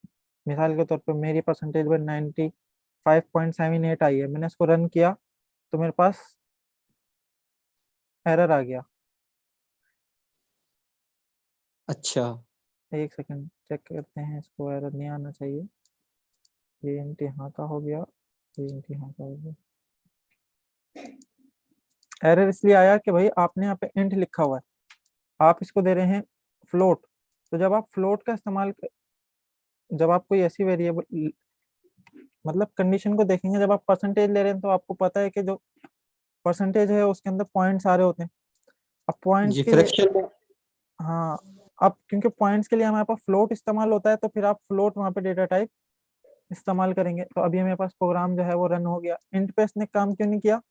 मिसाल के तौर पर मेरी परसेंटेज में 95.78 आई है, मैंने इसको रन किया तो मेरे पास एरर आ गया। अच्छा। एक सेकंड चेक करते हैं, इसको एरर नहीं आना चाहिए। ये इंट यहाँ का हो गया, ये इंट यहाँ का हो गया। एरर इसलिए आया कि भाई आपने यहाँ पे इंट लिखा हुआ है, आप इसको दे रहे हैं फ्लोट। तो जब आप फ्लोट का इस्तेमाल जब आप कोई ऐसी वेरिएबल मतलब कंडीशन को देखेंगे, जब आप परसेंटेज ले रहे हैं तो आपको पता है कि जो परसेंटेज है उसके अंदर पॉइंट्स आ रहे होते हैं। अब पॉइंट्स जी, के लिए, फ्रैक्शन में। हाँ, अब क्योंकि पॉइंट्स के लिए हमारे पास फ्लोट इस्तेमाल होता है, तो फिर आप फ्लोट वहाँ पे डेटा टाइप इस्तेमाल करेंगे। तो अभी मेरे पास प्रोग्राम जो है वो रन हो गया। इंट पे इसने काम क्यों नहीं किया,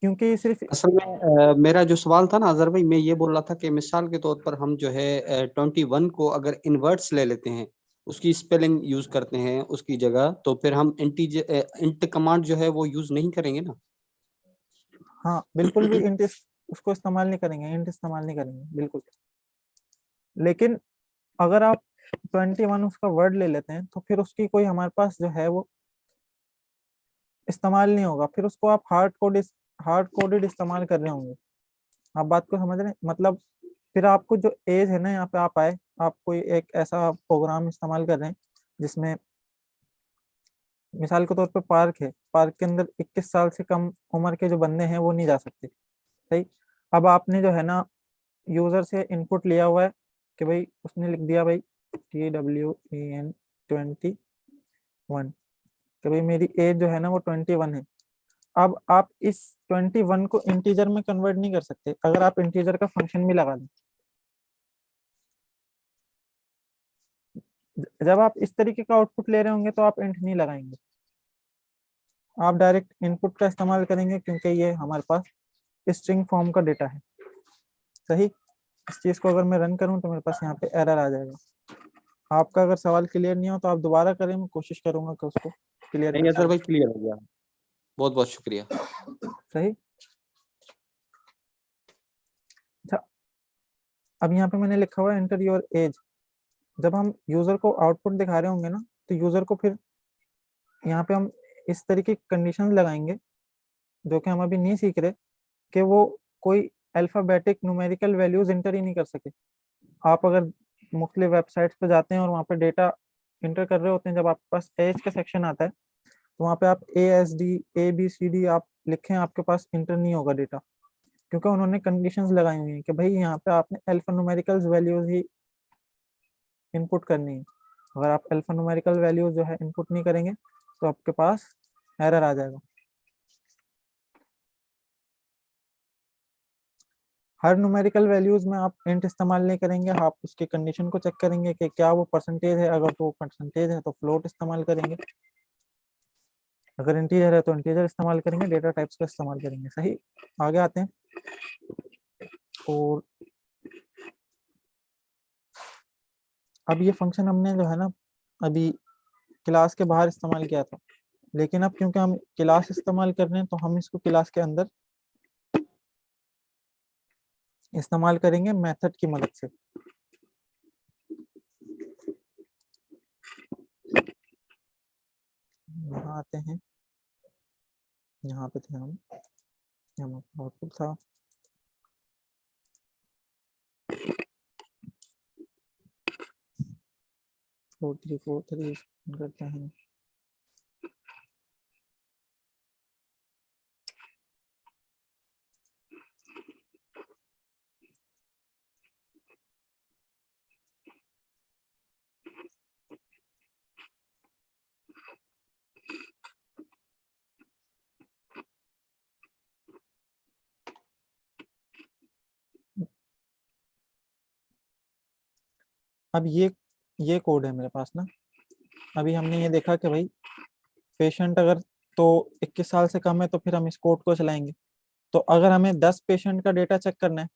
क्योंकि सिर्फ असल में मेरा जो सवाल था ना अजहर भाई, मैं ये बोल रहा था कि मिसाल के तौर पर हम जो है 21 को अगर इनवर्ट्स ले लेते हैं, उसकी स्पेलिंग यूज करते हैं उसकी जगह, तो फिर हम इंट कमांड जो है वो यूज नहीं करेंगे ना? हाँ बिल्कुल भी इंट उसको इस्तेमाल नहीं करेंगे, इंट इस्तेमाल नहीं करेंगे बिल्कुल। लेकिन अगर आप 21 उसका वर्ड ले लेते हैं तो फिर उसकी कोई हमारे पास जो है वो इस्तेमाल नहीं होगा, फिर उसको आप हार्ड कोडेड इस्तेमाल कर रहे होंगे। आप बात को समझ रहे हैं मतलब। फिर आपको जो एज है ना, यहाँ पे आप आए, आप कोई एक ऐसा प्रोग्राम इस्तेमाल कर रहे हैं जिसमें मिसाल के तौर पे पार्क है, पार्क के अंदर 21 साल से कम उम्र के जो बंदे हैं वो नहीं जा सकते। सही। अब आपने जो है ना यूजर से इनपुट लिया हुआ है कि भाई उसने लिख दिया भाई TWEN 21 कि भाई मेरी एज जो है ना वो 21 है। अब आप इस 21 को इंटीजर में कन्वर्ट नहीं कर सकते अगर आप इंटीजर का फंक्शन भी लगा दें। जब आप इस तरीके का आउटपुट ले रहे होंगे तो आप इंट नहीं लगाएंगे, आप डायरेक्ट इनपुट का इस्तेमाल करेंगे क्योंकि ये हमारे पास स्ट्रिंग फॉर्म का डेटा है। सही। इस चीज को अगर मैं रन करूं तो मेरे पास यहाँ पे एरर आ जाएगा। आपका अगर सवाल क्लियर नहीं हो तो आप दोबारा करें, मैं कोशिश करूंगा कि उसको क्लियर नहीं कर अजहर पाऊँ। भाई, क्लियर हो गया, बहुत बहुत शुक्रिया। सही। अच्छा, अब यहाँ पे मैंने लिखा हुआ है एंटर योर एज। जब हम यूजर को आउटपुट दिखा रहे होंगे ना, तो यूजर को फिर यहाँ पे हम इस तरीके की कंडीशन लगाएंगे जो कि हम अभी नहीं सीख रहे, कि वो कोई अल्फाबेटिक न्यूमेरिकल वैल्यूज इंटर ही नहीं कर सके। आप अगर मुख्तलिफ वेबसाइट्स पे जाते हैं और वहाँ पे डेटा इंटर कर रहे होते हैं, जब आपके पास एज का सेक्शन आता है तो वहाँ पे आप ASD ABCD आप लिखें, आपके पास इंटर नहीं होगा डेटा, क्योंकि उन्होंने कंडीशंस लगाई हुई हैं कि भाई यहाँ पे आपने अल्फा न्यूमेरिकल वैल्यूज ही इनपुट करनी है। अगर आप अल्फा न्यूमेरिकल वैल्यूज जो है इनपुट नहीं करेंगे तो आपके पास एरर आ जाएगा। हर न्यूमेरिकल वैल्यूज में आप इंट इस्तेमाल नहीं करेंगे, आप उसके कंडीशन को चेक करेंगे कि क्या वो परसेंटेज है, अगर तो परसेंटेज है तो फ्लोट इस्तेमाल करेंगे, अगर इंटीजर है तो इंटीजर इस्तेमाल करेंगे, डेटा टाइप्स का इस्तेमाल करेंगे। सही। आगे आते हैं। और अब ये फंक्शन हमने जो है ना अभी क्लास के बाहर इस्तेमाल किया था, लेकिन अब क्योंकि हम क्लास इस्तेमाल कर रहे हैं तो हम इसको क्लास के अंदर इस्तेमाल करेंगे मेथड की मदद से। यहाँ आते हैं, यहाँ पे थे हम, यहाँ आउटपुट था। 4343 करते हैं। अब ये कोड है मेरे पास ना। अभी हमने ये देखा कि भाई पेशेंट अगर तो 21 साल से कम है तो फिर हम इस कोड को चलाएंगे। तो अगर हमें 10 पेशेंट का डेटा चेक करना है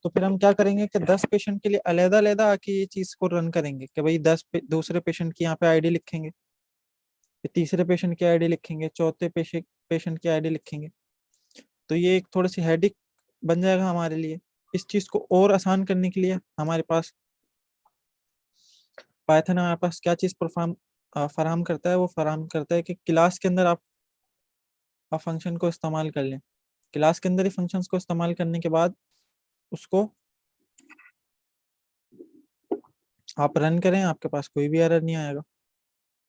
तो फिर हम क्या करेंगे कि 10 पेशेंट के लिए अलग अलग आके ये चीज को रन करेंगे कि भाई दूसरे पेशेंट की यहाँ पे आईडी लिखेंगे, फिर तीसरे पेशेंट की आईडी लिखेंगे, चौथे पेशेंट की आईडी लिखेंगे। तो ये एक थोड़ी सी हेडिक बन जाएगा हमारे लिए। इस चीज को और आसान करने के लिए हमारे पास पाइथन हमारे पास क्या चीज परफॉर्म फराहम करता है, वो फराहम करता है कि क्लास के अंदर आप फंक्शन को इस्तेमाल कर लें। क्लास के अंदर ही फंक्शंस को इस्तेमाल करने के बाद उसको आप रन करें, आपके पास कोई भी एरर नहीं आएगा।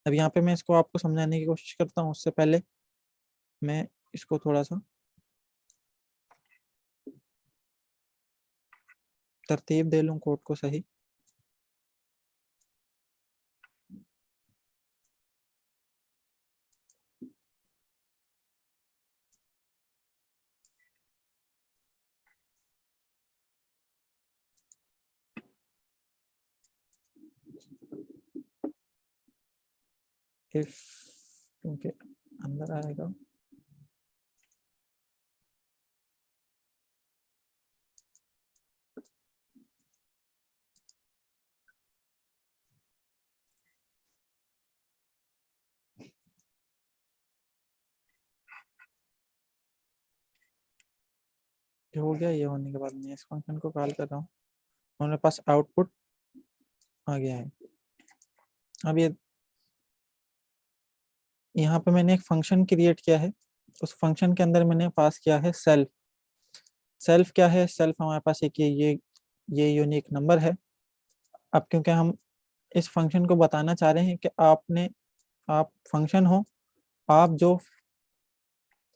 अब यहाँ पे मैं इसको आपको समझाने की कोशिश करता हूँ, उससे पहले मैं इसको थोड़ा सा तरतीब दे लूँ कोड को। सही। इफ क्योंकि अंदर आएगा जो हो गया, ये होने के बाद मैं इस फंक्शन को कॉल कर रहा हूँ, हमारे पास आउटपुट आ गया है। अब ये यहाँ पे मैंने एक फंक्शन क्रिएट किया है, उस फंक्शन के अंदर मैंने पास किया है सेल्फ। सेल्फ क्या है? सेल्फ हमारे पास एक ये यूनिक नंबर है। अब क्योंकि हम इस फंक्शन को बताना चाह रहे हैं कि आप फंक्शन हो, आप जो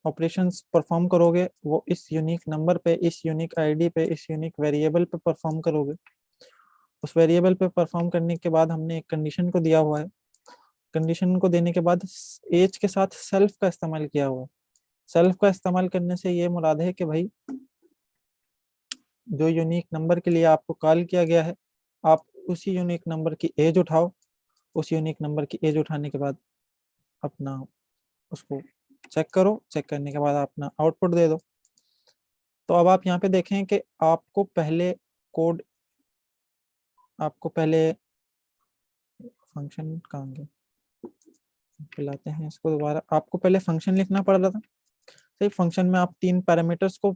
ऑपरेशंस परफॉर्म करोगे वो इस यूनिक नंबर पे, इस यूनिक आईडी पे, इस यूनिक वेरिएबल पे परफॉर्म करोगे। उस वेरिएबल पे परफॉर्म करने के बाद हमने एक कंडीशन को दिया हुआ है, कंडीशन को देने के बाद एज के साथ सेल्फ का इस्तेमाल किया हुआ है। सेल्फ का इस्तेमाल करने से ये मुराद है कि भाई जो यूनिक नंबर के लिए आपको कॉल किया गया है, आप उसी यूनिक नंबर की एज उठाओ, उस यूनिक नंबर की एज उठाने के बाद अपना उसको चेक करो, चेक करने के बाद अपना आउटपुट दे दो। तो अब आप यहाँ पे देखें कि कोड आपको पहले फंक्शन कहाँ गया, पिलाते हैं इसको दोबारा। आपको पहले फंक्शन लिखना पड़ रहा था, सही। फंक्शन में आप 3 पैरामीटर्स को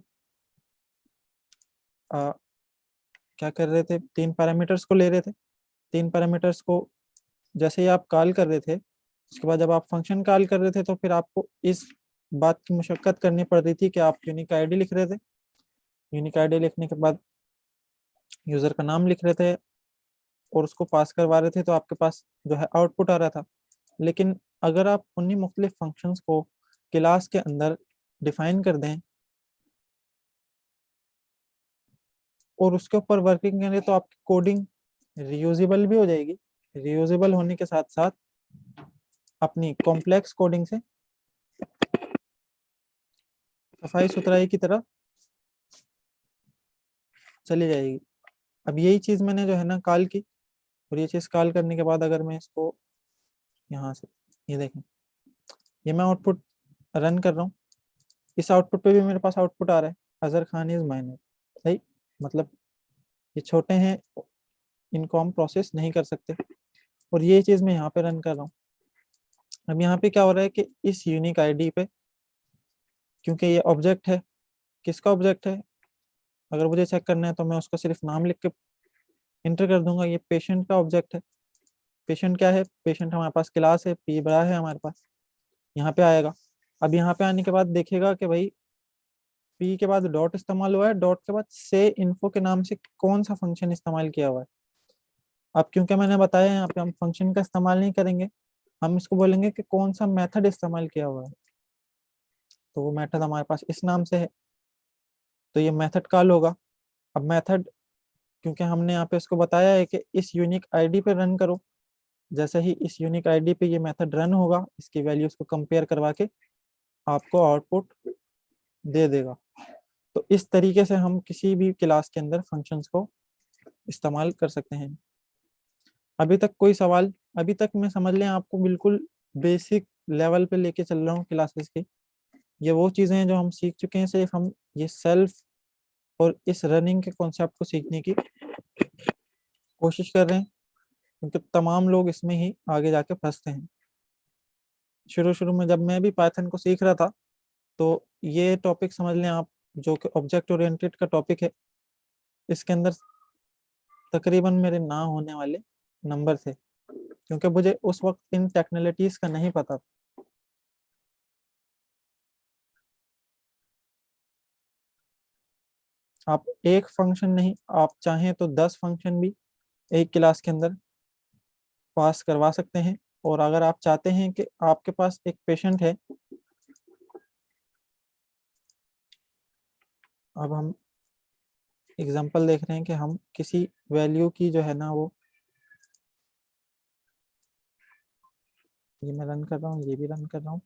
आ, क्या कर रहे थे, 3 पैरामीटर्स को ले रहे थे। 3 पैरामीटर्स को जैसे ही आप कॉल कर रहे थे, उसके बाद जब आप फंक्शन कॉल कर रहे थे तो फिर आपको इस बात की मुशक्कत करनी पड़ रही थी कि आप यूनिक आईडी लिख रहे थे। यूनिक आईडी लिखने के बाद यूजर का नाम लिख रहे थे और उसको पास करवा रहे थे, तो आपके पास जो है आउटपुट आ रहा था। लेकिन अगर आप उन्हीं मुख्तलिफ फंक्शंस को क्लास के अंदर डिफाइन कर दें और उसके ऊपर वर्किंग करें, तो आपकी कोडिंग रियूजेबल भी हो जाएगी। रियूजेबल होने के साथ साथ अपनी कॉम्प्लेक्स कोडिंग से सफाई सुथराई की तरह चली जाएगी। अब यही चीज मैंने जो है ना कॉल की, और ये चीज कॉल करने के बाद अगर मैं इसको यहाँ से, ये देखें, ये मैं आउटपुट रन कर रहा हूँ, इस आउटपुट पे भी मेरे पास आउटपुट आ रहा है, अजहर खान इज माइनर, सही। मतलब ये छोटे हैं, इनको हम प्रोसेस नहीं कर सकते, और ये चीज मैं यहाँ पे रन कर रहा हूँ। अब यहाँ पे क्या हो रहा है कि इस यूनिक आईडी पे, क्योंकि ये ऑब्जेक्ट है, किसका ऑब्जेक्ट है, अगर मुझे चेक करना है तो मैं उसको सिर्फ नाम लिख के इंटर कर दूंगा। ये पेशेंट का ऑब्जेक्ट है। पेशेंट क्या है? पेशेंट हमारे पास क्लास है, पी बड़ा है हमारे पास, यहाँ पे आएगा। अब यहाँ पे आने के बाद देखेगा कि भाई पी के बाद डॉट इस्तेमाल हुआ है, डॉट के बाद से इन्फो के नाम से कौन सा फंक्शन इस्तेमाल किया हुआ है। अब क्योंकि मैंने बताया यहाँ पे हम फंक्शन का इस्तेमाल नहीं करेंगे, हम इसको बोलेंगे कि कौन सा मेथड इस्तेमाल किया हुआ है, तो वो मेथड हमारे पास इस नाम से है, तो ये मेथड कॉल होगा। अब मेथड, क्योंकि हमने यहाँ पे इसको बताया है कि इस यूनिक आईडी पे रन करो, जैसे ही इस यूनिक आईडी पे ये मेथड रन होगा, इसकी वैल्यूज को कंपेयर करवा के आपको आउटपुट दे देगा। तो इस तरीके से हम किसी भी क्लास के अंदर फंक्शंस को इस्तेमाल कर सकते हैं। अभी तक कोई सवाल? अभी तक मैं समझ लें आपको बिल्कुल बेसिक लेवल पे लेके चल रहा हूँ क्लासेस की। ये वो चीज़ें हैं जो हम सीख चुके हैं, सिर्फ हम ये सेल्फ और इस रनिंग के कॉन्सेप्ट को सीखने की कोशिश कर रहे हैं, क्योंकि तमाम लोग इसमें ही आगे जाके फंसते हैं। शुरू शुरू में जब मैं भी पाइथन को सीख रहा था, तो ये टॉपिक समझ लें आप, जो कि ऑब्जेक्ट ओरिएंटेड का टॉपिक है, इसके अंदर तकरीबन मेरे ना होने वाले नंबर थे, क्योंकि मुझे उस वक्त इन टेक्नोलॉजीज का नहीं पता था। आप एक फंक्शन नहीं, आप चाहें तो 10 फंक्शन भी एक क्लास के अंदर पास करवा सकते हैं। और अगर आप चाहते हैं कि आपके पास एक पेशेंट है, अब हम एग्जांपल देख रहे हैं कि हम किसी वैल्यू की जो है ना वो, ये मैं रन कर रहा हूँ, ये भी रन कर रहा हूँ।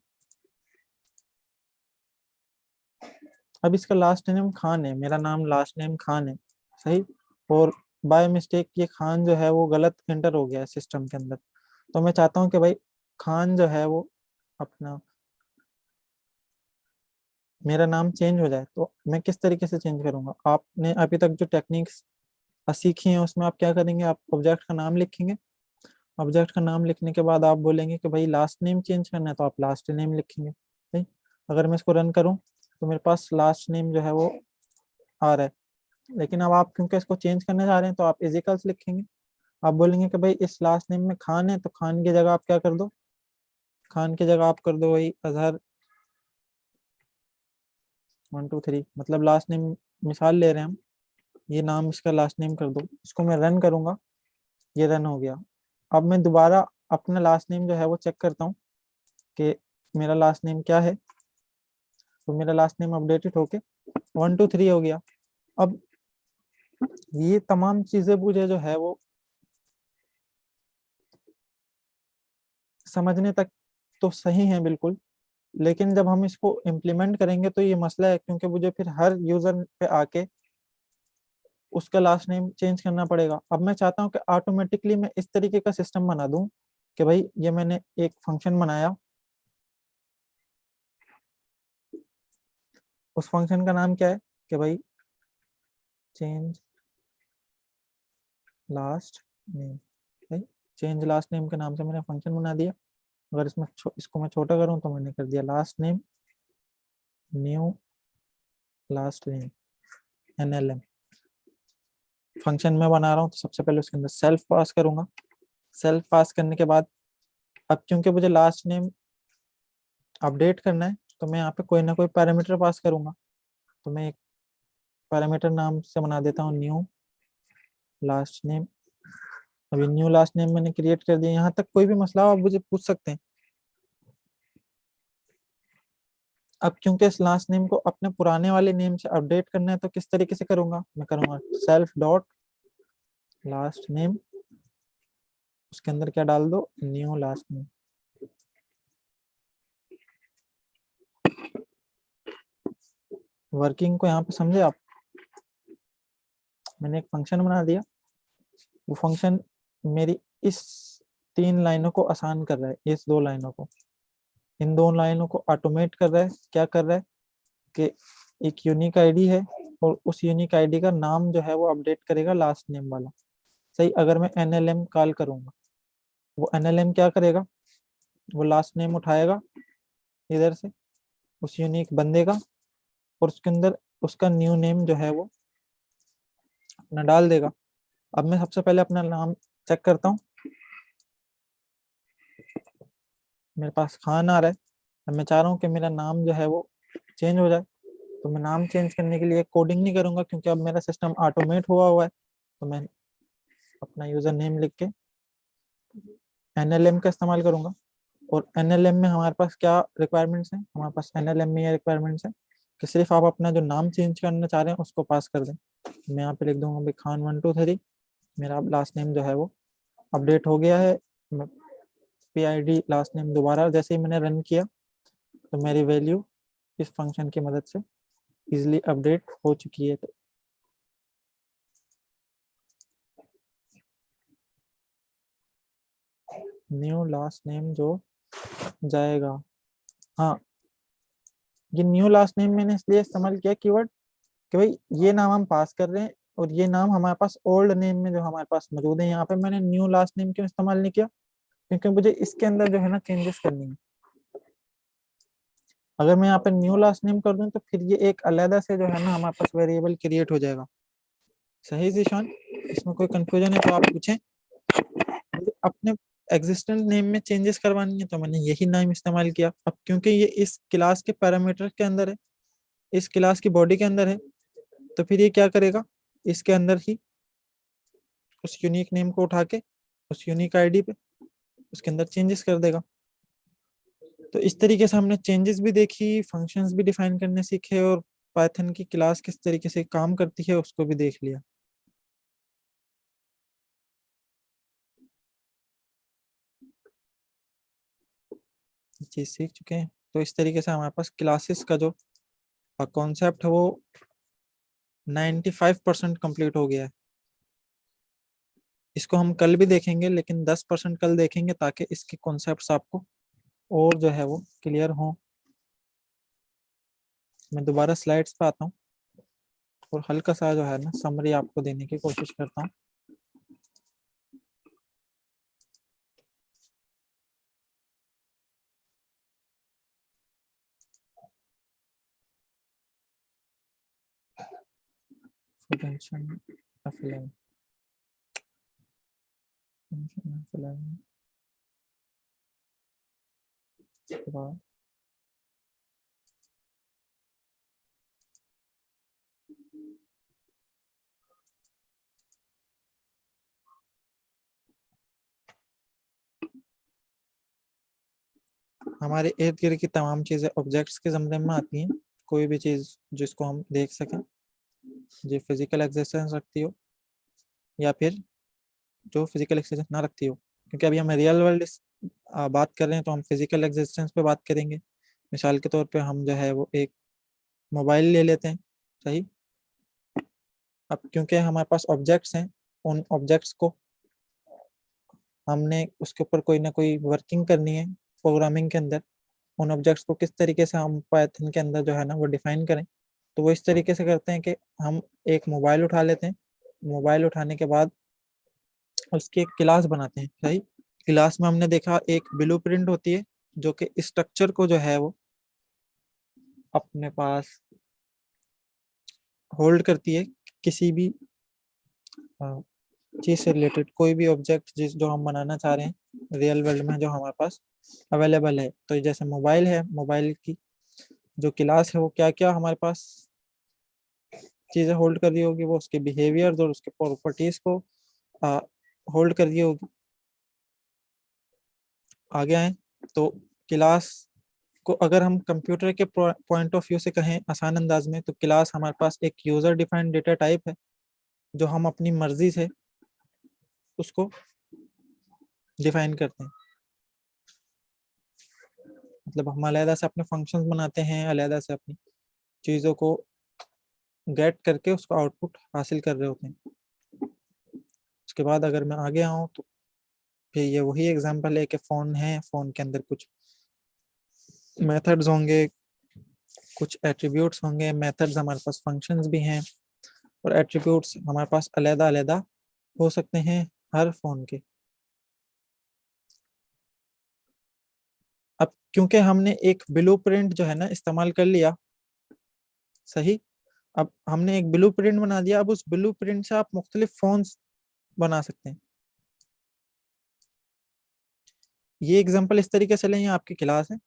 अब इसका लास्ट नेम खान है, मेरा नाम लास्ट नेम खान है, सही। और बाय मिस्टेक ये खान जो है वो गलत एंटर हो गया है सिस्टम के अंदर। तो मैं चाहता हूँ कि भाई खान जो है वो अपना, मेरा नाम चेंज हो जाए, तो मैं किस तरीके से चेंज करूंगा? आपने अभी तक जो टेक्निक्स सीखी हैं उसमें आप क्या करेंगे, आप ऑब्जेक्ट का नाम लिखेंगे। ऑब्जेक्ट का नाम लिखने के बाद आप बोलेंगे कि भाई लास्ट नेम चेंज करना है, तो आप लास्ट नेम लिखेंगे, सही। अगर मैं इसको रन करूं तो मेरे पास लास्ट नेम जो है वो आ रहा है, लेकिन अब आप क्योंकि इसको चेंज करने जा रहे हैं तो आप इजिकल्स लिखेंगे। आप बोलेंगे कि भाई इस लास्ट नेम में खान है, तो खान की जगह आप क्या कर दो, खान की जगह आप कर दो वही अजहर 1 2 3, मतलब लास्ट नेम मिसाल ले रहे हैं हम, ये नाम इसका लास्ट नेम कर दो। इसको मैं रन करूंगा, ये रन हो गया। अब मैं दोबारा अपना लास्ट नेम जो है वो चेक करता हूँ कि मेरा लास्ट नेम क्या है। तो मेरा लास्ट नेम अपडेटेड होके 1 2 3 हो गया। अब ये तमाम चीजें मुझे जो है वो समझने तक तो सही है बिल्कुल, लेकिन जब हम इसको इम्प्लीमेंट करेंगे तो ये मसला है, क्योंकि मुझे फिर हर यूजर पे आके उसका लास्ट नेम चेंज करना पड़ेगा। अब मैं चाहता हूँ कि ऑटोमेटिकली मैं इस तरीके का सिस्टम बना दूं कि भाई ये मैंने एक फंक्शन बनाया, उस फंक्शन का नाम क्या है कि भाई चेंज लास्ट नेम, भाई चेंज लास्ट नेम के नाम से मैंने फंक्शन बना दिया। अगर इसमें इसको मैं छोटा करूं तो मैंने कर दिया last name new last name NLM। Function में बना रहा हूँ तो सबसे पहले उसके अंदर सेल्फ पास करूंगा। सेल्फ पास करने के बाद अब क्योंकि मुझे लास्ट नेम अपडेट करना है तो मैं यहाँ पे कोई ना कोई पैरामीटर पास करूंगा। तो मैं एक पैरामीटर नाम से बना देता हूँ न्यू लास्ट नेम। अभी न्यू लास्ट नेम मैंने क्रिएट कर दिया। यहाँ तक कोई भी मसला हो आप मुझे पूछ सकते हैं। अब क्योंकि इस लास्ट नेम को अपने पुराने वाले नेम से अपडेट करना है तो किस तरीके से करूंगा, मैं करूंगा सेल्फ डॉट लास्ट नेम, उसके अंदर क्या डाल दो न्यू लास्ट नेम। वर्किंग को यहाँ पे समझे आप, मैंने एक फंक्शन बना दिया, वो फंक्शन मेरी इस 3 लाइनों को आसान कर रहा है, इस 2 लाइनों को, इन 2 लाइनों को ऑटोमेट कर रहा है। क्या कर रहा है कि एक यूनिक आईडी है और उस यूनिक आईडी का नाम जो है वो अपडेट करेगा लास्ट नेम वाला। सही, अगर मैं NLM कॉल करूंगा, वो NLM क्या करेगा, वो लास्ट नेम उठाएगा इधर से उस यूनिक बंदे का, और उसके अंदर उसका न्यू नेम जो है वो अपना डाल देगा। अब मैं सबसे पहले अपना नाम चेक करता हूँ, मेरे पास खान आ रहा है। अब मैं चाह रहा हूँ कि मेरा नाम जो है वो चेंज हो जाए, तो मैं नाम चेंज करने के लिए कोडिंग नहीं करूंगा क्योंकि अब मेरा सिस्टम ऑटोमेट हुआ हुआ है। तो मैं अपना यूजर नेम लिख के NLM का इस्तेमाल करूंगा। और NLM में हमारे पास क्या रिक्वायरमेंट्स हैं, हमारे पास NLM में ये रिक्वायरमेंट्स हैं कि सिर्फ आप अपना जो नाम चेंज करना चाह रहे हैं उसको पास कर दें। मैं यहाँ पे लिख दूंगा भाई खान 1 2 3, मेरा लास्ट नेम जो है वो अपडेट हो गया है। PID लास्ट नेम दोबारा जैसे ही मैंने रन किया तो मेरी वैल्यू इस फंक्शन की मदद से इजिली अपडेट हो चुकी है। तो न्यू लास्ट नेम जो जाएगा, हाँ ये न्यू लास्ट नेम मैंने इसलिए इस्तेमाल किया कीवर्ड कि भाई ये नाम हम पास कर रहे हैं और ये नाम हमारे पास ओल्ड नेम में जो हमारे पास मौजूद है। यहाँ पे मैंने न्यू लास्ट नेम क्यों इस्तेमाल नहीं किया, क्योंकि मुझे इसके अंदर जो है ना चेंजेस करनी है। अगर मैं यहाँ पे न्यू लास्ट नेम कर दूं तो फिर ये एक अलग से जो है ना हमारे पास वेरिएबल क्रिएट हो जाएगा। सही जीशान, इसमें कोई कंफ्यूजन है तो आप पूछें। मुझे अपने एग्जिस्टेंट नेम में चेंजेस करवानी है तो मैंने यही नाम इस्तेमाल किया। अब क्योंकि ये इस क्लास के पैरामीटर के अंदर है, इस क्लास की बॉडी के अंदर है, तो फिर ये क्या करेगा, इसके अंदर ही उस यूनिक नेम को उठा के उस यूनिक आईडी पे उसके अंदर चेंजेस कर देगा। तो इस तरीके से हमने चेंजेस भी देखी, फंक्शंस भी डिफाइन करने सीखे, और पाइथन की क्लास किस तरीके से काम करती है उसको भी देख लिया। ये चीज सीख चुके हैं। तो इस तरीके से हमारे पास क्लासेस का जो कॉन्सेप्ट है वो 95% कंप्लीट हो गया है। इसको हम कल भी देखेंगे, लेकिन 10% कल देखेंगे ताकि इसके कॉन्सेप्ट्स आपको और जो है वो क्लियर हो। मैं दोबारा स्लाइड्स पे आता हूँ और हल्का सा जो है ना समरी आपको देने की कोशिश करता हूँ। फंक्शन F11 फंक्शन F11 उसके बाद हमारे इर्द गिर्द की तमाम चीजें ऑब्जेक्ट्स के ज़मरे में आती हैं। कोई भी चीज जिसको हम देख सकें, जो फिजिकल एग्जिस्टेंस रखती हो या फिर जो फिजिकल एग्जिस्टेंस ना रखती हो, क्योंकि अभी हम रियल वर्ल्ड बात कर रहे हैं तो हम फिजिकल एग्जिस्टेंस पे बात करेंगे। मिसाल के तौर पे हम जो है वो एक मोबाइल ले लेते हैं, सही। अब क्योंकि हमारे पास ऑब्जेक्ट्स हैं, उन ऑब्जेक्ट्स को हमने उसके ऊपर कोई ना कोई वर्किंग करनी है प्रोग्रामिंग के अंदर। उन ऑब्जेक्ट्स को किस तरीके से हम पाइथन के अंदर जो है ना वो डिफाइन करें, तो वो इस तरीके से करते हैं कि हम एक मोबाइल उठा लेते हैं। मोबाइल उठाने के बाद उसकी एक क्लास बनाते हैं, सही। क्लास में हमने देखा एक ब्लूप्रिंट होती है जो कि स्ट्रक्चर को जो है वो अपने पास होल्ड करती है। किसी भी चीज से रिलेटेड कोई भी ऑब्जेक्ट जिस जो हम बनाना चाह रहे हैं रियल वर्ल्ड में जो हमारे पास अवेलेबल है, तो जैसे मोबाइल है, मोबाइल की जो क्लास है वो क्या क्या हमारे पास चीजें होल्ड कर रही होगी, वो उसके बिहेवियर और उसके प्रॉपर्टीज को होल्ड कर रही होगी। आगे आए तो क्लास को अगर हम कंप्यूटर के पॉइंट ऑफ व्यू से कहें आसान अंदाज में, तो क्लास हमारे पास एक यूजर डिफाइंड डेटा टाइप है जो हम अपनी मर्जी से उसको डिफाइन करते हैं। मतलब हम अलहदा से अपने फंक्शंस बनाते हैं, अलहदा से अपनी चीज़ों को गेट करके उसको आउटपुट हासिल कर रहे होते हैं। उसके बाद अगर मैं आगे आऊँ तो फिर ये वही एग्जांपल है कि फ़ोन है, फ़ोन के अंदर कुछ मेथड्स होंगे, कुछ एट्रीब्यूट्स होंगे। मेथड्स हमारे पास फंक्शंस भी हैं और एट्रीब्यूट्स हमारे पास अलहदा अलहदा हो सकते हैं हर फ़ोन के। अब क्योंकि हमने एक ब्लूप्रिंट जो है ना इस्तेमाल कर लिया, सही। अब हमने एक ब्लूप्रिंट बना दिया, अब उस ब्लूप्रिंट से आप मुख्तलिफ फ़ोन्स बना सकते हैं। ये एग्जांपल इस तरीके से लें, ये आपकी क्लास है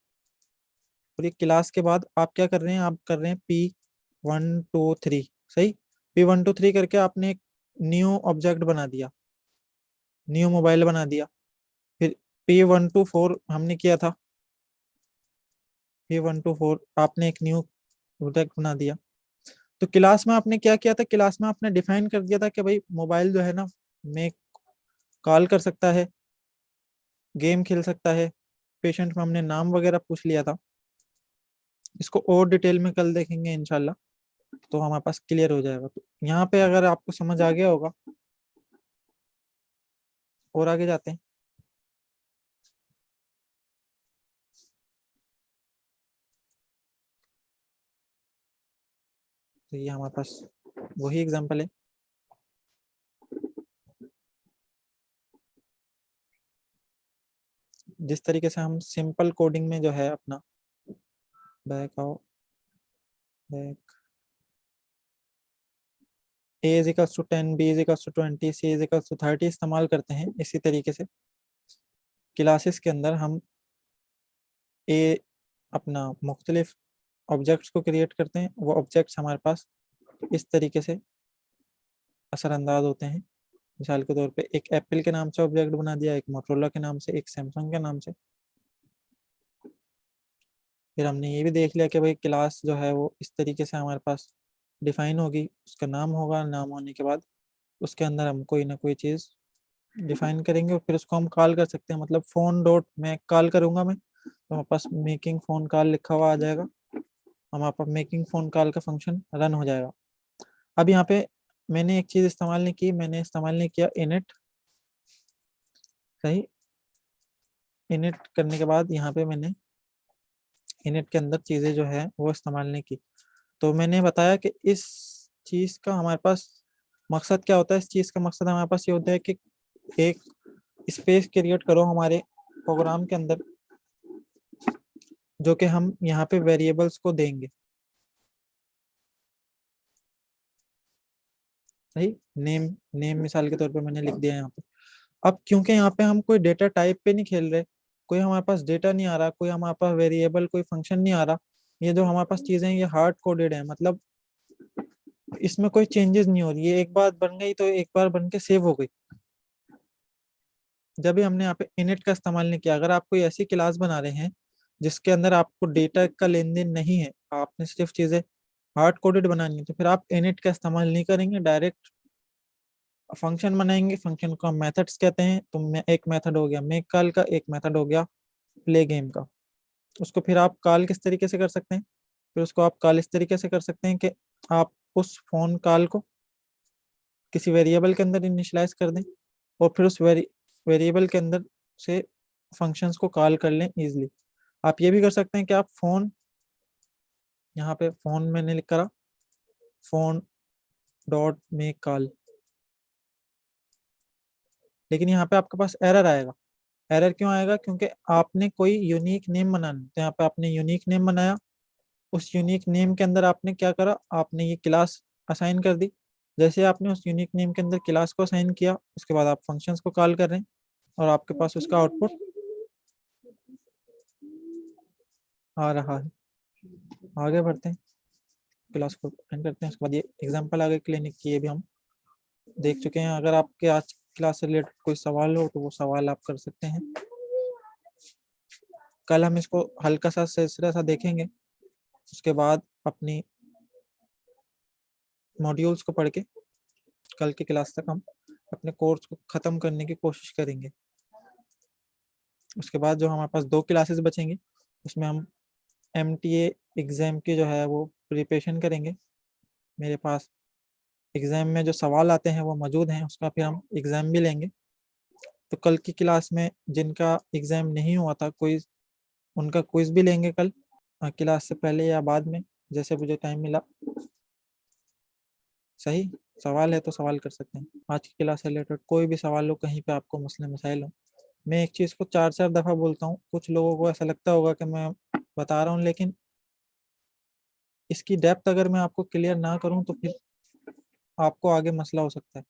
और ये क्लास के बाद आप क्या कर रहे हैं, आप कर रहे हैं P1 2 3, सही। P1 2 3 करके आपने एक न्यू ऑब्जेक्ट बना दिया, न्यू मोबाइल बना दिया। फिर P1 2 4 हमने किया था, P1 2 4 आपने एक न्यू प्रोडक्ट बना दिया। तो क्लास में आपने क्या किया था, क्लास में आपने डिफाइन कर दिया था कि भाई मोबाइल जो है ना मैं कॉल कर सकता है, गेम खेल सकता है। पेशेंट में हमने नाम वगैरह पूछ लिया था। इसको और डिटेल में कल देखेंगे इंशाल्लाह, तो हमारे पास क्लियर हो जाएगा। तो यहाँ पे अगर आपको समझ आ गया होगा, और आगे जाते हैं। तो ये हमारे पास वही एग्जांपल है। जिस तरीके से हम सिंपल कोडिंग में जो है अपना बैक आओ, बैक A = 10, B = 20, C = 30 इस्तेमाल करते हैं, इसी तरीके से क्लासेस के अंदर हम ए अपना मुख्तलिफ ऑब्जेक्ट्स को क्रिएट करते हैं। वो ऑब्जेक्ट्स हमारे पास इस तरीके से असरअंदाज होते हैं। मिसाल के तौर पे एक एप्पल के नाम से ऑब्जेक्ट बना दिया, एक मोटरोला के नाम से, एक सैमसंग के नाम से। फिर हमने ये भी देख लिया कि भाई क्लास जो है वो इस तरीके से हमारे पास डिफाइन होगी, उसका नाम होगा, नाम होने के बाद उसके अंदर हम कोई ना कोई चीज़ डिफाइन करेंगे और फिर उसको हम कॉल कर सकते हैं। मतलब फोन डॉट मैं कॉल करूंगा मैं, तो हमारे पास मेकिंग फोन कॉल लिखा हुआ आ जाएगा, हमारे पास मेकिंग फोन कॉल का फंक्शन रन हो जाएगा। अब यहाँ पे मैंने एक चीज़ इस्तेमाल नहीं की, मैंने इस्तेमाल नहीं किया इनिट, सही। इनिट करने के बाद यहाँ पे मैंने इनिट के अंदर चीज़ें जो है वो इस्तेमाल नहीं की। तो मैंने बताया कि इस चीज़ का हमारे पास मकसद क्या होता है। इस चीज़ का मकसद हमारे पास ये होता है कि एक स्पेस क्रिएट करो हमारे प्रोग्राम के अंदर, जो कि हम यहाँ पे वेरिएबल्स को देंगे। सही। नेम नेम मिसाल के तौर पे मैंने लिख दिया यहाँ पे। अब क्योंकि यहाँ पे हम कोई डेटा टाइप पे नहीं खेल रहे, कोई हमारे पास डेटा नहीं आ रहा, कोई हमारे पास वेरिएबल कोई फंक्शन नहीं आ रहा, ये जो हमारे पास चीजें हैं ये हार्ड कोडेड है, मतलब इसमें कोई चेंजेस नहीं हो रही है। एक बार बन गई तो एक बार बन के सेव हो गई। जब भी हमने यहाँ पे इनिट का इस्तेमाल नहीं किया, अगर आप कोई ऐसी क्लास बना रहे हैं जिसके अंदर आपको डेटा का लेन देन नहीं है, आपने सिर्फ चीजें हार्ड कोडेड बनानी है, तो फिर आप इनिट का इस्तेमाल नहीं करेंगे, डायरेक्ट फंक्शन बनाएंगे। फंक्शन को हम मेथड्स कहते हैं। तो एक मेथड हो गया मेक कॉल का, एक मेथड हो गया प्ले गेम का। उसको फिर आप कॉल किस तरीके से कर सकते हैं? फिर उसको आप कॉल इस तरीके से कर सकते हैं कि आप उस फोन कॉल को किसी वेरिएबल के अंदर इनिशियलाइज कर दें, और फिर उस वेरिएबल के अंदर से फंक्शंस को कॉल कर लें इजीली। आप ये भी कर सकते हैं कि आप फोन, यहाँ पे फोन मैंने लिख करा फोन डॉट मेक कॉल, लेकिन यहाँ पे आपके पास एरर आएगा। एरर क्यों आएगा? क्योंकि आपने कोई यूनिक नेम बनाना है। तो यहाँ पे आपने यूनिक नेम बनाया, उस यूनिक नेम के अंदर आपने क्या करा, आपने ये क्लास असाइन कर दी। जैसे आपने उस यूनिक नेम के अंदर क्लास को असाइन किया, उसके बाद आप फंक्शंस को कॉल कर रहे हैं और आपके पास उसका आउटपुट आ रहा है। आगे बढ़ते हैं, क्लास को एंड करते हैं। उसके बाद ये एग्जांपल आगे क्लिनिक की ये भी हम देख चुके हैं। अगर आपके आज क्लास से रिलेटेड कोई सवाल हो तो वो सवाल आप कर सकते हैं। कल हम इसको हल्का सा सिलसिला सा देखेंगे, उसके बाद अपनी मॉड्यूल्स को पढ़ के कल की क्लास तक हम अपने कोर्स को ख़त्म करने की कोशिश करेंगे। उसके बाद जो हमारे पास 2 क्लासेस बचेंगी, उसमें हम MTA एग्ज़ाम की जो है वो प्रिपरेशन करेंगे। मेरे पास एग्ज़ाम में जो सवाल आते हैं वो मौजूद हैं, उसका फिर हम एग्ज़ाम भी लेंगे। तो कल की क्लास में जिनका एग्ज़ाम नहीं हुआ था क्विज़, उनका क्विज़ भी लेंगे कल, क्लास से पहले या बाद में, जैसे मुझे टाइम मिला। सही। सवाल है तो सवाल कर सकते हैं। आज की क्लास से रिलेटेड कोई भी सवाल हो, कहीं पे आपको मसले मसाइल हो। मैं एक चीज़ को 4-4 दफ़ा बोलता हूँ, कुछ लोगों को ऐसा लगता होगा कि मैं बता रहा हूँ, लेकिन इसकी डेप्थ अगर मैं आपको क्लियर ना करूँ तो फिर आपको आगे मसला हो सकता है।